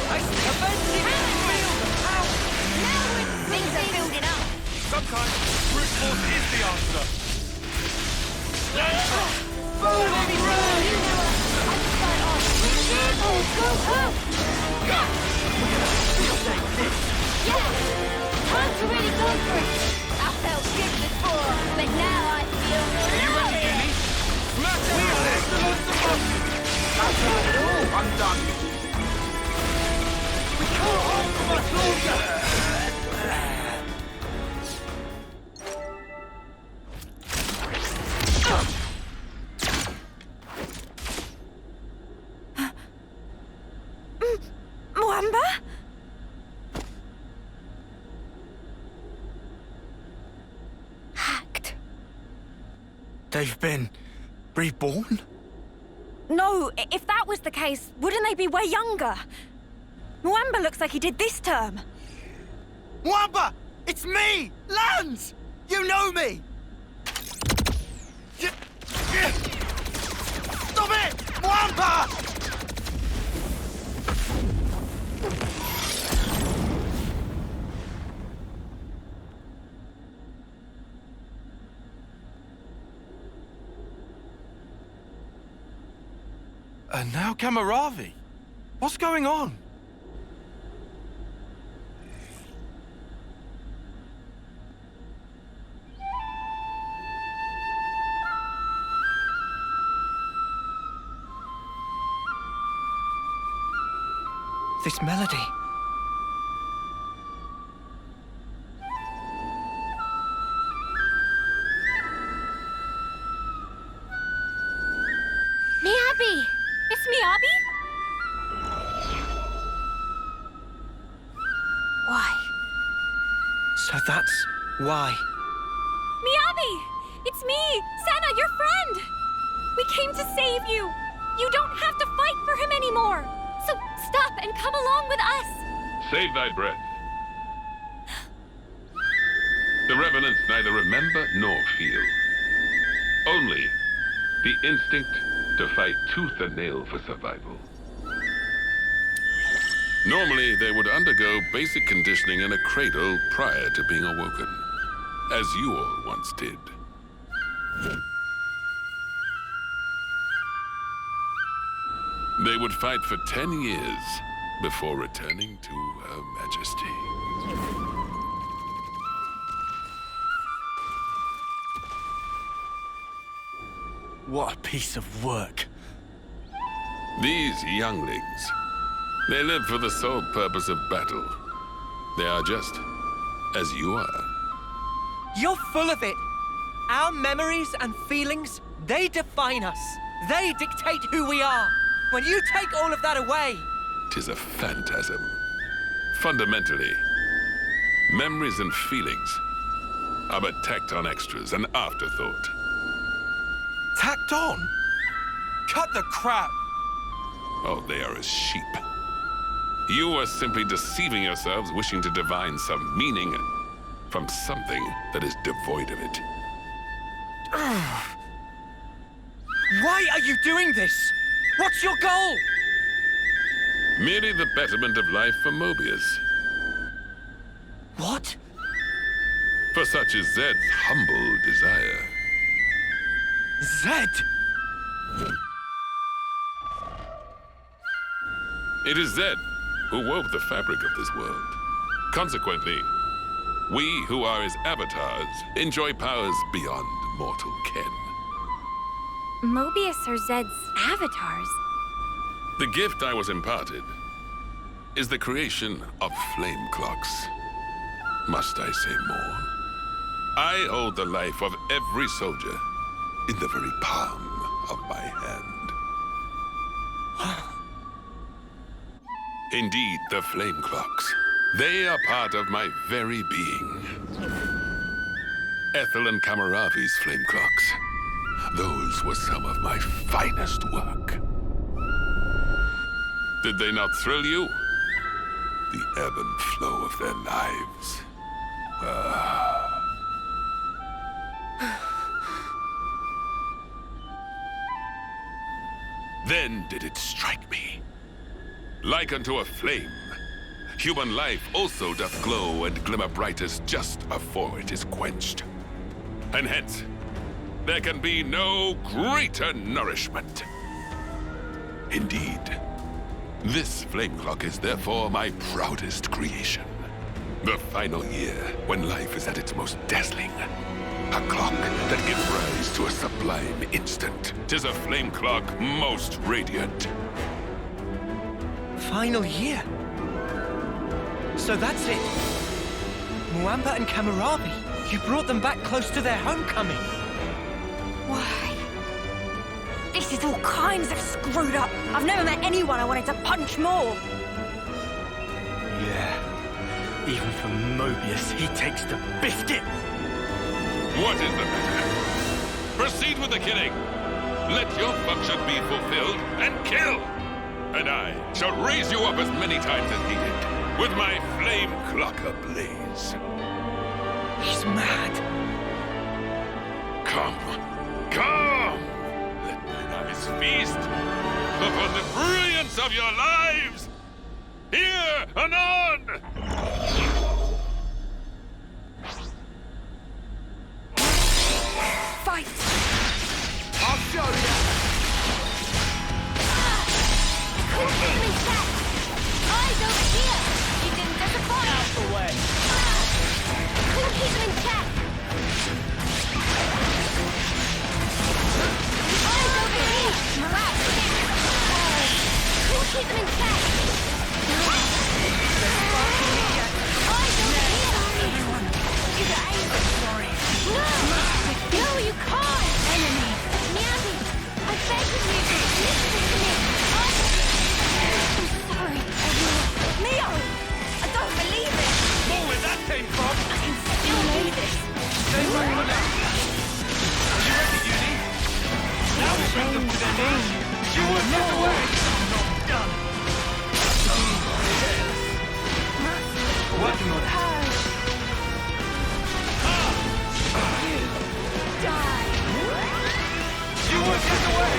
O: I avenging feel the power!
G: Now things are building up.
B: Sometimes brute force is the answer.
G: Time to really go for it. I felt good before, but now I feel really...
J: I'm done. We can't hold for much longer!
F: Mwamba?
C: Hacked. They've been reborn?
F: No, if that was the case, wouldn't they be way younger? Mwamba looks like he did this term.
J: Mwamba! It's me! Lance! You know me! Stop it! Mwamba!
B: And now Kamaravi? What's going on?
O: This melody.
G: Miyabi!
F: It's Miyabi?
G: Why?
O: So that's why.
F: Miyabi! It's me, Senna, your friend! We came to save you! You don't have to fight for him anymore! So stop and come along with us!
Q: Save thy breath. The Revenants neither remember nor feel. Only the instinct to fight tooth and nail for survival. Normally, they would undergo basic conditioning in a cradle prior to being awoken, as you all once did. They would fight for 10 years before returning to Her Majesty.
C: What a piece of work.
Q: These younglings, they live for the sole purpose of battle. They are just as you are.
O: You're full of it. Our memories and feelings, they define us. They dictate who we are. When you take all of that away...
Q: 'Tis a phantasm. Fundamentally, memories and feelings are but tacked-on extras, an afterthought.
B: Tacked on? Cut the crap!
Q: Oh, they are as sheep. You are simply deceiving yourselves, wishing to divine some meaning from something that is devoid of it.
O: Why are you doing this? What's your goal?
Q: Merely the betterment of life for Mobius.
O: What?
Q: For such is Zed's humble desire.
O: Zed?
Q: It is Zed who wove the fabric of this world. Consequently, we who are his avatars enjoy powers beyond mortal ken.
F: Mobius are Zed's avatars.
Q: The gift I was imparted is the creation of flame clocks. Must I say more? I hold the life of every soldier in the very palm of my hand. Indeed, the flame clocks. They are part of my very being. Ethel and Kamaravi's flame clocks. Those were some of my finest work. Did they not thrill you? The ebb and flow of their lives. Then did it strike me. Like unto a flame, human life also doth glow and glimmer brightest just afore it is quenched. And hence, there can be no greater nourishment. Indeed, this flame clock is therefore my proudest creation. The final year, when life is at its most dazzling. A clock that gives rise to a sublime instant. 'Tis a flame clock most radiant.
O: Final year? So that's it. Mwamba and Kamaravi, you brought them back close to their homecoming.
F: Why? This is all kinds of screwed up. I've never met anyone I wanted to punch more.
O: Yeah. Even for Mobius, he takes the biscuit.
Q: What is the matter? Proceed with the killing. Let your function be fulfilled and kill. And I shall raise you up as many times as needed with my flame clock ablaze.
O: He's mad.
Q: Come. Come! Let mine eyes feast upon the brilliance of your lives! Here, anon!
F: Fight!
J: I'll show you!
F: Cool, keep him in check! Eyes over here! You didn't disappoint!
J: Out the way!
F: Cool, keep him in check! Eyes over here! Relax! Cool, keep him in check! Eyes over here!
L: Sorry.
F: No, you can't! Enemy! Miyabi, I beg of you, listen to me! I'm sorry, everyone. Leo! I don't believe it!
J: More where that came from!
F: I can still do this!
J: Stay back for now! Are you ready, Uni? Now we bring them to their knees! You will get away! Not done!
O: Working on it.
F: Die!
J: You will get away!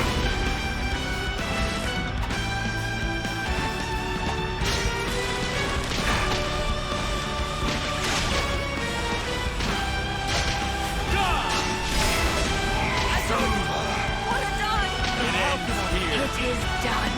F: It's over! What a die!
J: It ends here!
F: It is done!